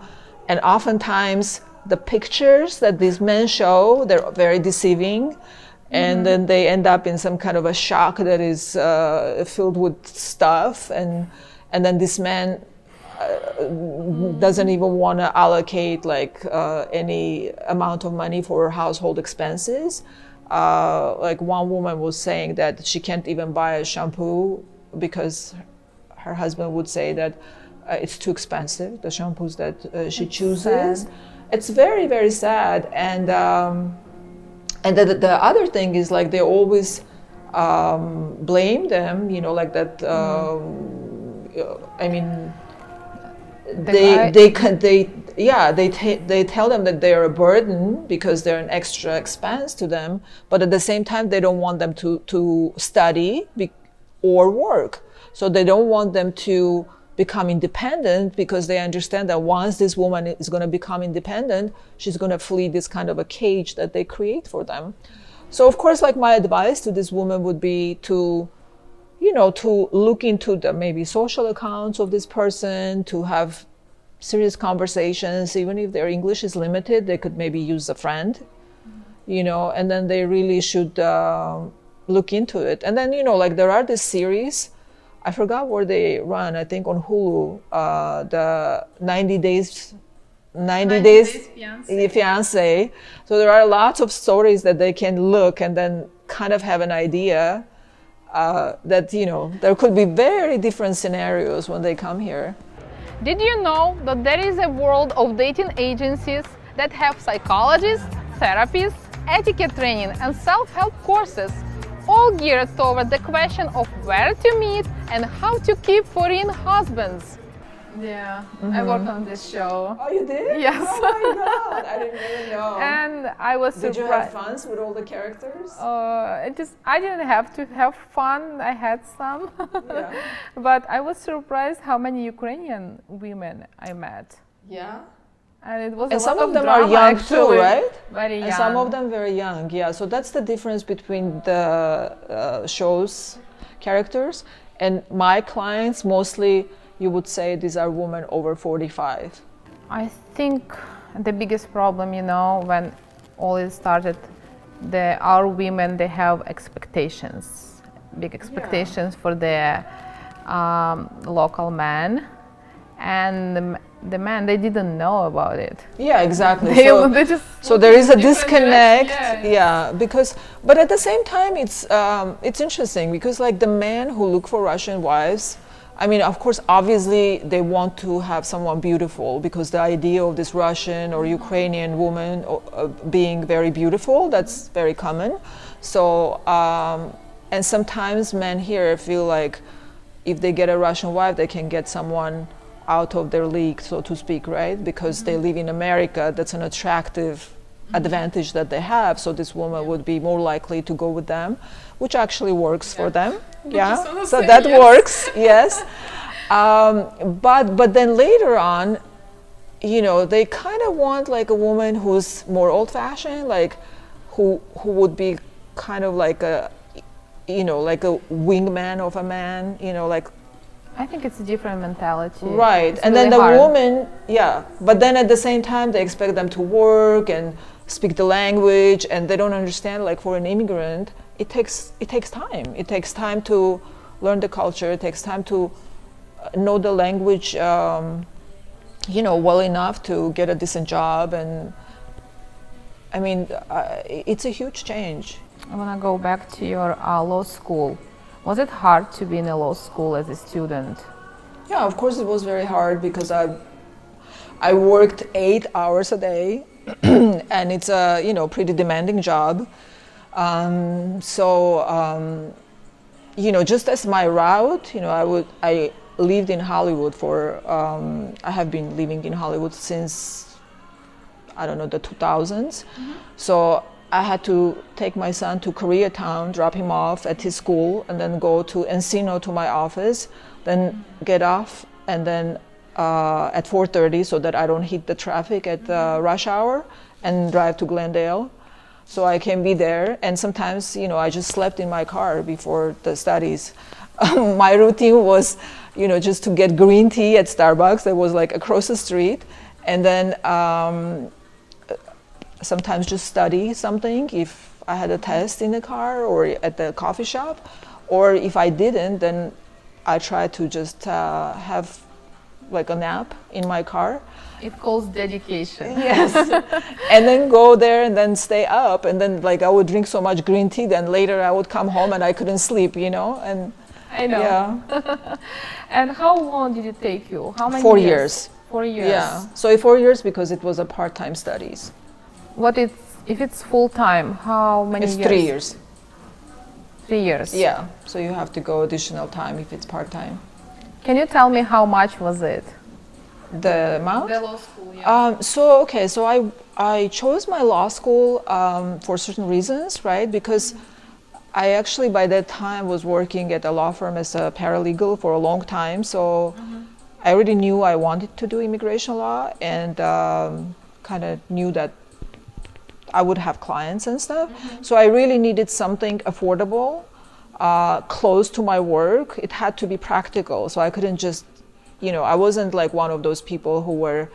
and oftentimes the pictures that these men show, they're very deceiving. And then they end up in some kind of a shock that is filled with stuff, and then this man doesn't even want to allocate like any amount of money for household expenses. Like one woman was saying that she can't even buy a shampoo because her husband would say that it's too expensive, the shampoos that she chooses. It's very, very sad. And the other thing is like they always blame them, you know, like that. I mean, they tell them that they are a burden because they're an extra expense to them. But at the same time, they don't want them to study or work. So they don't want them to become independent because they understand that once this woman is going to become independent, she's going to flee this kind of a cage that they create for them. So of course, like my advice to this woman would be to, you know, to look into the maybe social accounts of this person, to have serious conversations. Even if their English is limited, they could maybe use a friend, you know, and then they really should look into it. And then, you know, like there are this series, I forgot where they run, I think on Hulu, the 90 Days Fiancé. So there are lots of stories that they can look and then kind of have an idea that, you know, there could be very different scenarios when they come here. Did you know that there is a world of dating agencies that have psychologists, therapists, etiquette training and self-help courses, all geared toward the question of where to meet and how to keep foreign husbands? Yeah, I worked on this show. Oh, you did? Yes. Oh my God, I didn't even know. And I was Did you surprised. have fun with all the characters? I didn't have to have fun. I had some, Yeah. but I was surprised how many Ukrainian women I met, Yeah. and it was And a some lot of them drama, are young actually. too, right? Very young. And some of them very young, yeah. So that's the difference between the show's characters and my clients. Mostly, you would say these are women over 45. I think the biggest problem, when all it started, our women, they have expectations, big expectations for their local men, and the men, they didn't know about it. Yeah, exactly. They just So there is a different disconnect, direction, yeah. Because, but at the same time, it's interesting because like the men who look for Russian wives, I mean, of course, obviously they want to have someone beautiful because the idea of this Russian or Ukrainian woman being very beautiful, that's very common. So, and sometimes men here feel like if they get a Russian wife, they can get someone out of their league, so to speak, right? Because they live in America, that's an attractive advantage that they have. So this woman would be more likely to go with them, which actually works for them. Yeah, so that works, yes. But then later on, they kind of want like a woman who's more old-fashioned, like who would be kind of like a, like a wingman of a man, like. I think it's a different mentality. Right, It's and then really the hard. woman, yeah, but then at the same time they expect them to work and speak the language, and they don't understand, like for an immigrant, it takes time. It takes time to learn the culture, it takes time to know the language, well enough to get a decent job, and I mean, it's a huge change. I want to go back to your law school. Was it hard to be in a law school as a student? Yeah, of course it was very hard because I worked 8 hours a day and it's a pretty demanding job. Just as my route, I lived in Hollywood for I have been living in Hollywood since I don't know the 2000s. So I had to take my son to Koreatown, drop him off at his school, and then go to Encino to my office, then get off, and then at 4:30 so that I don't hit the traffic at rush hour, and drive to Glendale. So I can be there, and sometimes, I just slept in my car before the studies. My routine was, just to get green tea at Starbucks that was like across the street, and then sometimes just study something if I had a test in the car or at the coffee shop, or if I didn't, then I try to just have like a nap in my car. It calls dedication. Yes, and then go there and then stay up, and then like I would drink so much green tea, then later I would come home and I couldn't sleep, and I know. yeah. And how long did it take you? How many 4 years. 4 years. Yeah, so 4 years because it was a part-time studies. If it's full time, how many It's years? 3 years. 3 years. Yeah, so you have to go additional time if it's part-time. Can you tell me how much was it? The amount? law school, yeah. So I chose my law school for certain reasons, right? Because I actually by that time was working at a law firm as a paralegal for a long time, so I already knew I wanted to do immigration law, and kind of knew that I would have clients and stuff. So I really needed something affordable, close to my work. It had to be practical, so I couldn't just, I wasn't like one of those people who were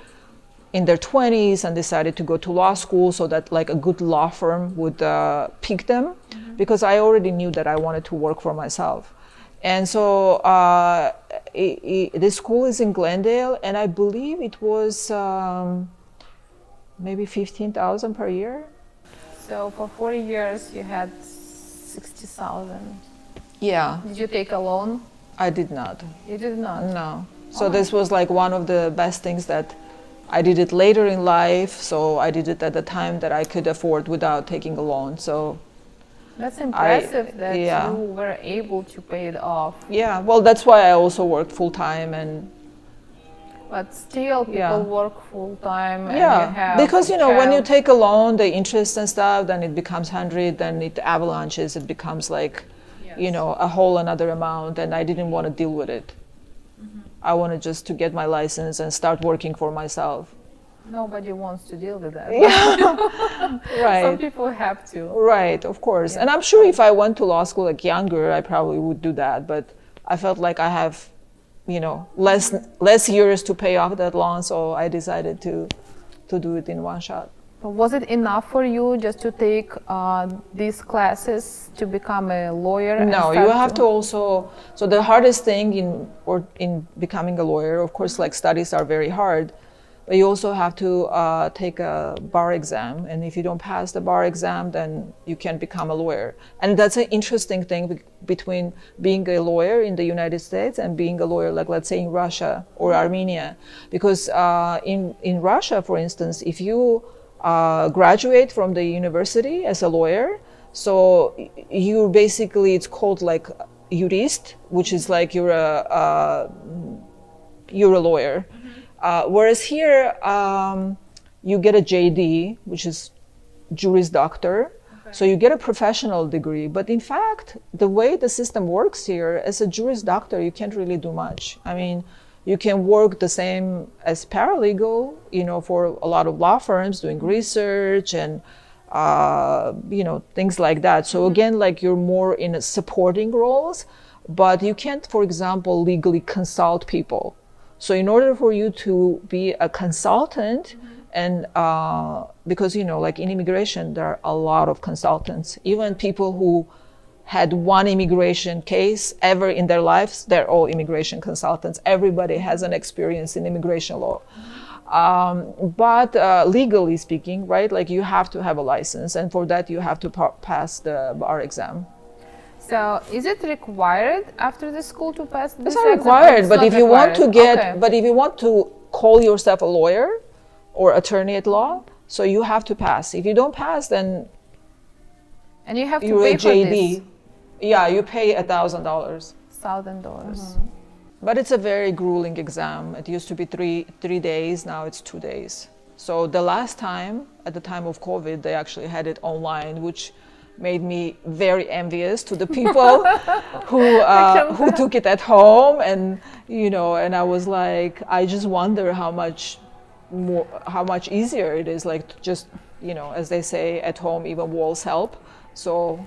in their 20s and decided to go to law school so that like a good law firm would pick them, because I already knew that I wanted to work for myself. And so this school is in Glendale, and I believe it was maybe 15,000 per year. So for 4 years you had 60,000. Yeah, Did you take a loan? I did not. You did not. No. So this was like one of the best things that I did it later in life. So I did it at the time that I could afford without taking a loan. So That's impressive that yeah. you were able to pay it off. yeah, well, that's why I also worked full time, and But still, people Yeah. work full time. And you Yeah, have because a when you child. take a loan, the interest and stuff, then it becomes 100, then it avalanches, it becomes like, a whole another amount, and I didn't want to deal with it. I wanted just to get my license and start working for myself. Nobody wants to deal with that. Some Right, people have to. right, of course. And I'm sure if I went to law school like younger, I probably would do that, but I felt like I have, less years to pay off that loan, so I decided to do it in one shot. But was it enough for you just to take these classes to become a lawyer? and No, start you have to also. So the hardest thing in becoming a lawyer, of course, like studies are very hard, but you also have to take a bar exam, and if you don't pass the bar exam, then you can't become a lawyer. And that's an interesting thing between being a lawyer in the United States and being a lawyer, like let's say in Russia or Armenia, because in Russia, for instance, if you graduate from the university as a lawyer, so you basically, it's called like jurist, which is like you're a lawyer. Whereas here, you get a JD, which is Juris Doctor. So you get a professional degree. But in fact, the way the system works here, as a Juris Doctor, you can't really do much. I mean, you can work the same as paralegal, for a lot of law firms doing research and, things like that. So again, like you're more in supporting roles, but you can't, for example, legally consult people. So in order for you to be a consultant, and because, like in immigration, there are a lot of consultants, even people who had one immigration case ever in their lives, they're all immigration consultants. Everybody has an experience in immigration law. But legally speaking, right, like you have to have a license, and for that you have to pass the bar exam. So, is it required after the school to pass this It's not exam? required, It's but not if you want to required. Okay. but if you want to call yourself a lawyer or attorney at law, so you have to pass. If you don't pass, then And you have to you're pay a for JD. this Yeah, you pay $1,000. $1,000. But it's a very grueling exam. It used to be three days, now it's 2 days. So the last time, at the time of COVID, they actually had it online, which made me very envious to the people who took it at home, and and I was like, I just wonder how much easier it is, like just as they say at home, even walls help. So.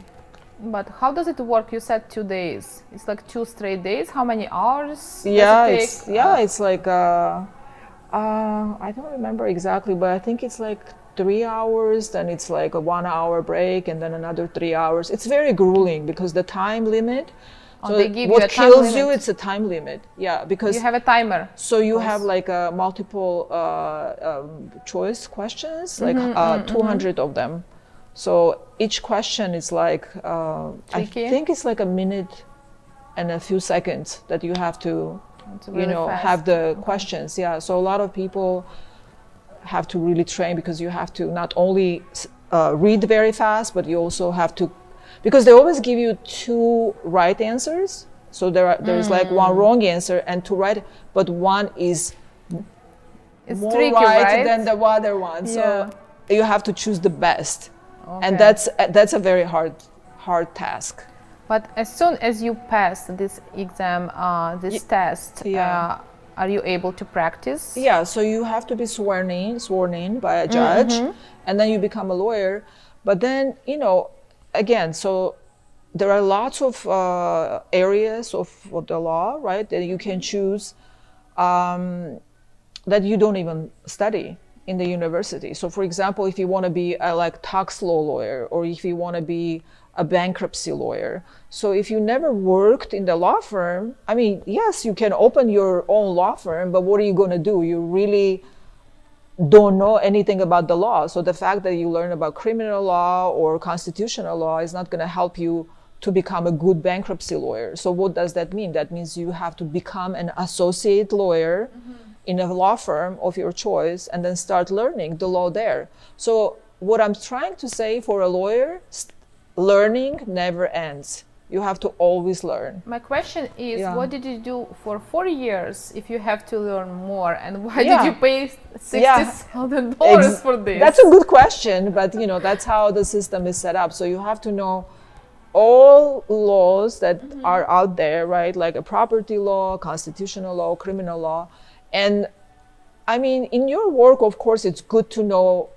But how does it work? You said 2 days. It's like 2 straight days. How many hours? Yeah, does it take? it's like I don't remember exactly, but I think it's like 3 hours, then it's like a 1 hour break, and then another 3 hours. It's very grueling because the time limit. Oh, they give you what a time kills you, limit. it's a time limit. Yeah, because You have a timer. so you have like a multiple choice questions, like 200 of them. So each question is like I Tricky. think it's like a minute and a few seconds that you have to It's really fast. have the questions. Yeah, so a lot of people have to really train, because you have to not only read very fast, but you also have to, because they always give you 2 right answers. So there's like 1 wrong answer and 2 right, but 1 is It's more tricky, right right? than the other one. Yeah. So you have to choose the best, Okay. and that's a very hard task. But as soon as you pass this exam, this test, Yeah. are you able to practice? Yeah, so you have to be sworn in by a judge, and then you become a lawyer. But then, again, so there are lots of areas of the law, right, that you can choose that you don't even study in the university. So for example, if you want to be a like tax law lawyer, or if you want to be a bankruptcy lawyer. So if you never worked in the law firm, I mean, yes, you can open your own law firm, but what are you going to do? You really don't know anything about the law. So the fact that you learn about criminal law or constitutional law is not going to help you to become a good bankruptcy lawyer. So what does that mean? That means you have to become an associate lawyer in a law firm of your choice, and then start learning the law there. So what I'm trying to say for a lawyer, learning never ends. You have to always learn. My question is, Yeah. what did you do for 4 years if you have to learn more, and why Yeah. did you pay Yeah. $60,000 for this? That's a good question, but you know, that's how the system is set up. So you have to know all laws that are out there, right? Like a property law, constitutional law, criminal law. And I mean, in your work, of course, it's good to know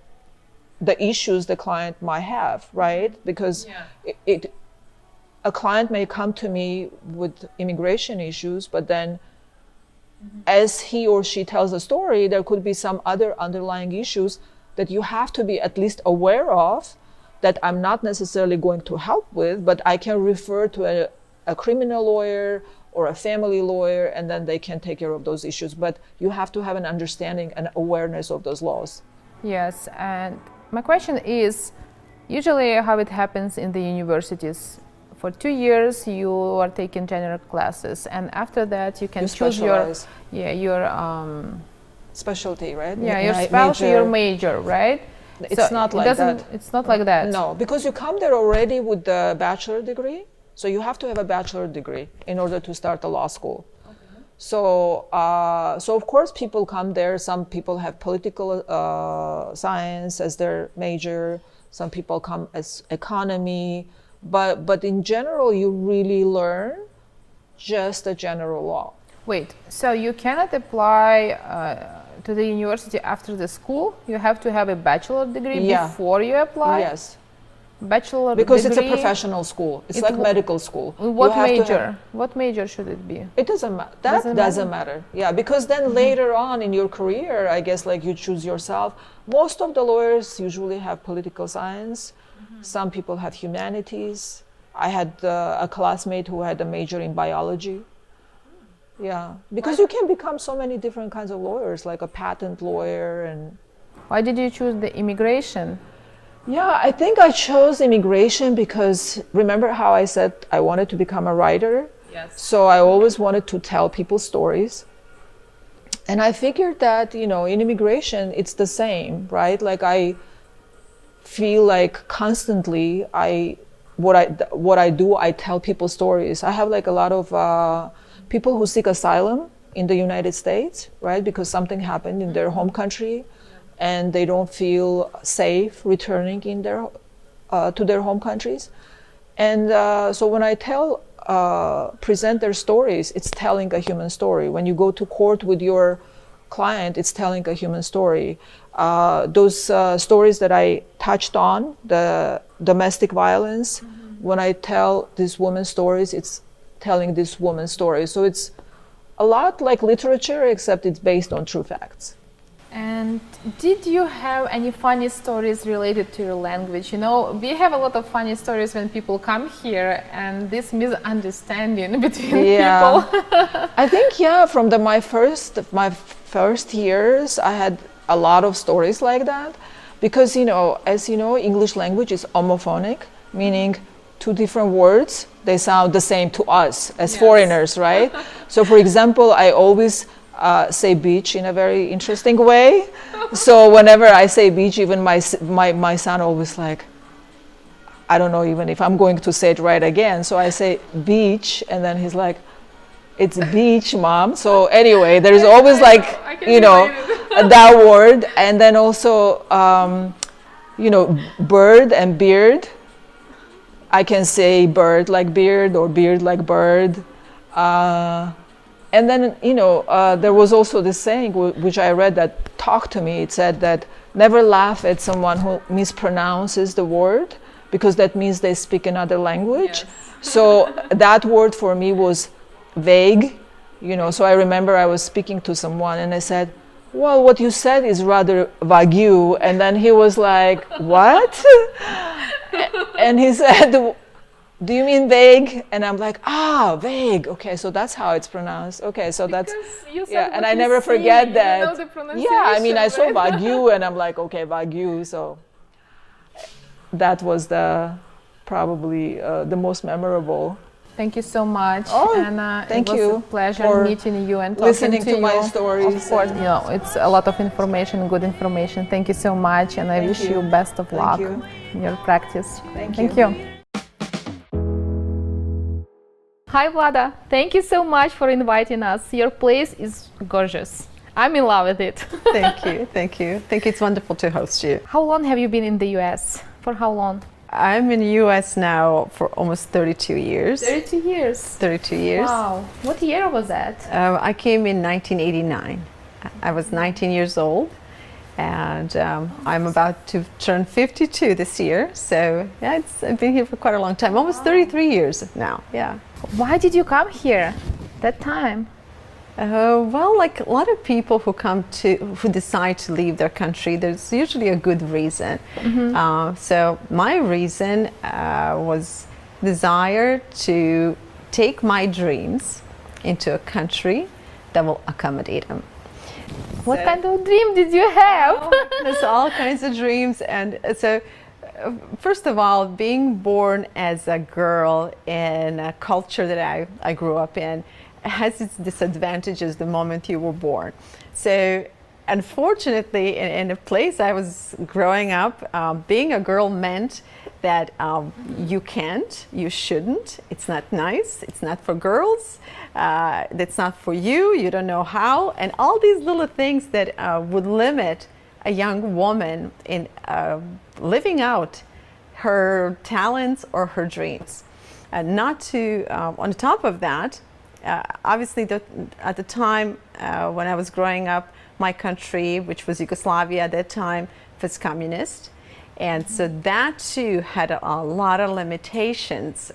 the issues the client might have, right? Because a client may come to me with immigration issues, but then as he or she tells a story, there could be some other underlying issues that you have to be at least aware of, that I'm not necessarily going to help with, but I can refer to a criminal lawyer or a family lawyer, and then they can take care of those issues. But you have to have an understanding and awareness of those laws. Yes, and my question is, usually how it happens in the universities, for 2 years you are taking general classes, and after that you can choose your specialty, right? your specialty, your major, right? It's not like that. It's not like that. No, because you come there already with the bachelor degree, so you have to have a bachelor degree in order to start the law school. Okay. So of course people come there. Some people have political science as their major. Some people come as economy. But in general, you really learn just the general law. Wait, so you cannot apply to the university after the school? You have to have a bachelor degree before you apply? Yes. Bachelor because degree? It's a professional school. It's like medical school. What major? What major should it be? It doesn't matter. That doesn't matter. Yeah, because then later on in your career, I guess, like, you choose yourself. Most of the lawyers usually have political science. Some people have humanities. I had a classmate who had a major in biology. Yeah, because you can become so many different kinds of lawyers, like a patent lawyer. And why did you choose the immigration? Yeah, I think I chose immigration because, remember how I said I wanted to become a writer? Yes. So I always wanted to tell people stories. And I figured that, you know, in immigration, it's the same, right? Like, I feel like constantly what I do, I tell people stories. I have like a lot of people who seek asylum in the United States, right? Because something happened in their home country and they don't feel safe returning in their to their home countries. And so when I present their stories, it's telling a human story. When you go to court with your client, it's telling a human story. Those stories that I touched on, the domestic violence, when I tell this woman's stories, it's telling this woman's story. So it's a lot like literature, except it's based on true facts. And did you have any funny stories related to your language? You know, we have a lot of funny stories when people come here, and this misunderstanding between people. I think, from my first years, I had a lot of stories like that, because, you know, as you know, English language is homophonic, meaning two different words, they sound the same to us as foreigners, right? So, for example, I always say beach in a very interesting way. So whenever I say beach, even my son always like, I don't know even if I'm going to say it right again. So I say beach, and then he's like, it's beach, mom. So anyway, there's always like, you know, that word. And then also, you know, bird and beard. I can say bird like beard or beard like bird. And then, you know, there was also this saying which I read that talked to me. It said that never laugh at someone who mispronounces the word, because that means they speak another language. Yes. So that word for me was vague, you know. So I remember I was speaking to someone and I said, well, what you said is rather Wagyu. And then he was like, what? And he said, do you mean vague? And I'm like, vague. Okay, so that's how it's pronounced. Okay, so that's, and I never forget that. You know the pronunciation, I mean, I saw Wagyu and I'm like, okay, Wagyu. So that was probably the most memorable. Thank you so much. And thank you. It was a pleasure meeting you and talking listening to my stories. Of course, you know, it's a lot of information, good information. Thank you so much, and I wish you best of luck in your practice. Thank you. Hi Vlada, thank you so much for inviting us. Your place is gorgeous. I'm in love with it. Thank you, thank you. I think it's wonderful to host you. How long have you been in the US? For how long? I'm in the US now for almost 32 years. 32 years. 32 years. Wow. What year was that? I came in 1989. I was 19 years old, and I'm about to turn 52 this year. So yeah, I've been here for quite a long time, almost 33 years now. Yeah. Why did you come here that time? Well, like a lot of people who decide to leave their country, there's usually a good reason. So my reason was desire to take my dreams into a country that will accommodate them. What kind of dream did you have? There's all kinds of dreams, and so first of all, being born as a girl in a culture that I grew up in has its disadvantages the moment you were born. So unfortunately, in a place I was growing up, being a girl meant that you can't, you shouldn't, it's not nice, it's not for girls, that's not for you, you don't know how, and all these little things that would limit a young woman in living out her talents or her dreams. Not to, on top of that, obviously at the time when I was growing up, my country, which was Yugoslavia at that time, was communist. And so that too had a lot of limitations